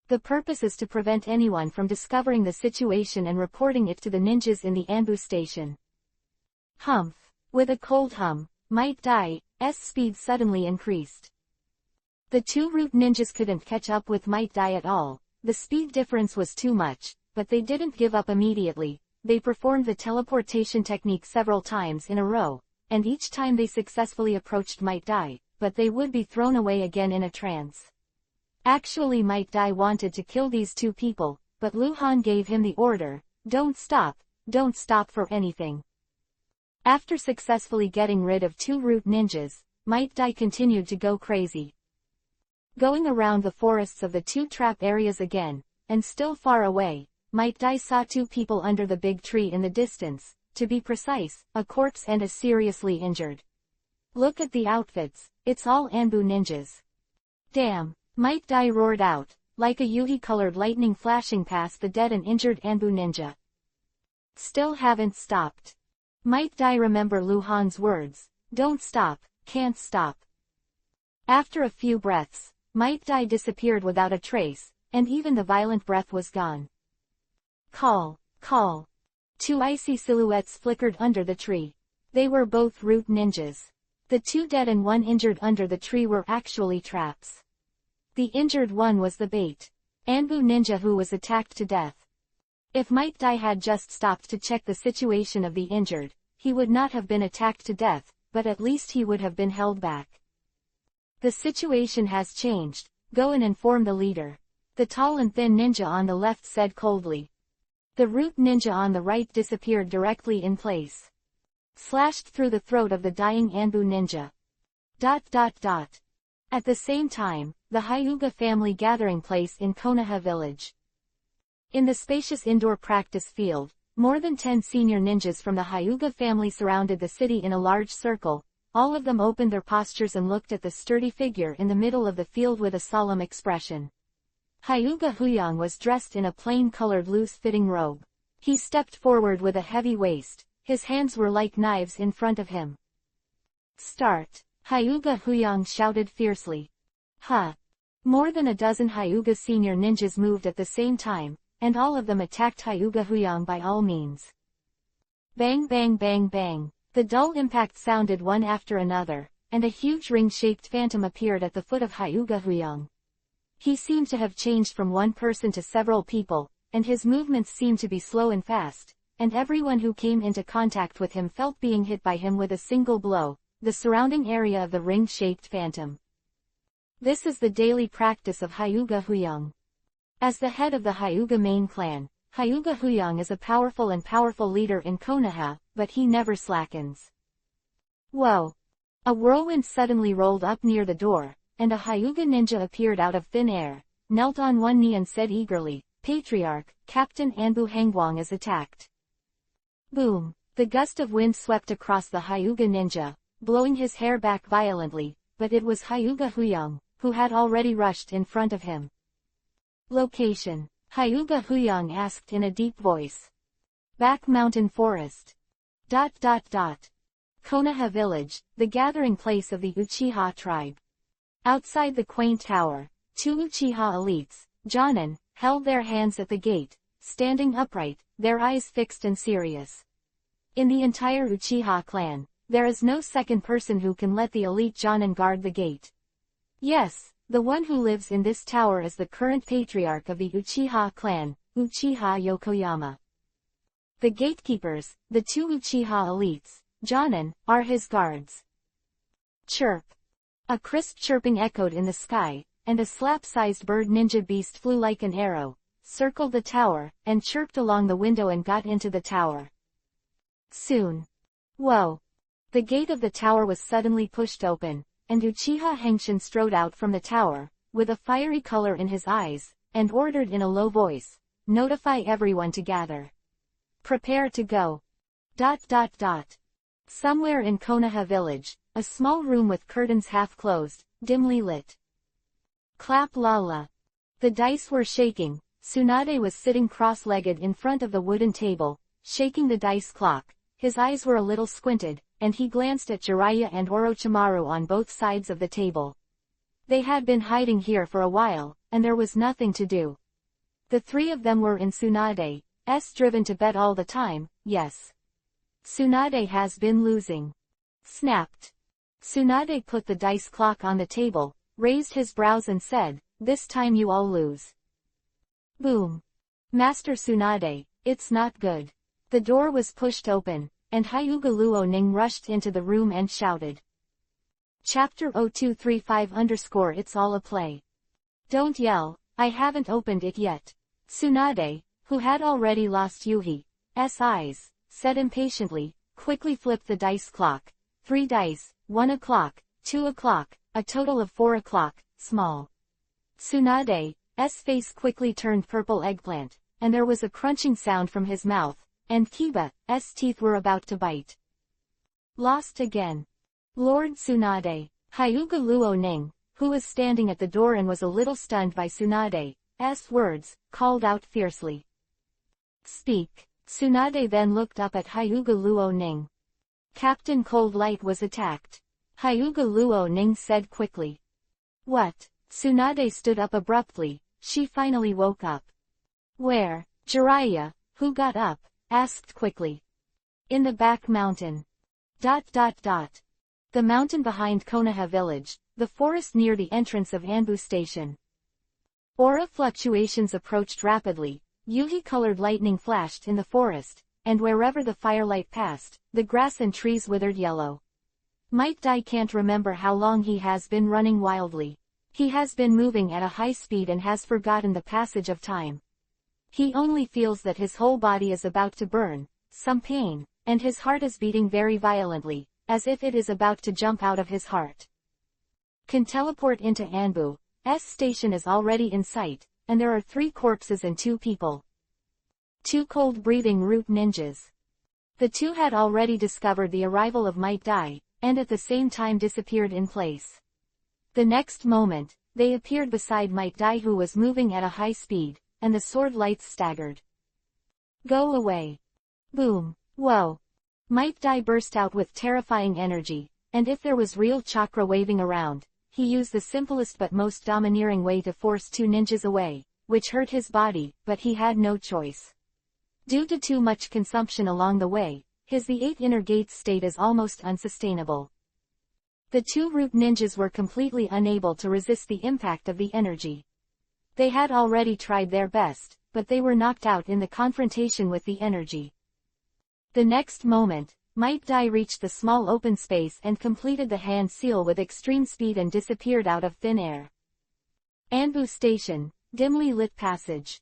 The purpose is to prevent anyone from discovering the situation and reporting it to the ninjas in the Anbu station. Humph. With a cold hum, Might Dai's speed suddenly increased. The 2 root ninjas couldn't catch up with Might Dai at all, the speed difference was too much, but they didn't give up immediately. They performed the teleportation technique several times in a row, and each time they successfully approached Might Dai, but they would be thrown away again in a trance. Actually Might Dai wanted to kill these 2 people, but Luhan gave him the order, don't stop for anything. After successfully getting rid of 2 root ninjas, Might Dai continued to go crazy. Going around the forests of the 2 trap areas again, and still far away, Might Dai saw 2 people under the big tree in the distance, to be precise, a corpse and a seriously injured. Look at the outfits, it's all Anbu ninjas. Damn, Might Dai roared out, like a Yuhi-colored lightning flashing past the dead and injured Anbu ninja. Still haven't stopped. Might Dai remember Luhan's words, don't stop, can't stop. After a few breaths, Might Dai disappeared without a trace, and even the violent breath was gone. Call, call. Two icy silhouettes flickered under the tree. They were both root ninjas. The two dead and one injured under the tree were actually traps. The injured one was the bait. Anbu ninja who was attacked to death. If Might Dai had just stopped to check the situation of the injured, he would not have been attacked to death, but at least he would have been held back. The situation has changed. Go and inform the leader. The tall and thin ninja on the left said coldly. The root ninja on the right disappeared directly in place. Slashed through the throat of the dying Anbu ninja. ... At the same time, the Hyuga family gathering place in Konoha village. In the spacious indoor practice field, more than 10 senior ninjas from the Hyuga family surrounded the city in a large circle. All of them opened their postures and looked at the sturdy figure in the middle of the field with a solemn expression. Hyuga Huyang was dressed in a plain-colored loose-fitting robe. He stepped forward with a heavy waist. His hands were like knives in front of him. Start! Hyuga Huyang shouted fiercely. Huh! More than a dozen Hyuga senior ninjas moved at the same time, and all of them attacked Hyuga Huyang by all means. Bang bang bang bang. The dull impact sounded one after another, and a huge ring-shaped phantom appeared at the foot of Hyuga Huyang. He seemed to have changed from one person to several people, and his movements seemed to be slow and fast, and everyone who came into contact with him felt being hit by him with a single blow, the surrounding area of the ring-shaped phantom. This is the daily practice of Hyuga Huyang. As the head of the Hyuga main clan, Hyuga Huyang is a powerful leader in Konoha, but he never slackens. Whoa! A whirlwind suddenly rolled up near the door, and a Hyuga ninja appeared out of thin air, knelt on one knee and said eagerly, Patriarch, Captain Anbu Hangwang is attacked. Boom! The gust of wind swept across the Hyuga ninja, blowing his hair back violently, but it was Hyuga Huyang, who had already rushed in front of him. Location. Hyuga Huyang asked in a deep voice. Back Mountain Forest. ... Konoha Village, the gathering place of the Uchiha tribe. Outside the quaint tower, two Uchiha elites, Jonin, held their hands at the gate, standing upright, their eyes fixed and serious. In the entire Uchiha clan, there is no second person who can let the elite Jonin guard the gate. Yes, the one who lives in this tower is the current patriarch of the Uchiha clan, Uchiha Yokoyama. The gatekeepers, the two Uchiha elites, Jonin, are his guards. Chirp! A crisp chirping echoed in the sky, and a slap-sized bird ninja beast flew like an arrow, circled the tower, and chirped along the window and got into the tower. Soon. Whoa! The gate of the tower was suddenly pushed open, and Uchiha Henshin strode out from the tower, with a fiery color in his eyes, and ordered in a low voice, notify everyone to gather. Prepare to go. ... Somewhere in Konoha village, a small room with curtains half closed, dimly lit. Clap la la. The dice were shaking. Tsunade was sitting cross-legged in front of the wooden table, shaking the dice clock. His eyes were a little squinted, and he glanced at Jiraiya and Orochimaru on both sides of the table. They had been hiding here for a while, and there was nothing to do. The three of them were in Tsunade's driven to bet all the time, yes. Tsunade has been losing. Snapped. Tsunade put the dice clock on the table, raised his brows and said, this time you all lose. Boom. Master Tsunade, it's not good. The door was pushed open, and Hyuga Luo-ning rushed into the room and shouted. Chapter 0235 _ It's all a play. Don't yell, I haven't opened it yet. Tsunade, who had already lost Yuhi's eyes, said impatiently, quickly flipped the dice clock. 3 dice, 1 o'clock, 2 o'clock, a total of 4 o'clock, small. Tsunade's face quickly turned purple eggplant, and there was a crunching sound from his mouth, and Kiba's teeth were about to bite. Lost again. Lord Tsunade. Hyuga Luo-ning, who was standing at the door and was a little stunned by Tsunade's words, called out fiercely. Speak. Tsunade then looked up at Hyuga Luo-ning. Captain Cold Light was attacked. Hyuga Luo-ning said quickly. What? Tsunade stood up abruptly, she finally woke up. Where? Jiraiya, who got up, asked quickly. In the back mountain. The mountain behind Konoha village, the forest near the entrance of Anbu Station. Aura fluctuations approached rapidly, Yuhi-colored lightning flashed in the forest, and wherever the firelight passed, the grass and trees withered yellow. Might Dai can't remember how long he has been running wildly. He has been moving at a high speed and has forgotten the passage of time. He only feels that his whole body is about to burn, some pain, and his heart is beating very violently, as if it is about to jump out of his heart. Can teleport into Anbu's station is already in sight, and there are 3 corpses and 2 people. 2 cold-breathing root ninjas. The 2 had already discovered the arrival of Might Dai, and at the same time disappeared in place. The next moment, they appeared beside Might Dai, who was moving at a high speed, and the sword lights staggered. Go away. Boom. Whoa. Might Dai burst out with terrifying energy, and if there was real chakra waving around, he used the simplest but most domineering way to force 2 ninjas away, which hurt his body, but he had no choice. Due to too much consumption along the way, the 8 inner gates state is almost unsustainable. The 2 root ninjas were completely unable to resist the impact of the energy. They had already tried their best, but they were knocked out in the confrontation with the energy. The next moment, Might Dai reached the small open space and completed the hand seal with extreme speed and disappeared out of thin air. Anbu Station, dimly lit passage.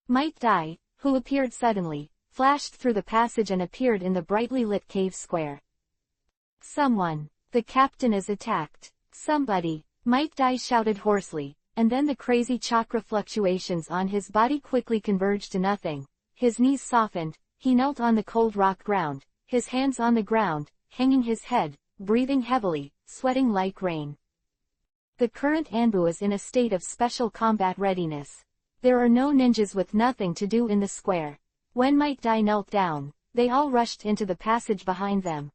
Might Dai, who appeared suddenly, flashed through the passage and appeared in the brightly lit cave square. Someone. The captain is attacked. Somebody. Might Dai shouted hoarsely, and then the crazy chakra fluctuations on his body quickly converged to nothing. His knees softened, he knelt on the cold rock ground, his hands on the ground, hanging his head, breathing heavily, sweating like rain. The current Anbu is in a state of special combat readiness. There are no ninjas with nothing to do in the square. When Might Dai knelt down, they all rushed into the passage behind them.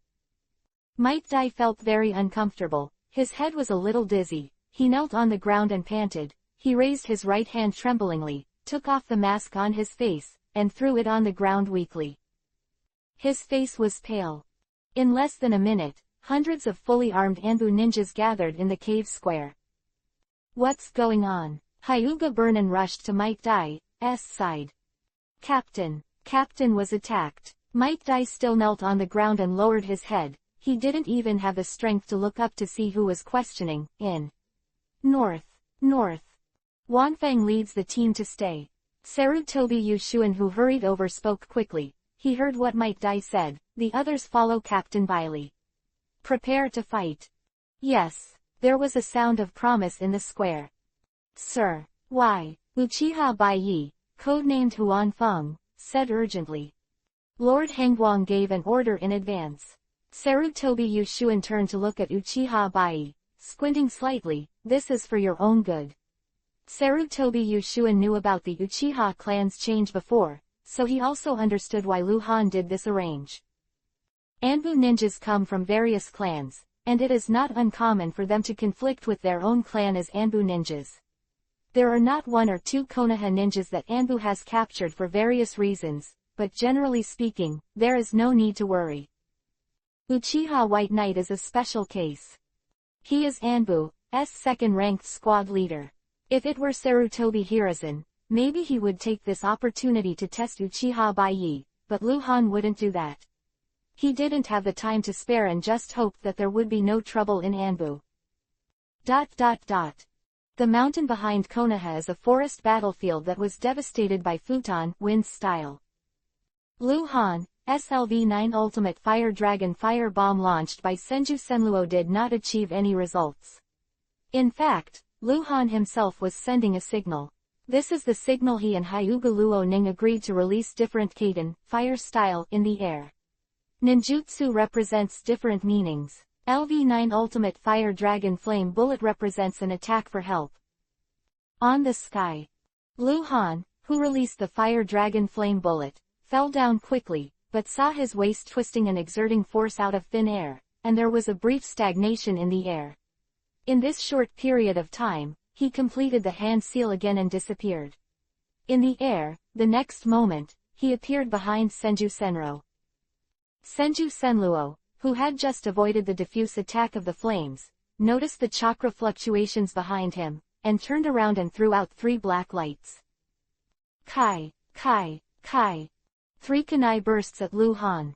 Might Dai felt very uncomfortable, his head was a little dizzy, he knelt on the ground and panted, he raised his right hand tremblingly, took off the mask on his face, and threw it on the ground weakly. His face was pale. In less than a minute, hundreds of fully armed Anbu ninjas gathered in the cave square. What's going on? Hyuga Burnin rushed to Might Dai's side. Captain was attacked. Might Dai still knelt on the ground and lowered his head. He didn't even have the strength to look up to see who was questioning. In North. Wanfang leads the team to stay. Sarutobi Yushuan, who hurried over, spoke quickly. He heard what Might Dai said. The others follow Captain Bailey. Prepare to fight. Yes. There was a sound of promise in the square. Sir. Why? Uchiha Baiyi, codenamed Huanfeng, said urgently. Lord Hangguang gave an order in advance. Sarutobi Yushuan turned to look at Uchiha Baiyi, squinting slightly. This is for your own good. Sarutobi Yushuan knew about the Uchiha clan's change before, so he also understood why Lu Han did this arrange. Anbu ninjas come from various clans, and it is not uncommon for them to conflict with their own clan as Anbu ninjas. There are not 1 or 2 Konoha ninjas that Anbu has captured for various reasons, but generally speaking, there is no need to worry. Uchiha White Knight is a special case. He is Anbu's second-ranked squad leader. If it were Sarutobi Hiruzen, maybe he would take this opportunity to test Uchiha Baiyi, but Lu Han wouldn't do that. He didn't have the time to spare and just hoped that there would be no trouble in Anbu. The mountain behind Konoha is a forest battlefield that was devastated by Futon Wind's style. Lu Han's LV-9 Ultimate Fire Dragon Fire Bomb launched by Senju Senluo did not achieve any results. In fact, Lu Han himself was sending a signal. This is the signal he and Hyuga Luo Ning agreed to release different Kaiden, fire style, in the air. Ninjutsu represents different meanings. LV-9 Ultimate Fire Dragon Flame Bullet represents an attack for help. On the sky. Lu Han, who released the Fire Dragon Flame Bullet, fell down quickly, but saw his waist twisting and exerting force out of thin air, and there was a brief stagnation in the air. In this short period of time, he completed the hand seal again and disappeared. In the air, the next moment, he appeared behind Senju Senro. Senju Senluo, who had just avoided the diffuse attack of the flames, noticed the chakra fluctuations behind him, and turned around and threw out 3 black lights. Kai, Kai, Kai. 3 kunai bursts at Lu Han.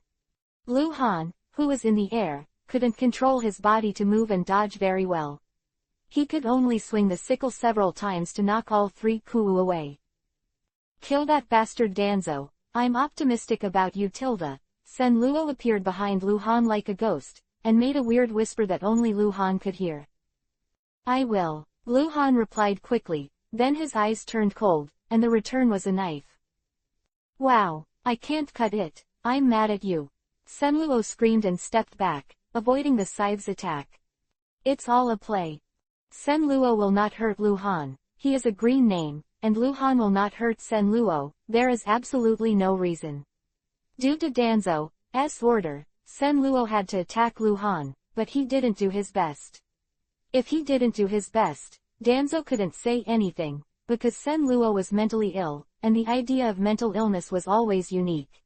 Lu Han, who was in the air, couldn't control his body to move and dodge very well. He could only swing the sickle several times to knock all 3 kuu away. Kill that bastard Danzo, I'm optimistic about you Tilda. Sen Luo appeared behind Lu Han like a ghost, and made a weird whisper that only Lu Han could hear. I will, Lu Han replied quickly, then his eyes turned cold, and the return was a knife. Wow, I can't cut it, I'm mad at you. Sen Luo screamed and stepped back, avoiding the scythe's attack. It's all a play. Sen Luo will not hurt Lu Han, he is a green name, and Lu Han will not hurt Sen Luo, there is absolutely no reason. Due to Danzo's order, Sen Luo had to attack Lu Han, but he didn't do his best. If he didn't do his best, Danzo couldn't say anything, because Sen Luo was mentally ill, and the idea of mental illness was always unique.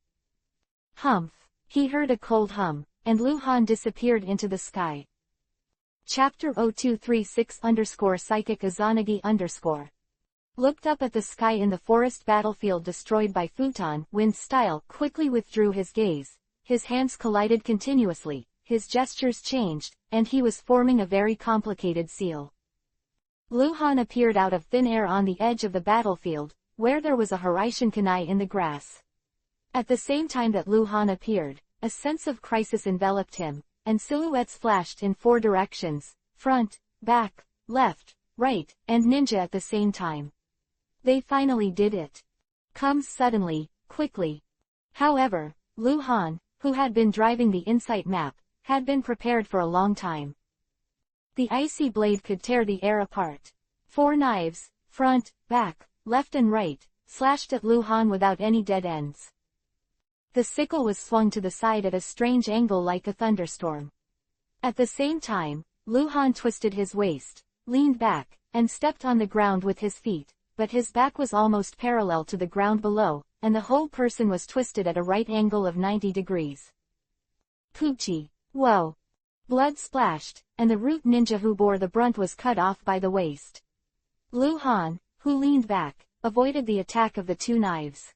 Humph! He heard a cold hum, and Lu Han disappeared into the sky. Chapter 0236_Psychic Izanagi_. Looked up at the sky in the forest battlefield destroyed by Futon. Wind Style quickly withdrew his gaze, his hands collided continuously, his gestures changed, and he was forming a very complicated seal. Lu Han appeared out of thin air on the edge of the battlefield, where there was a Horaishin kunai in the grass. At the same time that Lu Han appeared, a sense of crisis enveloped him, and silhouettes flashed in 4 directions, front, back, left, right, and ninja at the same time. They finally did it. Comes suddenly, quickly. However, Lu Han, who had been driving the insight map, had been prepared for a long time. The icy blade could tear the air apart. 4 knives, front, back, left and right, slashed at Lu Han without any dead ends. The sickle was swung to the side at a strange angle like a thunderstorm. At the same time, Lu Han twisted his waist, leaned back, and stepped on the ground with his feet, but his back was almost parallel to the ground below, and the whole person was twisted at a right angle of 90 degrees. Poochie! Whoa! Blood splashed, and the root ninja who bore the brunt was cut off by the waist. Lu Han, who leaned back, avoided the attack of the 2 knives.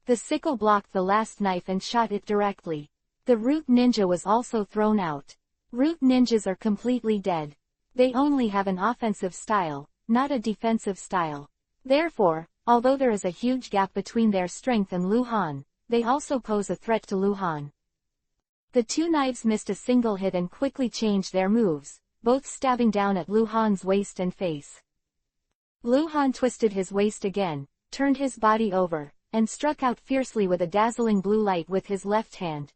The sickle blocked the last knife and shot it directly. The root ninja was also thrown out. Root ninjas are completely dead. They only have an offensive style, not a defensive style. Therefore, although there is a huge gap between their strength and Lu Han, they also pose a threat to Lu Han. The 2 knives missed a single hit and quickly changed their moves, both stabbing down at Lu Han's waist and face. Lu Han twisted his waist again, turned his body over, and struck out fiercely with a dazzling blue light with his left hand.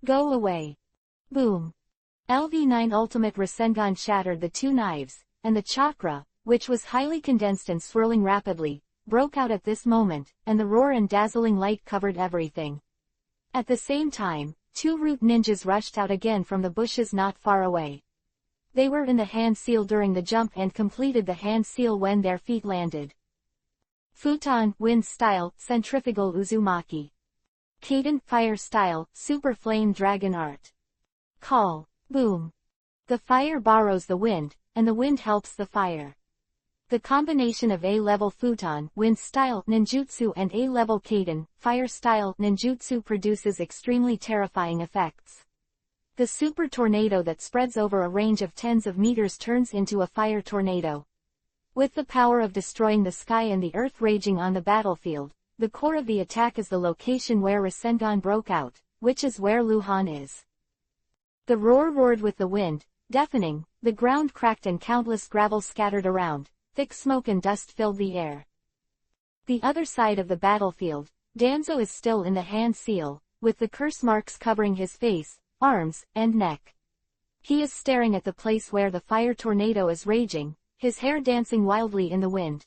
Go away! Boom! LV9 Ultimate Rasengan shattered the 2 knives, and the chakra, which was highly condensed and swirling rapidly, broke out at this moment, and the roar and dazzling light covered everything. At the same time, 2 root ninjas rushed out again from the bushes not far away. They were in the hand seal during the jump and completed the hand seal when their feet landed. Futon, Wind Style, Centrifugal Uzumaki. Kaden, Fire Style, Super Flame Dragon Art. Call. Boom. The fire borrows the wind, and the wind helps the fire. The combination of A-level Futon, Wind Style, Ninjutsu and A-level Kaden, Fire Style, Ninjutsu produces extremely terrifying effects. The super tornado that spreads over a range of tens of meters turns into a fire tornado. With the power of destroying the sky and the earth raging on the battlefield, the core of the attack is the location where Rasengan broke out, which is where Lu Han is. The roar roared with the wind, deafening, the ground cracked and countless gravel scattered around. Thick smoke and dust filled the air. The other side of the battlefield, Danzo is still in the hand seal, with the curse marks covering his face, arms, and neck. He is staring at the place where the fire tornado is raging, his hair dancing wildly in the wind.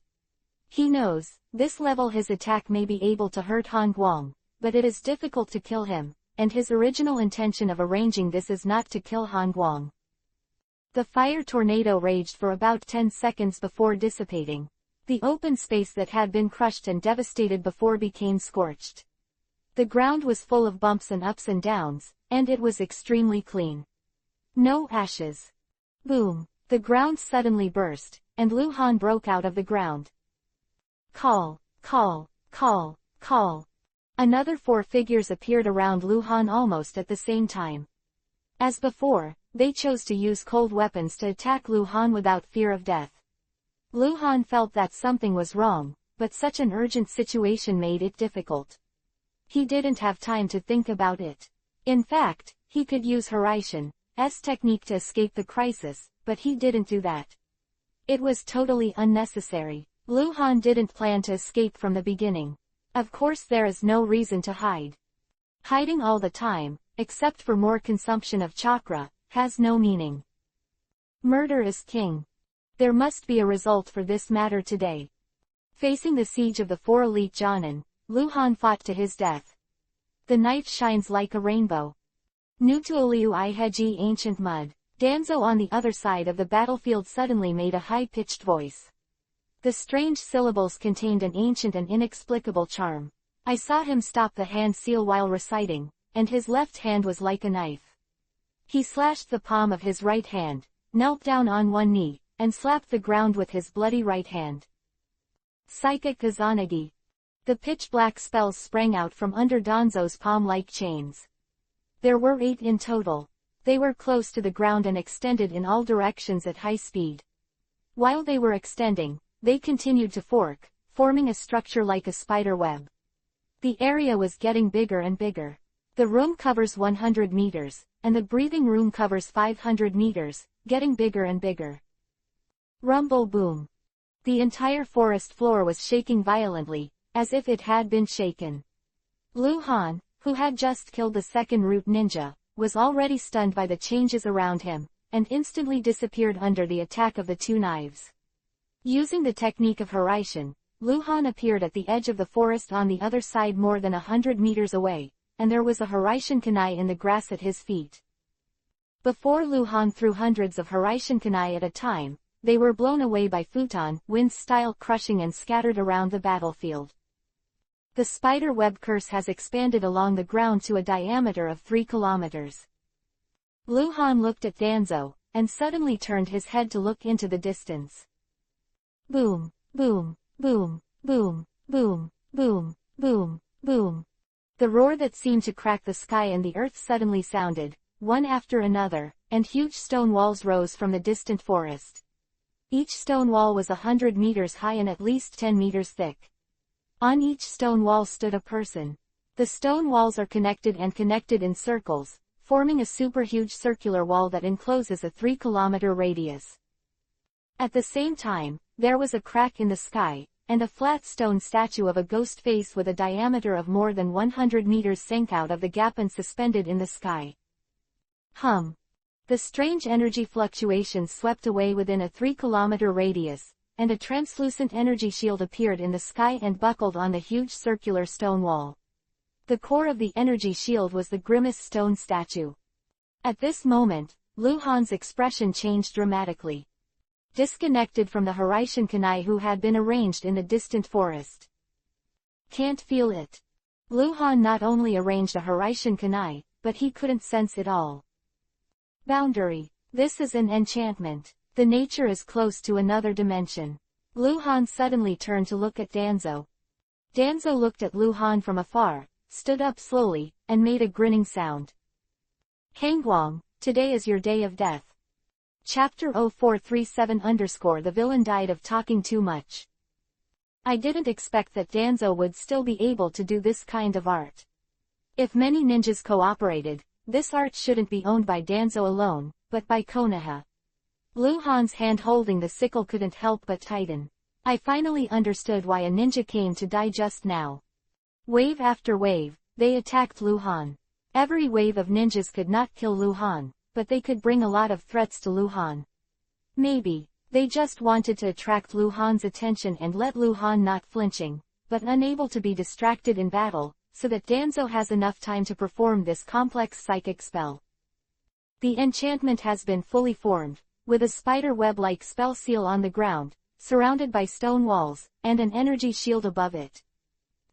He knows, this level his attack may be able to hurt Han Guang, but it is difficult to kill him, and his original intention of arranging this is not to kill Han Guang. The fire tornado raged for about 10 seconds before dissipating. The open space that had been crushed and devastated before became scorched. The ground was full of bumps and ups and downs, and it was extremely clean. No ashes. Boom! The ground suddenly burst, and Lu Han broke out of the ground. Call, call, call, call. Another 4 figures appeared around Lu Han almost at the same time. As before, they chose to use cold weapons to attack Lu Han without fear of death. Lu Han felt that something was wrong, but such an urgent situation made it difficult. He didn't have time to think about it. In fact, he could use Horaishin's technique to escape the crisis, but he didn't do that. It was totally unnecessary. Lu Han didn't plan to escape from the beginning. Of course there is no reason to hide. Hiding all the time, except for more consumption of chakra, has no meaning. Murder is king. There must be a result for this matter today. Facing the siege of the 4 elite Jonin, Lu Han fought to his death. The knife shines like a rainbow. Nutuoliu Iheji ancient mud. Danzo on the other side of the battlefield suddenly made a high-pitched voice. The strange syllables contained an ancient and inexplicable charm. I saw him stop the hand seal while reciting, and his left hand was like a knife. He slashed the palm of his right hand, knelt down on one knee, and slapped the ground with his bloody right hand. Psychic Kazanagi. The pitch-black spells sprang out from under Danzo's palm-like chains. There were 8 in total. They were close to the ground and extended in all directions at high speed. While they were extending, they continued to fork, forming a structure like a spider web. The area was getting bigger and bigger. The room covers 100 meters, and the breathing room covers 500 meters, getting bigger and bigger. Rumble boom. The entire forest floor was shaking violently, as if it had been shaken. Lu Han, who had just killed the second root ninja, was already stunned by the changes around him, and instantly disappeared under the attack of the 2 knives. Using the technique of Horaishin, Lu Han appeared at the edge of the forest on the other side more than 100 meters away, and there was a Horaishin kunai in the grass at his feet. Before Lu Han threw hundreds of Horaishin kunai at a time, they were blown away by futon wind-style crushing and scattered around the battlefield. The spider web curse has expanded along the ground to a diameter of 3 kilometers. Lu Han looked at Danzo, and suddenly turned his head to look into the distance. Boom, boom, boom, boom, boom, boom, boom, boom. The roar that seemed to crack the sky and the earth suddenly sounded, one after another, and huge stone walls rose from the distant forest. Each stone wall was 100 meters high and at least 10 meters thick. On each stone wall stood a person. The stone walls are connected in circles, forming a super huge circular wall that encloses a 3-kilometer radius. At the same time, there was a crack in the sky, and a flat stone statue of a ghost face with a diameter of more than 100 meters sank out of the gap and suspended in the sky. Hum. The strange energy fluctuations swept away within a 3-kilometer radius, and a translucent energy shield appeared in the sky and buckled on the huge circular stone wall. The core of the energy shield was the grimace stone statue. At this moment, Lu Han's expression changed dramatically. Disconnected from the Horaishin kunai who had been arranged in the distant forest. Can't feel it. Lu Han not only arranged a Horaishin kunai, but he couldn't sense it all. Boundary. This is an enchantment. The nature is close to another dimension. Lu Han suddenly turned to look at Danzo. Danzo looked at Lu Han from afar, stood up slowly, and made a grinning sound. Hangguang, today is your day of death. Chapter 0437 _ The villain died of talking too much. I didn't expect that Danzo would still be able to do this kind of art. If many ninjas cooperated, this art shouldn't be owned by Danzo alone, but by Konoha. Lu Han's hand holding the sickle couldn't help but tighten. I finally understood why a ninja came to die just now. Wave after wave, they attacked Lu Han. Every wave of ninjas could not kill Lu Han, but they could bring a lot of threats to Lu Han. Maybe, they just wanted to attract Lu Han's attention and let Lu Han not flinching, but unable to be distracted in battle, so that Danzo has enough time to perform this complex psychic spell. The enchantment has been fully formed. with a spider web-like spell seal on the ground, surrounded by stone walls, and an energy shield above it.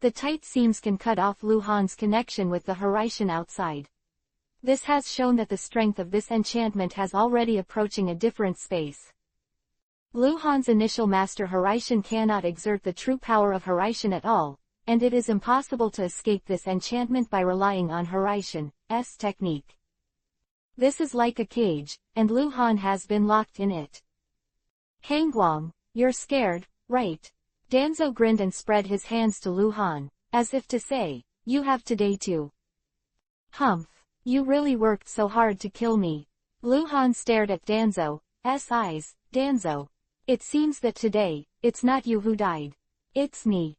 The tight seams can cut off Lu Han's connection with the horizon outside. This has shown that the strength of this enchantment has already approaching a different space. Lu Han's initial master horizon cannot exert the true power of horizon at all, and it is impossible to escape this enchantment by relying on horizon's technique. This is like a cage, and Lu Han has been locked in it. Hangguang, you're scared, right? Danzo grinned and spread his hands to Lu Han, as if to say, you have today too. Humph, you really worked so hard to kill me. Lu Han stared at Danzo's eyes. Danzo, it seems that today, it's not you who died. It's me.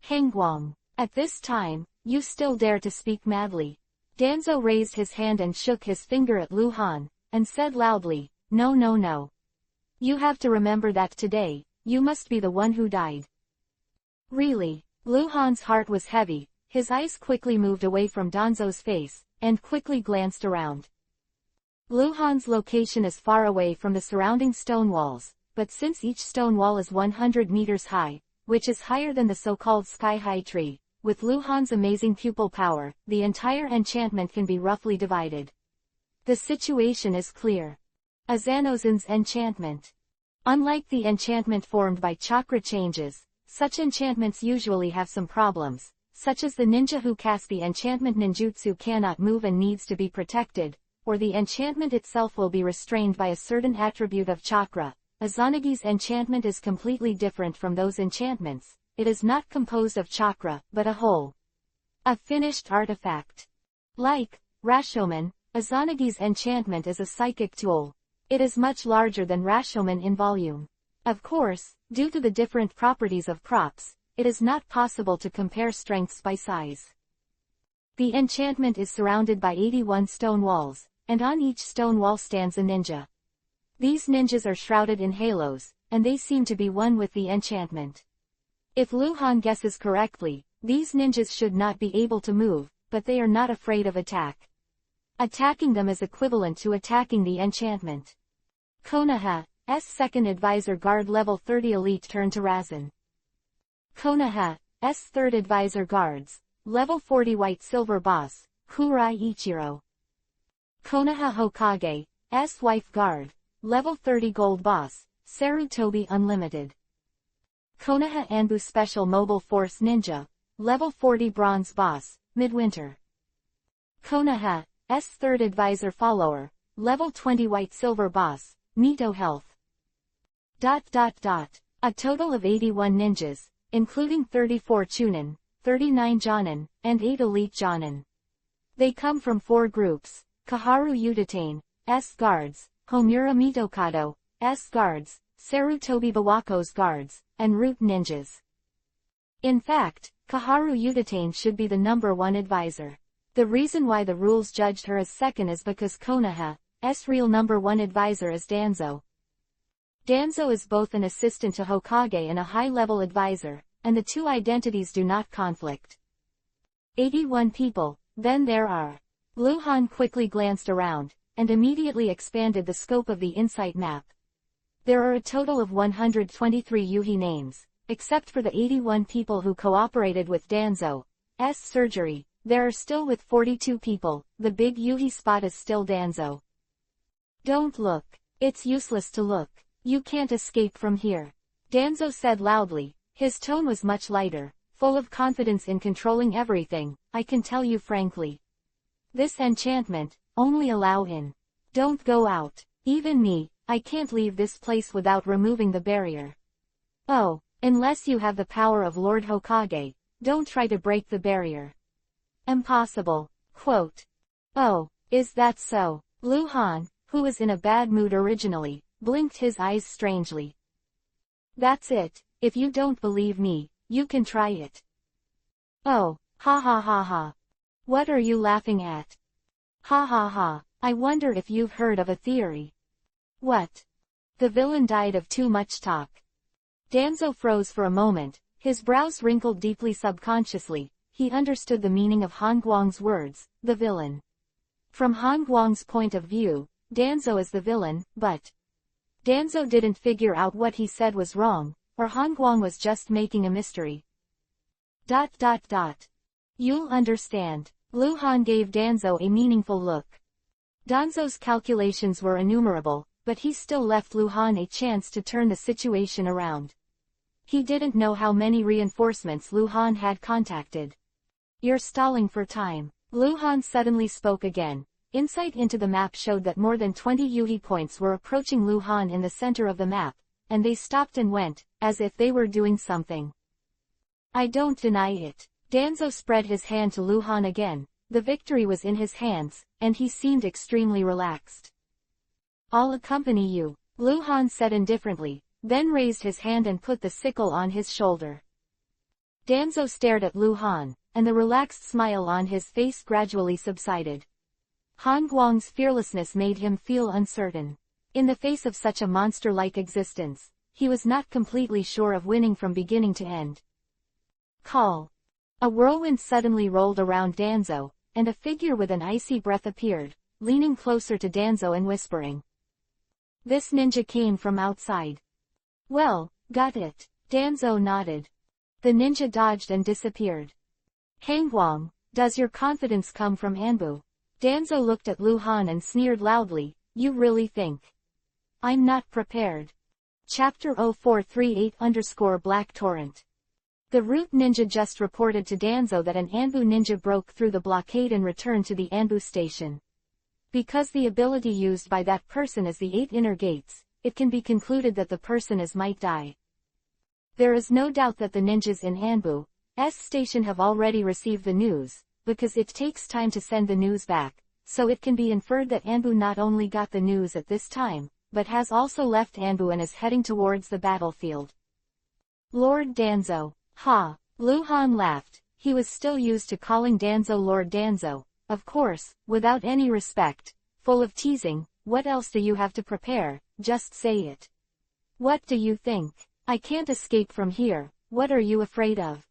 Hangguang, at this time, you still dare to speak madly. Danzo raised his hand and shook his finger at Lu Han, and said loudly, no no no. You have to remember that today, you must be the one who died. Really? Lu Han's heart was heavy, his eyes quickly moved away from Danzo's face, and quickly glanced around. Lu Han's location is far away from the surrounding stone walls, but since each stone wall is 100 meters high, which is higher than the so-called sky-high tree, with Lu Han's amazing pupil power, the entire enchantment can be roughly divided. The situation is clear. Azanozin's enchantment. Unlike the enchantment formed by chakra changes, such enchantments usually have some problems, such as the ninja who casts the enchantment ninjutsu cannot move and needs to be protected, or the enchantment itself will be restrained by a certain attribute of chakra. Azanagi's enchantment is completely different from those enchantments. It is not composed of chakra, but a finished artifact. Like Rashomon, Azanagi's enchantment is a psychic tool. It is much larger than Rashomon in volume. Of course, due to the different properties of props, it is not possible to compare strengths by size. The enchantment is surrounded by 81 stone walls, and on each stone wall stands a ninja. These ninjas are shrouded in halos, and they seem to be one with the enchantment. If Lu Han guesses correctly, these ninjas should not be able to move, but they are not afraid of attack. Attacking them is equivalent to attacking the enchantment. Konoha's second advisor guard level 30 elite turned to Razin. Konoha's third advisor guards, level 40 white silver boss, Kurai Ichiro. Konoha Hokage's wife guard, level 30 gold boss, Sarutobi Unlimited. Konoha Anbu Special Mobile Force Ninja, level 40 bronze boss, Midwinter. Konoha's third advisor follower, level 20 white silver boss, Mito Health. A total of 81 ninjas, including 34 Chunin, 39 Jonin, and 8 elite Jonin. They come from 4 groups: Kaharu Yutate's guards, Homura Mitokado's guards, Sarutobi Bawako's guards, and Root ninjas. In fact, Kaharu Yutatane should be the number 1 advisor. The reason why the rules judged her as second is because Konoha's real number 1 advisor is Danzo. Danzo is both an assistant to Hokage and a high-level advisor, and the two identities do not conflict. 81 people, then there are. Lu Han quickly glanced around, and immediately expanded the scope of the insight map. There are a total of 123 Yuhi names, except for the 81 people who cooperated with Danzo's surgery. There are still with 42 people, the big Yuhi spot is still Danzo. Don't look. It's useless to look. You can't escape from here. Danzo said loudly. His tone was much lighter, full of confidence in controlling everything. I can tell you frankly. This enchantment, only allow in. Don't go out. Even me, I can't leave this place without removing the barrier. Oh, unless you have the power of Lord Hokage, don't try to break the barrier. Impossible. Quote. Oh, is that so? Lu Han, who was in a bad mood originally, blinked his eyes strangely. That's it. If you don't believe me, you can try it. Oh, ha ha ha ha. What are you laughing at? Ha ha ha. I wonder if you've heard of a theory. What? The villain died of too much talk. Danzo froze for a moment, his brows wrinkled deeply subconsciously. He understood the meaning of Han Guang's words, the villain. From Han Guang's point of view, Danzo is the villain, but Danzo didn't figure out what he said was wrong, or Hongguang was just making a mystery. ... You'll understand. Lu Han gave Danzo a meaningful look. Danzo's calculations were innumerable, but he still left Lu Han a chance to turn the situation around. He didn't know how many reinforcements Lu Han had contacted. You're stalling for time. Lu Han suddenly spoke again. Insight into the map showed that more than 20 Yuhi points were approaching Lu Han in the center of the map, and they stopped and went, as if they were doing something. I don't deny it. Danzo spread his hand to Lu Han again. The victory was in his hands, and he seemed extremely relaxed. I'll accompany you, Lu Han said indifferently, then raised his hand and put the sickle on his shoulder. Danzo stared at Lu Han, and the relaxed smile on his face gradually subsided. Hongguang's fearlessness made him feel uncertain. In the face of such a monster-like existence, he was not completely sure of winning from beginning to end. Call. A whirlwind suddenly rolled around Danzo, and a figure with an icy breath appeared, leaning closer to Danzo and whispering. This ninja came from outside. Well, got it. Danzo nodded. The ninja dodged and disappeared. Hongguang, does your confidence come from Anbu? Danzo looked at Lu Han and sneered loudly, you really think I'm not prepared? Chapter 0438_Black Torrent. The root ninja just reported to Danzo that an Anbu ninja broke through the blockade and returned to the Anbu station. Because the ability used by that person is the 8 inner gates, it can be concluded that the person might die. There is no doubt that the ninjas in Anbu's station have already received the news, because it takes time to send the news back, so it can be inferred that Anbu not only got the news at this time, but has also left Anbu and is heading towards the battlefield. Lord Danzo. Ha! Lu Han laughed. He was still used to calling Danzo Lord Danzo, of course, without any respect, full of teasing. What else do you have to prepare? Just say it. What do you think? I can't escape from here. What are you afraid of?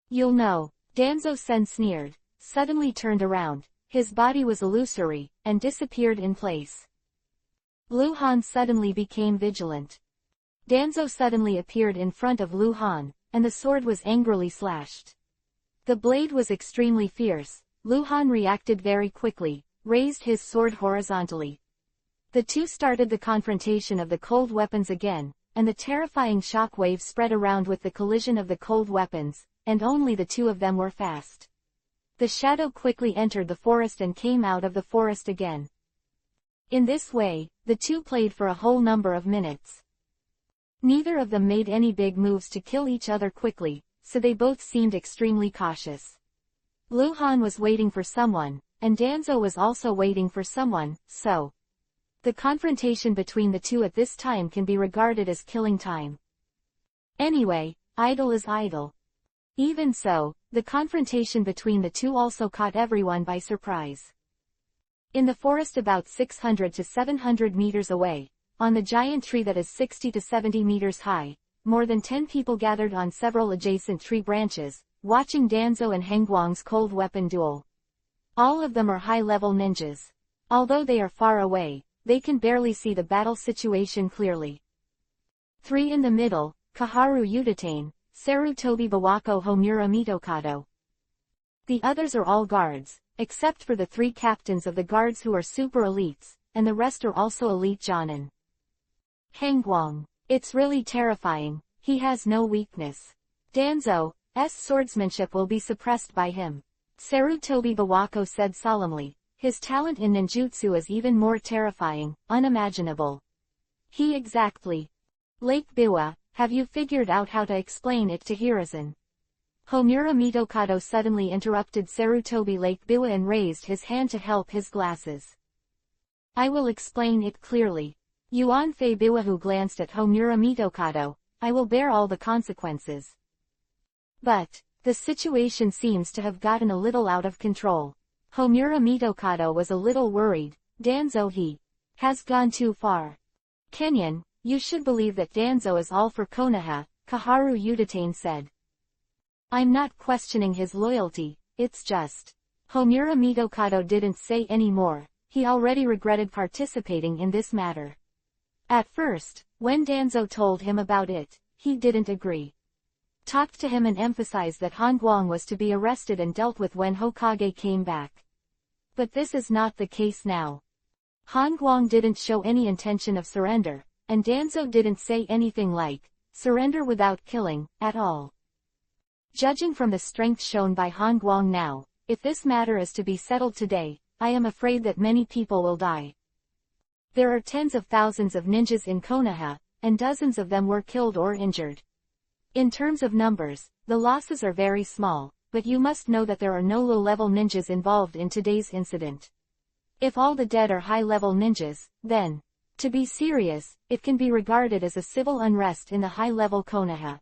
You'll know. Danzo-sen sneered, suddenly turned around. His body was illusory, and disappeared in place. Lu Han suddenly became vigilant. Danzo suddenly appeared in front of Lu Han, and the sword was angrily slashed. The blade was extremely fierce. Lu Han reacted very quickly, raised his sword horizontally. The two started the confrontation of the cold weapons again, and the terrifying shockwave spread around with the collision of the cold weapons, and only the two of them were fast. The shadow quickly entered the forest and came out of the forest again. In this way, the two played for a whole number of minutes. Neither of them made any big moves to kill each other quickly, so they both seemed extremely cautious. Lu Han was waiting for someone, and Danzo was also waiting for someone, so the confrontation between the two at this time can be regarded as killing time. Anyway, idle is idle. Even so, the confrontation between the two also caught everyone by surprise. In the forest about 600 to 700 meters away, on the giant tree that is 60 to 70 meters high, more than 10 people gathered on several adjacent tree branches, watching Danzo and Hongguang's cold weapon duel. All of them are high-level ninjas. Although they are far away, they can barely see the battle situation clearly. 3 in the middle, Kaharu Udatane, Sarutobi Bawako Homura Mitokado. The others are all guards, except for the 3 captains of the guards who are super elites, and the rest are also elite Jonin. Hongguang. It's really terrifying. He has no weakness. Danzo's swordsmanship will be suppressed by him. Sarutobi Bawako said solemnly. His talent in ninjutsu is even more terrifying, unimaginable. He exactly. Lake Biwa, have you figured out how to explain it to Hiruzen? Homura Mitokado suddenly interrupted Sarutobi Lake Biwa and raised his hand to help his glasses. I will explain it clearly. Yuan Fei Biwa, who glanced at Homura Mitokado, I will bear all the consequences. But the situation seems to have gotten a little out of control. Homura Mitokado was a little worried. Danzo, he has gone too far. Kenyon, you should believe that Danzo is all for Konoha, Kaharu Udatane said. I'm not questioning his loyalty, it's just. Homura Mitokado didn't say any more. He already regretted participating in this matter. At first, when Danzo told him about it, he didn't agree. Talked to him and emphasized that Han Guang was to be arrested and dealt with when Hokage came back. But this is not the case now. Han Guang didn't show any intention of surrender, and Danzo didn't say anything like, surrender without killing, at all. Judging from the strength shown by Han Guang now, if this matter is to be settled today, I am afraid that many people will die. There are tens of thousands of ninjas in Konoha, and dozens of them were killed or injured. In terms of numbers, the losses are very small, but you must know that there are no low-level ninjas involved in today's incident. If all the dead are high-level ninjas, then, to be serious, it can be regarded as a civil unrest in the high-level Konoha.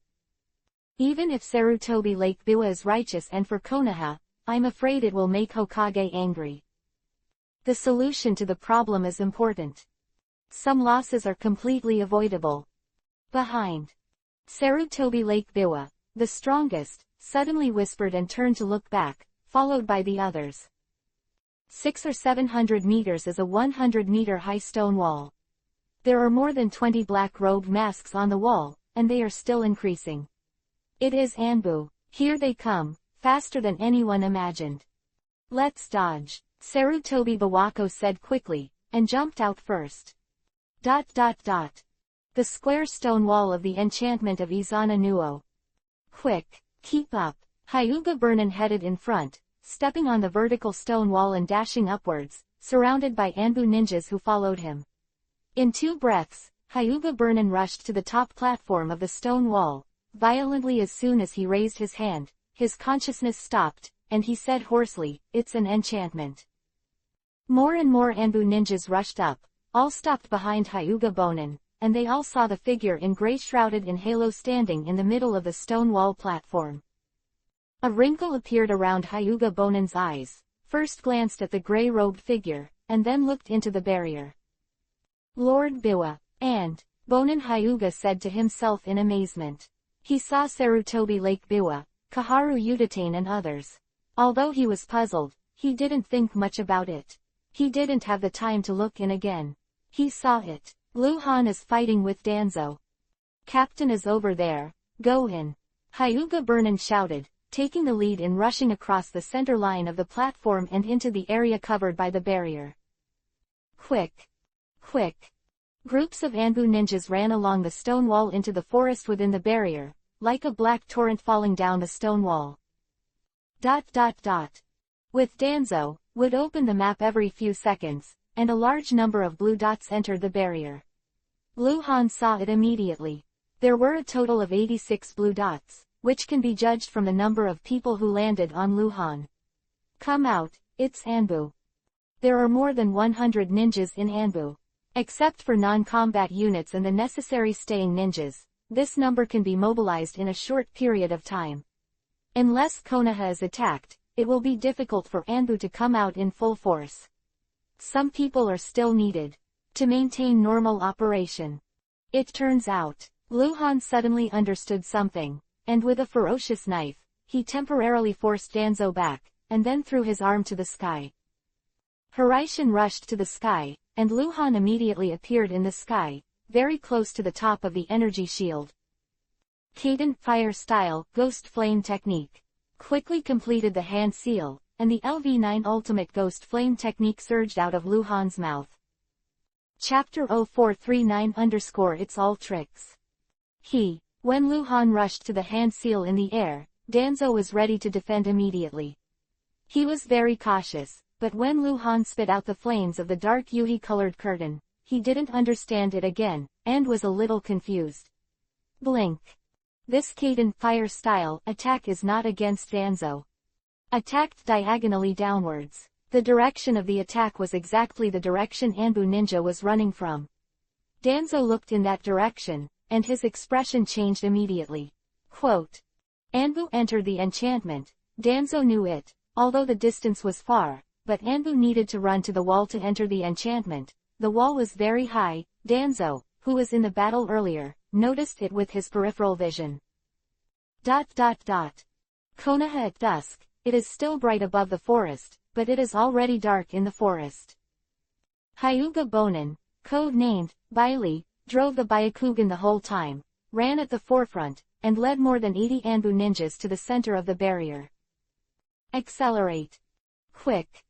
Even if Sarutobi Lake Biwa is righteous and for Konoha, I'm afraid it will make Hokage angry. The solution to the problem is important. Some losses are completely avoidable. Behind Sarutobi Lake Biwa, the strongest, suddenly whispered and turned to look back, followed by the others. 600 or 700 meters is a 100-meter high stone wall. There are more than 20 black-robed masks on the wall, and they are still increasing. It is Anbu. Here they come, faster than anyone imagined. Let's dodge, Sarutobi Bawako said quickly, and jumped out first. The square stone wall of the enchantment of Izana Nuo. Quick, keep up. Hyuga Burnin headed in front, stepping on the vertical stone wall and dashing upwards, surrounded by Anbu ninjas who followed him. In 2 breaths, Hyuga Burnin rushed to the top platform of the stone wall. Violently as soon as he raised his hand, his consciousness stopped, and he said hoarsely, "It's an enchantment." More and more Anbu ninjas rushed up, all stopped behind Hyuga Bonin, and they all saw the figure in grey shrouded in halo standing in the middle of the stone wall platform. A wrinkle appeared around Hyuga Bonin's eyes, first glanced at the grey-robed figure, and then looked into the barrier. Lord Biwa, and Bonin Hyuga said to himself in amazement. He saw Sarutobi Lake Biwa, Kaharu Udatain and others. Although he was puzzled, he didn't think much about it. He didn't have the time to look in again. He saw it. Lu Han is fighting with Danzo. Captain is over there, go in. Hyuga Burnin shouted, taking the lead in rushing across the center line of the platform and into the area covered by the barrier. Quick! Quick! Groups of Anbu ninjas ran along the stone wall into the forest within the barrier, like a black torrent falling down the stone wall. With Danzo, would open the map every few seconds, and a large number of blue dots entered the barrier. Lu Han saw it immediately. There were a total of 86 blue dots, which can be judged from the number of people who landed on Lu Han. Come out, it's Anbu. There are more than 100 ninjas in Anbu. Except for non-combat units and the necessary staying ninjas, this number can be mobilized in a short period of time. Unless Konoha is attacked, it will be difficult for Anbu to come out in full force. Some people are still needed to maintain normal operation. It turns out, Lu Han suddenly understood something, and with a ferocious knife, he temporarily forced Danzo back, and then threw his arm to the sky. Hiraishin rushed to the sky, and Lu Han immediately appeared in the sky, very close to the top of the energy shield. Cadent Fire Style, Ghost Flame Technique. Quickly completed the hand seal, and the LV9 Ultimate Ghost Flame Technique surged out of Lu Han's mouth. Chapter 0439 _ It's all tricks. When Lu Han rushed to the hand seal in the air, Danzo was ready to defend immediately. He was very cautious. But when Lu Han spit out the flames of the dark yuhi-colored curtain, he didn't understand it again, and was a little confused. Blink. This Cadent Fire Style attack is not against Danzo. Attacked diagonally downwards. The direction of the attack was exactly the direction Anbu Ninja was running from. Danzo looked in that direction, and his expression changed immediately. Quote. Anbu entered the enchantment. Danzo knew it, although the distance was far. But Anbu needed to run to the wall to enter the enchantment. The wall was very high. Danzo, who was in the battle earlier, noticed it with his peripheral vision. Konoha at dusk, it is still bright above the forest, but it is already dark in the forest. Hyuga Bonin, code-named Bailey, drove the Byakugan the whole time, ran at the forefront, and led more than 80 Anbu ninjas to the center of the barrier. Accelerate! Quick!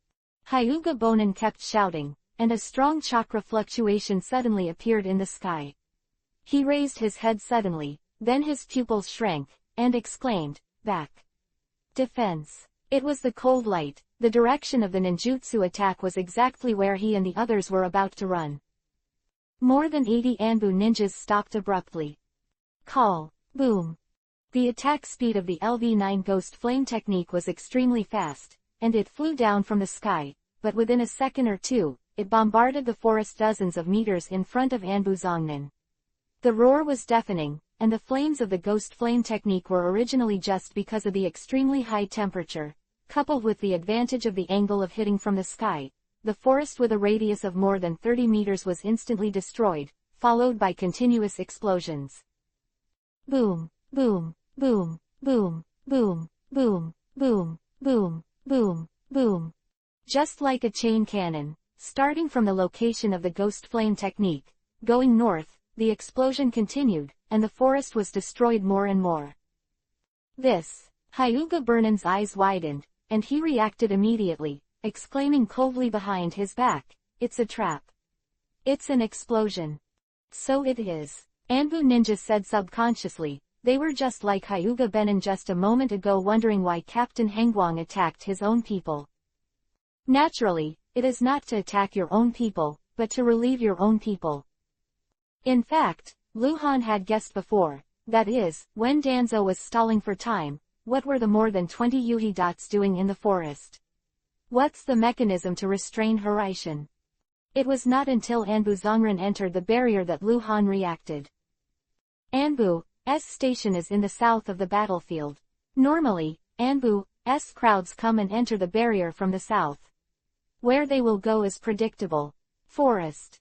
Hyuga Bonin kept shouting, and a strong chakra fluctuation suddenly appeared in the sky. He raised his head suddenly, then his pupils shrank, and exclaimed, "Back! Defense!" It was the cold light. The direction of the ninjutsu attack was exactly where he and the others were about to run. More than 80 Anbu ninjas stopped abruptly. Call! Boom! The attack speed of the LV9 Ghost Flame technique was extremely fast, and it flew down from the sky, but within a second or two, it bombarded the forest dozens of meters in front of Anbu Zongnan. The roar was deafening, and the flames of the Ghost Flame technique were originally just because of the extremely high temperature, coupled with the advantage of the angle of hitting from the sky. The forest with a radius of more than 30 meters was instantly destroyed, followed by continuous explosions. Boom, boom, boom, boom, boom, boom, boom, boom, boom, boom. Just like a chain cannon, starting from the location of the Ghost Flame technique, going north, the explosion continued, and the forest was destroyed more and more. Hyuga Bonin's eyes widened, and he reacted immediately, exclaiming coldly behind his back, "It's a trap. It's an explosion." "So it is," Anbu Ninja said subconsciously. They were just like Hyuga Bonin just a moment ago, wondering why Captain Hengguang attacked his own people. Naturally, it is not to attack your own people, but to relieve your own people. In fact, Lu Han had guessed before, that is, when Danzo was stalling for time, what were the more than 20 Yuhi dots doing in the forest? What's the mechanism to restrain Hiraishin? It was not until Anbu Zongran entered the barrier that Lu Han reacted. Anbu's station is in the south of the battlefield. Normally, Anbu's crowds come and enter the barrier from the south. Where they will go is predictable. Forest.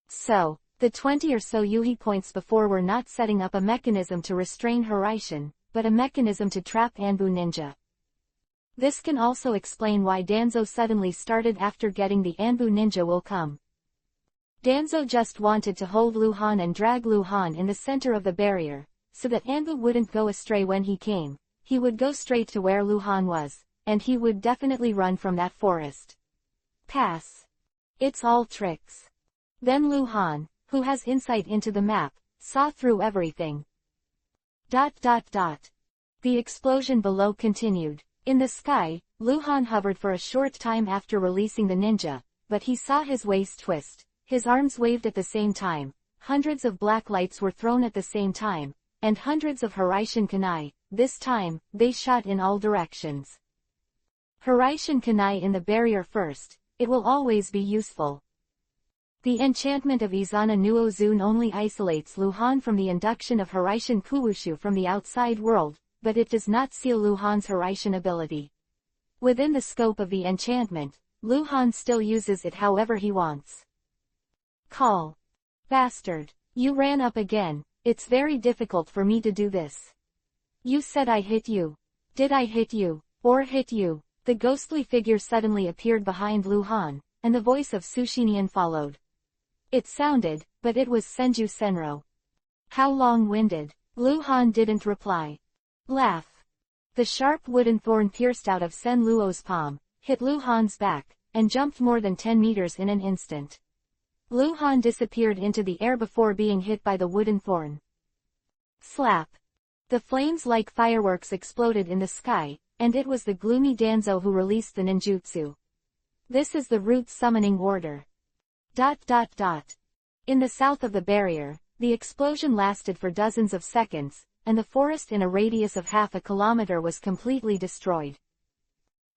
So, the 20 or so Yuhi points before were not setting up a mechanism to restrain Hiraishin, but a mechanism to trap Anbu Ninja. This can also explain why Danzo suddenly started after getting the Anbu Ninja will come. Danzo just wanted to hold Lu Han and drag Lu Han in the center of the barrier, so that Anbu wouldn't go astray when he came. He would go straight to where Lu Han was, and he would definitely run from that forest. Pass. It's all tricks. Then Lu Han, who has insight into the map, saw through everything. The explosion below continued. In the sky, Lu Han hovered for a short time after releasing the ninja, but he saw his waist twist. His arms waved at the same time, hundreds of black lights were thrown at the same time, and hundreds of Hiraishin kunai. This time, they shot in all directions. Hiraishin kunai in the barrier first. It will always be useful. The enchantment of Izana Nuo Zun only isolates Lu Han from the induction of Hiraishin Kuwushu from the outside world, but it does not seal Lu Han's Hiraishin ability. Within the scope of the enchantment, Lu Han still uses it however he wants. Call. Bastard. You ran up again. It's very difficult for me to do this. You said I hit you. Did I hit you, or hit you? The ghostly figure suddenly appeared behind Lu Han, and the voice of Sushinian followed. It sounded, but it was Senju Senro. How long-winded. Lu Han didn't reply. Laugh. The sharp wooden thorn pierced out of Sen Luo's palm, hit Lu Han's back, and jumped more than 10 meters in an instant. Lu Han disappeared into the air before being hit by the wooden thorn. Slap. The flames like fireworks exploded in the sky, and it was the gloomy Danzo who released the ninjutsu. This is the root summoning order. In the south of the barrier, the explosion lasted for dozens of seconds, and the forest in a radius of half a kilometer was completely destroyed.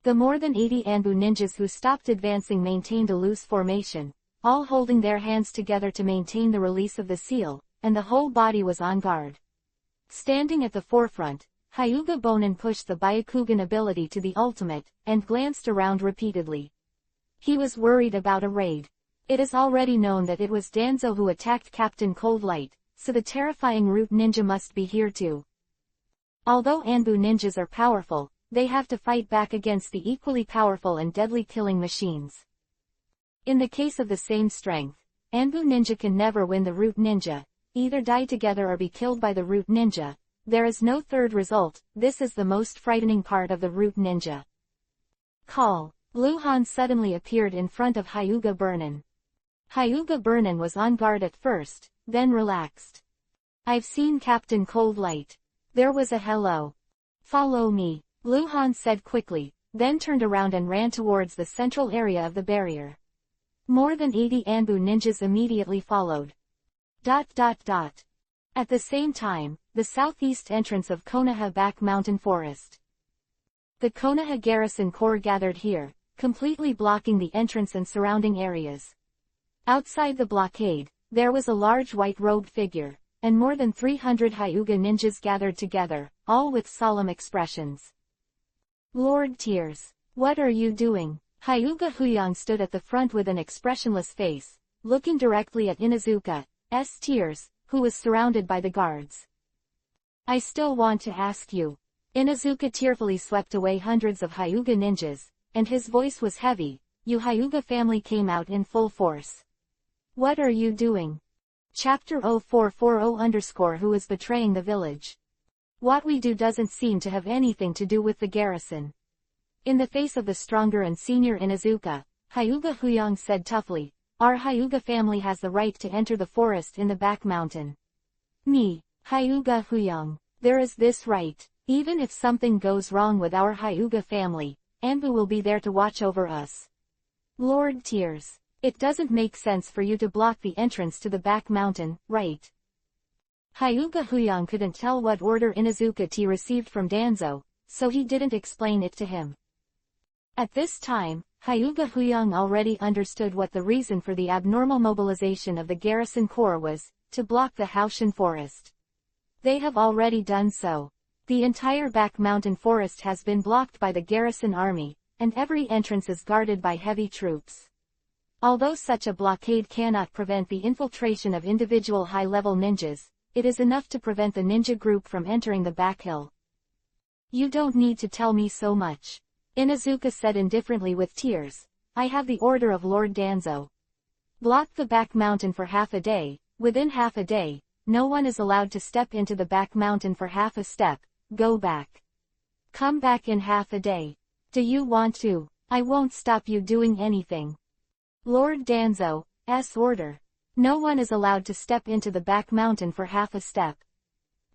The more than 80 Anbu ninjas who stopped advancing maintained a loose formation, all holding their hands together to maintain the release of the seal, and the whole body was on guard. Standing at the forefront, Hyuga Bonin pushed the Byakugan ability to the ultimate, and glanced around repeatedly. He was worried about a raid. It is already known that it was Danzo who attacked Captain Cold Light, so the terrifying root ninja must be here too. Although Anbu ninjas are powerful, they have to fight back against the equally powerful and deadly killing machines. In the case of the same strength, Anbu ninja can never win the root ninja, either die together or be killed by the root ninja. There is no third result. This is the most frightening part of the root ninja. Call. Luhan suddenly appeared in front of Hyuga Burnin. Hyuga Burnin was on guard at first, then relaxed. I've seen Captain Cold Light. There was a hello. Follow me, Luhan said quickly, then turned around and ran towards the central area of the barrier. More than 80 Anbu ninjas immediately followed. At the same time, the southeast entrance of Konoha Back Mountain Forest. The Konoha garrison corps gathered here, completely blocking the entrance and surrounding areas. Outside the blockade, there was a large white-robed figure, and more than 300 Hyuga ninjas gathered together, all with solemn expressions. Lord Tears, what are you doing? Hyuga Huyang stood at the front with an expressionless face, looking directly at Inuzuka's Tears, who was surrounded by the guards. I still want to ask you. Inuzuka tearfully swept away hundreds of Hyuga ninjas, and his voice was heavy. You Hyuga family came out in full force. What are you doing? Chapter 0440 Who is betraying the village? What we do doesn't seem to have anything to do with the garrison. In the face of the stronger and senior Inuzuka, Hyuga Huyang said toughly, our Hyuga family has the right to enter the forest in the back mountain. Me, Hyuga Huyang, there is this right. Even if something goes wrong with our Hyuga family, Anbu will be there to watch over us. Lord Tears, it doesn't make sense for you to block the entrance to the back mountain, right? Hyuga Huyang couldn't tell what order Inuzuka received from Danzo, so he didn't explain it to him. At this time, Hyuga Huyang already understood what the reason for the abnormal mobilization of the garrison corps was, to block the Haoshan forest. They have already done so. The entire back mountain forest has been blocked by the garrison army, and every entrance is guarded by heavy troops. Although such a blockade cannot prevent the infiltration of individual high-level ninjas, it is enough to prevent the ninja group from entering the back hill. You don't need to tell me so much. Inuzuka said indifferently with tears. I have the order of Lord Danzo. Block the back mountain for half a day. Within half a day, no one is allowed to step into the back mountain for half a step. Go back. Come back in half a day. Do you want to? I won't stop you doing anything. Lord Danzo's order. No one is allowed to step into the back mountain for half a step.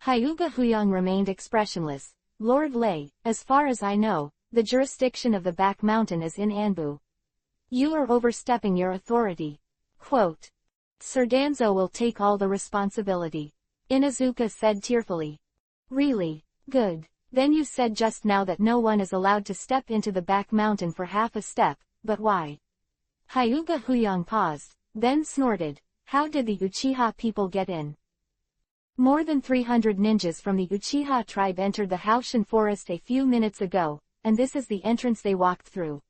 Hyuga Huyang remained expressionless. Lord Lei, as far as I know, the jurisdiction of the back mountain is in Anbu. You are overstepping your authority. Quote. Sir Danzo will take all the responsibility. Inuzuka said tearfully. Really? Good. Then you said just now that no one is allowed to step into the back mountain for half a step, but why? Hyuga Huyang paused, then snorted. How did the Uchiha people get in? More than 300 ninjas from the Uchiha tribe entered the Haoshan forest a few minutes ago, and this is the entrance they walked through.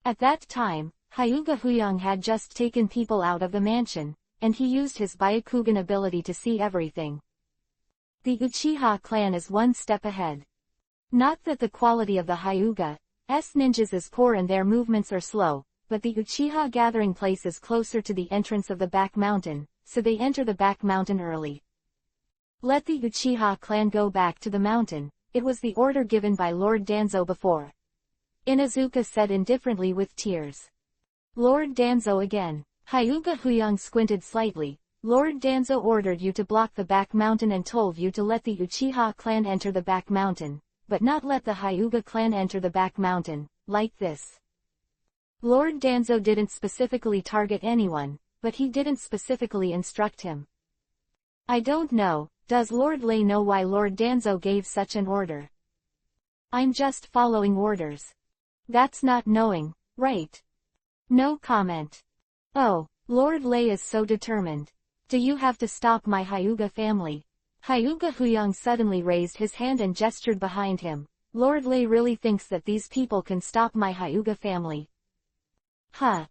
At that time, Hyuga Huyang had just taken people out of the mansion, and he used his Byakugan ability to see everything. The Uchiha clan is one step ahead. Not that the quality of the Hyuga's ninjas is poor and their movements are slow, but the Uchiha gathering place is closer to the entrance of the back mountain, so they enter the back mountain early. Let the Uchiha clan go back to the mountain, it was the order given by Lord Danzo before. Inuzuka said indifferently with tears. Lord Danzo again. Hyuga Huyang squinted slightly. Lord Danzo ordered you to block the back mountain and told you to let the Uchiha clan enter the back mountain, but not let the Hyuga clan enter the back mountain, like this. Lord Danzo didn't specifically target anyone, but he didn't specifically instruct him. I don't know, does Lord Lei know why Lord Danzo gave such an order? I'm just following orders. That's not knowing, right? No comment. Oh, Lord Lei is so determined. Do you have to stop my Hyuga family? Hyuga Huyang suddenly raised his hand and gestured behind him. Lord Lei really thinks that these people can stop my Hyuga family. Huh.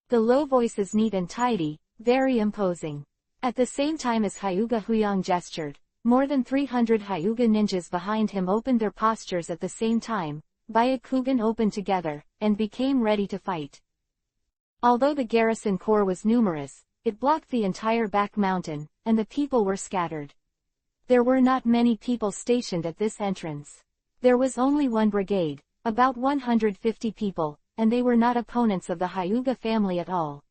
The low voice is neat and tidy, very imposing. At the same time as Hyuga Huyang gestured, more than 300 Hyuga ninjas behind him opened their postures at the same time, Byakugan opened together, and became ready to fight. Although the garrison corps was numerous, it blocked the entire back mountain, and the people were scattered. There were not many people stationed at this entrance. There was only one brigade, about 150 people, and they were not opponents of the Hyuga family at all.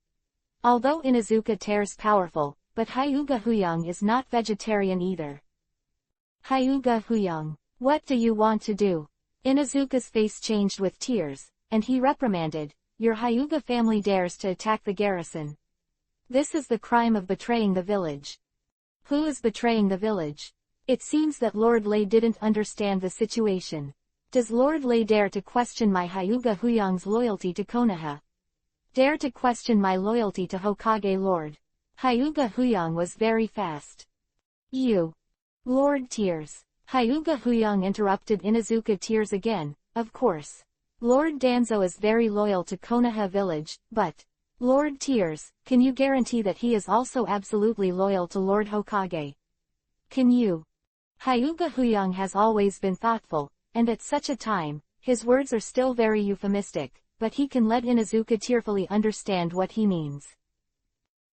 Although Inuzuka tears powerful, but Hyuga Huyang is not vegetarian either. Hyuga Huyang, what do you want to do? Inuzuka's face changed with tears, and he reprimanded, your Hyuga family dares to attack the garrison. This is the crime of betraying the village. Who is betraying the village? It seems that Lord Lei didn't understand the situation. Does Lord Lei dare to question my Hyuga Huyang's loyalty to Konoha? Dare to question my loyalty to Hokage Lord? Hyuga Huyang was very fast. You. Lord Tears. Hyuga Huyang interrupted Inuzuka Tears again, of course. Lord Danzo is very loyal to Konoha village, but, Lord Tears, can you guarantee that he is also absolutely loyal to Lord Hokage? Can you? Hyuga Huyang has always been thoughtful, and at such a time, his words are still very euphemistic, but he can let Inuzuka tearfully understand what he means.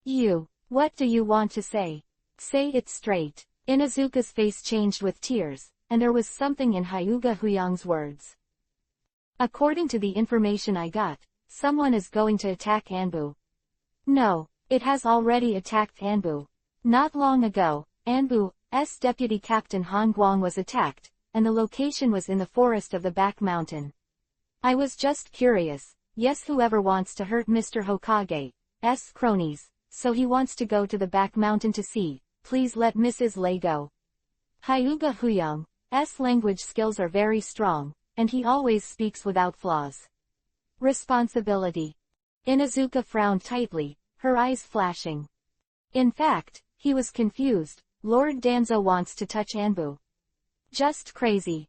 You. What do you want to say? Say it straight. Inuzuka's face changed with tears, and there was something in Hyuga Huyang's words. According to the information I got, someone is going to attack Anbu. No, it has already attacked Anbu. Not long ago, Anbu's deputy captain Han Guang was attacked, and the location was in the forest of the back mountain. I was just curious. Yes, whoever wants to hurt Mr. Hokage's cronies, so he wants to go to the back mountain to see, please let Mrs. Lei go. Hyuga Huyang's language skills are very strong, and he always speaks without flaws. Responsibility. Inuzuka frowned tightly, her eyes flashing. In fact, he was confused. Lord Danzo wants to touch Anbu. Just crazy.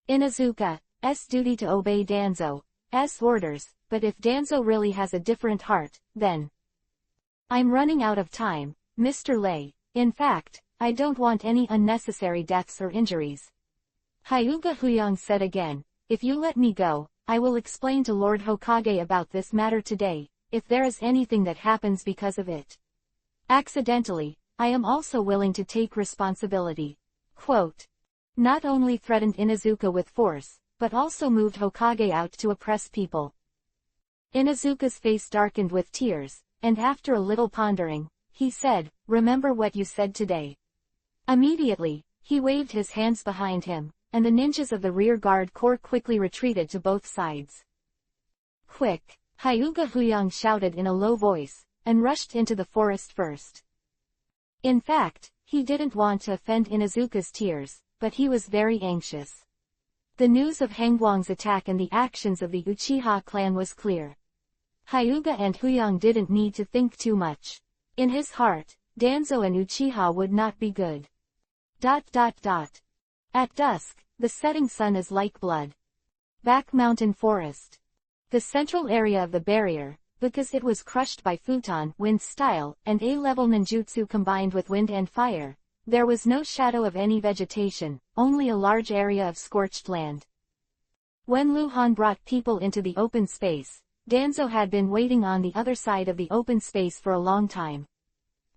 Inuzuka's duty to obey Danzo's orders, but if Danzo really has a different heart, then... I'm running out of time, Mr. Lei. In fact, I don't want any unnecessary deaths or injuries. Hyuga Huyang said again, if you let me go, I will explain to Lord Hokage about this matter today, if there is anything that happens because of it. Accidentally, I am also willing to take responsibility. Quote. Not only threatened Inuzuka with force, but also moved Hokage out to oppress people. Inuzuka's face darkened with tears, and after a little pondering, he said, remember what you said today. Immediately, he waved his hands behind him, and the ninjas of the rear guard corps quickly retreated to both sides. Quick! Hyuga Huyang shouted in a low voice, and rushed into the forest first. In fact, he didn't want to offend Inuzuka's tears, but he was very anxious. The news of Hangguang's attack and the actions of the Uchiha clan was clear. Hyuga and Huyang didn't need to think too much. In his heart, Danzo and Uchiha would not be good. At dusk, the setting sun is like blood. Back Mountain Forest. The central area of the barrier, because it was crushed by futon wind style and A-level ninjutsu combined with wind and fire, there was no shadow of any vegetation, only a large area of scorched land. When Luhan brought people into the open space, Danzo had been waiting on the other side of the open space for a long time.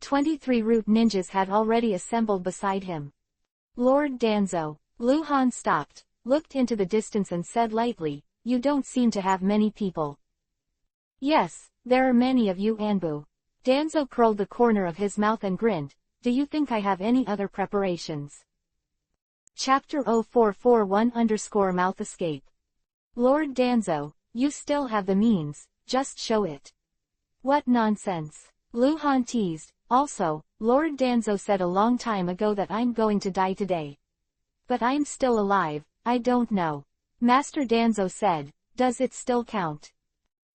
23 root ninjas had already assembled beside him. Lord Danzo. Luhan stopped, looked into the distance and said lightly, you don't seem to have many people. Yes, there are many of you Anbu. Danzo curled the corner of his mouth and grinned, do you think I have any other preparations? Chapter 0441_Mouth Escape. Lord Danzo, you still have the means, just show it. What nonsense. Luhan teased, also, Lord Danzo said a long time ago that I'm going to die today. But I'm still alive, I don't know. Master Danzo said, does it still count?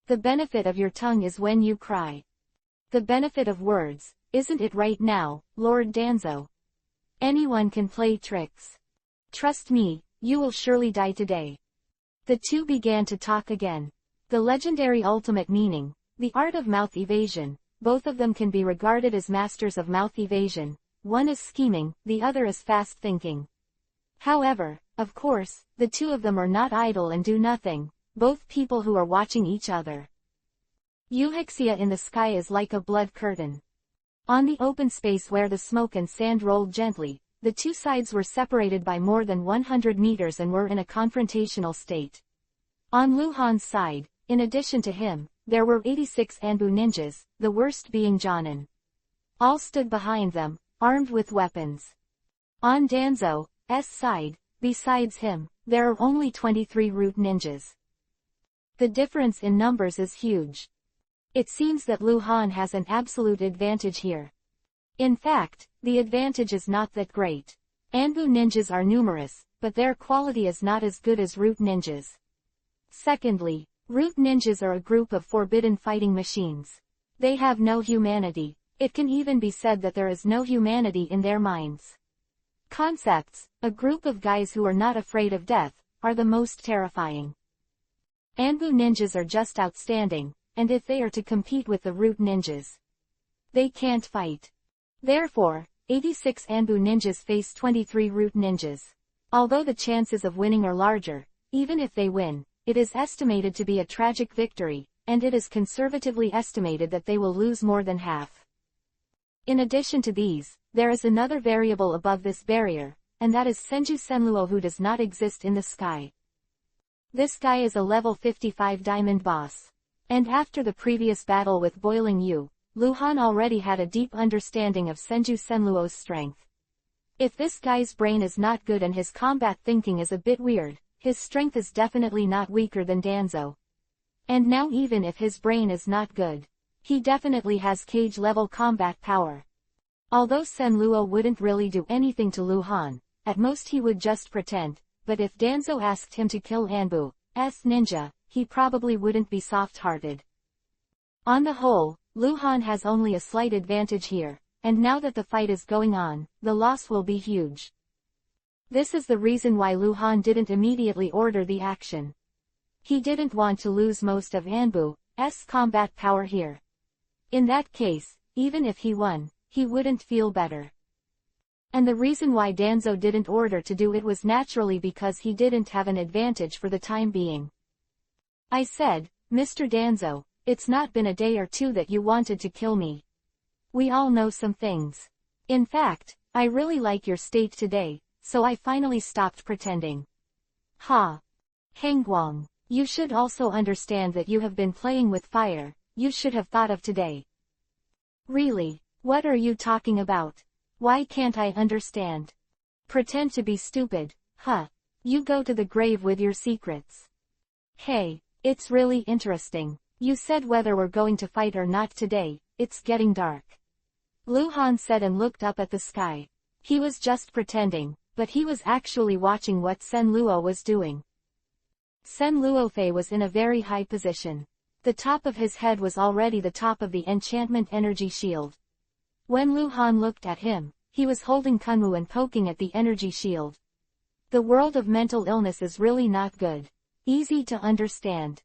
The benefit of your tongue is when you cry. The benefit of words, isn't it right now, Lord Danzo? Anyone can play tricks. Trust me, you will surely die today. The two began to talk again. The legendary ultimate meaning, the art of mouth evasion, both of them can be regarded as masters of mouth evasion. One is scheming, the other is fast thinking. However, of course, the two of them are not idle and do nothing, both people who are watching each other. Euhexia in the sky is like a blood curtain. On the open space where the smoke and sand rolled gently, the two sides were separated by more than 100 meters and were in a confrontational state. On Lu Han's side, in addition to him, there were 86 Anbu ninjas, the worst being Jonin. All stood behind them, armed with weapons. On Danzo's side, besides him, there are only 23 root ninjas. The difference in numbers is huge. It seems that Lu Han has an absolute advantage here. In fact, the advantage is not that great. Anbu ninjas are numerous, but their quality is not as good as root ninjas. Secondly, root ninjas are a group of forbidden fighting machines. They have no humanity. It can even be said that there is no humanity in their minds. Concepts, a group of guys who are not afraid of death, are the most terrifying. Anbu ninjas are just outstanding, and if they are to compete with the root ninjas, they can't fight. Therefore, 86 Anbu ninjas face 23 root ninjas. Although the chances of winning are larger, even if they win, it is estimated to be a tragic victory, and it is conservatively estimated that they will lose more than half. In addition to these, there is another variable above this barrier, and that is Senju Senluo, who does not exist in the sky. This guy is a level 55 diamond boss. And after the previous battle with Boiling Yu, Lu Han already had a deep understanding of Senju Senluo's strength. If this guy's brain is not good and his combat thinking is a bit weird, his strength is definitely not weaker than Danzo. And now even if his brain is not good, he definitely has cage-level combat power. Although Senluo wouldn't really do anything to Lu Han, at most he would just pretend, but if Danzo asked him to kill Anbu's ninja, he probably wouldn't be soft-hearted. On the whole, Lu Han has only a slight advantage here, and now that the fight is going on, the loss will be huge. This is the reason why Lu Han didn't immediately order the action. He didn't want to lose most of Anbu's combat power here. In that case, even if he won, he wouldn't feel better. And the reason why Danzo didn't order to do it was naturally because he didn't have an advantage for the time being. I said, Mr. Danzo, it's not been a day or two that you wanted to kill me. We all know some things. In fact, I really like your state today, so I finally stopped pretending. Ha! Hengguang, you should also understand that you have been playing with fire, you should have thought of today. Really, what are you talking about? Why can't I understand? Pretend to be stupid, huh? You go to the grave with your secrets. Hey. It's really interesting. You said whether we're going to fight or not today, it's getting dark. Lu Han said and looked up at the sky. He was just pretending, but he was actually watching what Senluo was doing. Senluofei was in a very high position. The top of his head was already the top of the enchantment energy shield. When Lu Han looked at him, he was holding Kunwu and poking at the energy shield. The world of mental illness is really not good. Easy to understand.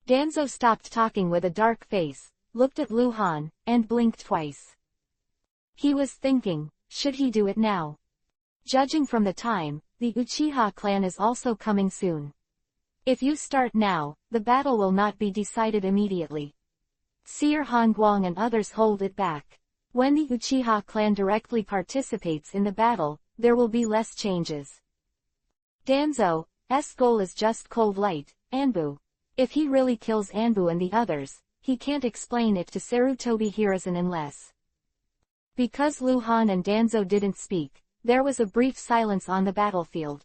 Danzo stopped talking with a dark face, looked at Lu Han, and blinked twice. He was thinking, should he do it now? Judging from the time, the Uchiha clan is also coming soon. If you start now, the battle will not be decided immediately. Seer Hongguang and others hold it back. When the Uchiha clan directly participates in the battle, there will be less changes. Danzo's goal is just cold light, Anbu. If he really kills Anbu and the others, he can't explain it to Sarutobi Hiruzen unless. Because Lu Han and Danzo didn't speak, there was a brief silence on the battlefield.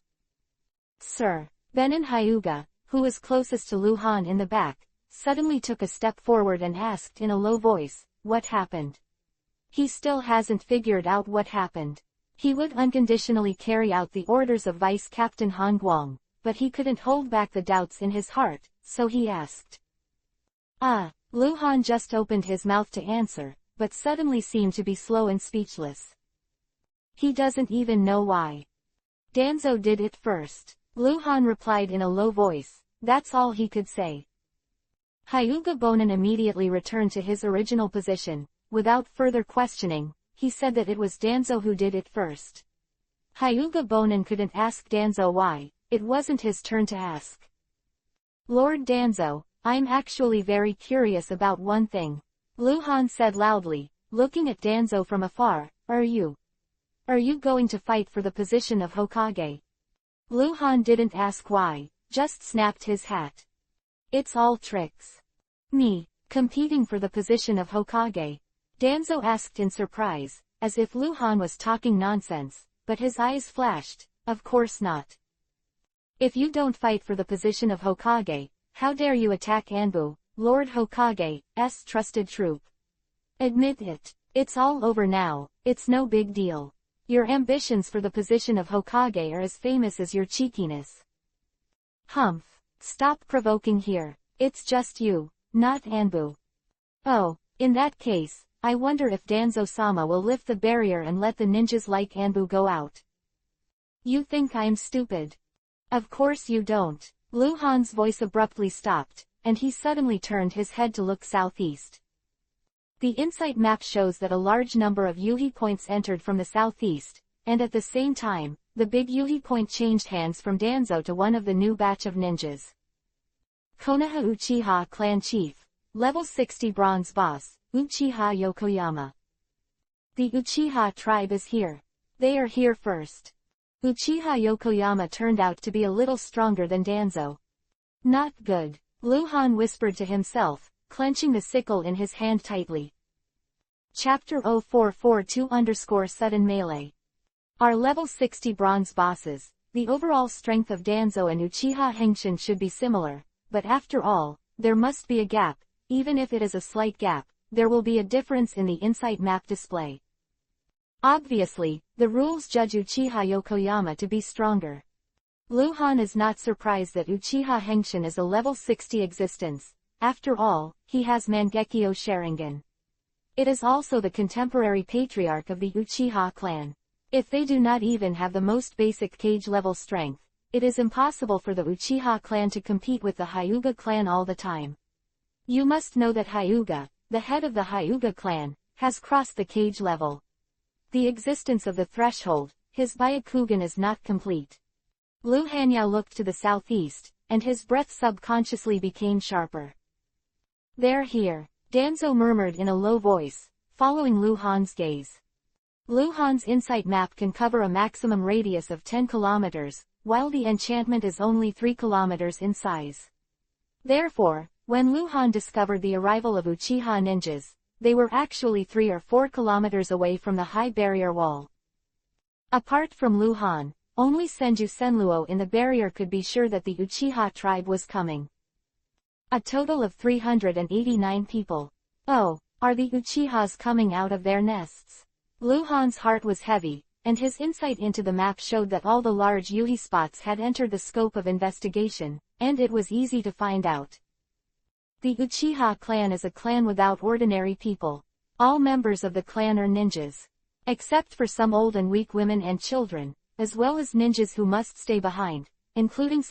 Sir, Benin Hyuga, who was closest to Lu Han in the back, suddenly took a step forward and asked in a low voice, what happened? He still hasn't figured out what happened. He would unconditionally carry out the orders of Vice Captain Hongguang, but he couldn't hold back the doubts in his heart, so he asked. Lu Han just opened his mouth to answer, but suddenly seemed to be slow and speechless. He doesn't even know why. Danzo did it first. Lu Han replied in a low voice, that's all he could say. Hyuga Bonin immediately returned to his original position. Without further questioning, he said that it was Danzo who did it first. Hyuga Bonin couldn't ask Danzo why, it wasn't his turn to ask. Lord Danzo, I'm actually very curious about one thing. Lu Han said loudly, looking at Danzo from afar. Are you going to fight for the position of Hokage? Lu Han didn't ask why, just snapped his hat. It's all tricks. Me, competing for the position of Hokage? Danzo asked in surprise, as if Lu Han was talking nonsense, but his eyes flashed. Of course not. If you don't fight for the position of Hokage, how dare you attack Anbu, Lord Hokage's trusted troop? Admit it. It's all over now, it's no big deal. Your ambitions for the position of Hokage are as famous as your cheekiness. Humph. Stop provoking here. It's just you, not Anbu. Oh, in that case, I wonder if Danzo-sama will lift the barrier and let the ninjas like Anbu go out. You think I'm stupid? Of course you don't. Lu Han's voice abruptly stopped, and he suddenly turned his head to look southeast. The insight map shows that a large number of Yuhi points entered from the southeast, and at the same time, the big Yuhi point changed hands from Danzo to one of the new batch of ninjas. Konoha Uchiha Clan Chief, Level 60 Bronze Boss, Uchiha Yokoyama. The Uchiha tribe is here. They are here first. Uchiha Yokoyama turned out to be a little stronger than Danzo. Not good, Lu Han whispered to himself, clenching the sickle in his hand tightly. Chapter 0442 Sudden Melee. Are level 60 bronze bosses. The overall strength of Danzo and Uchiha Henshin should be similar, but after all, there must be a gap. Even if it is a slight gap, there will be a difference in the insight map display. Obviously, the rules judge Uchiha Yokoyama to be stronger. Lu Han is not surprised that Uchiha Henshin is a level 60 existence. After all, he has Mangekyo Sharingan. It is also the contemporary patriarch of the Uchiha clan. If they do not even have the most basic cage level strength, it is impossible for the Uchiha clan to compete with the Hyuga clan all the time. You must know that Hyuga, the head of the Hyuga clan, has crossed the cage level. The existence of the threshold, his Byakugan is not complete. Lu Hanyao looked to the southeast, and his breath subconsciously became sharper. They're here, Danzo murmured in a low voice, following Lu Han's gaze. Lu Han's insight map can cover a maximum radius of 10 kilometers, while the enchantment is only 3 kilometers in size. Therefore, when Lu Han discovered the arrival of Uchiha ninjas, they were actually 3 or 4 kilometers away from the high barrier wall. Apart from Lu Han, only Senju Senluo in the barrier could be sure that the Uchiha tribe was coming. A total of 389 people. Oh, are the Uchihas coming out of their nests? Lu Han's heart was heavy, and his insight into the map showed that all the large Yuhi spots had entered the scope of investigation, and it was easy to find out. The Uchiha clan is a clan without ordinary people. All members of the clan are ninjas. Except for some old and weak women and children, as well as ninjas who must stay behind, including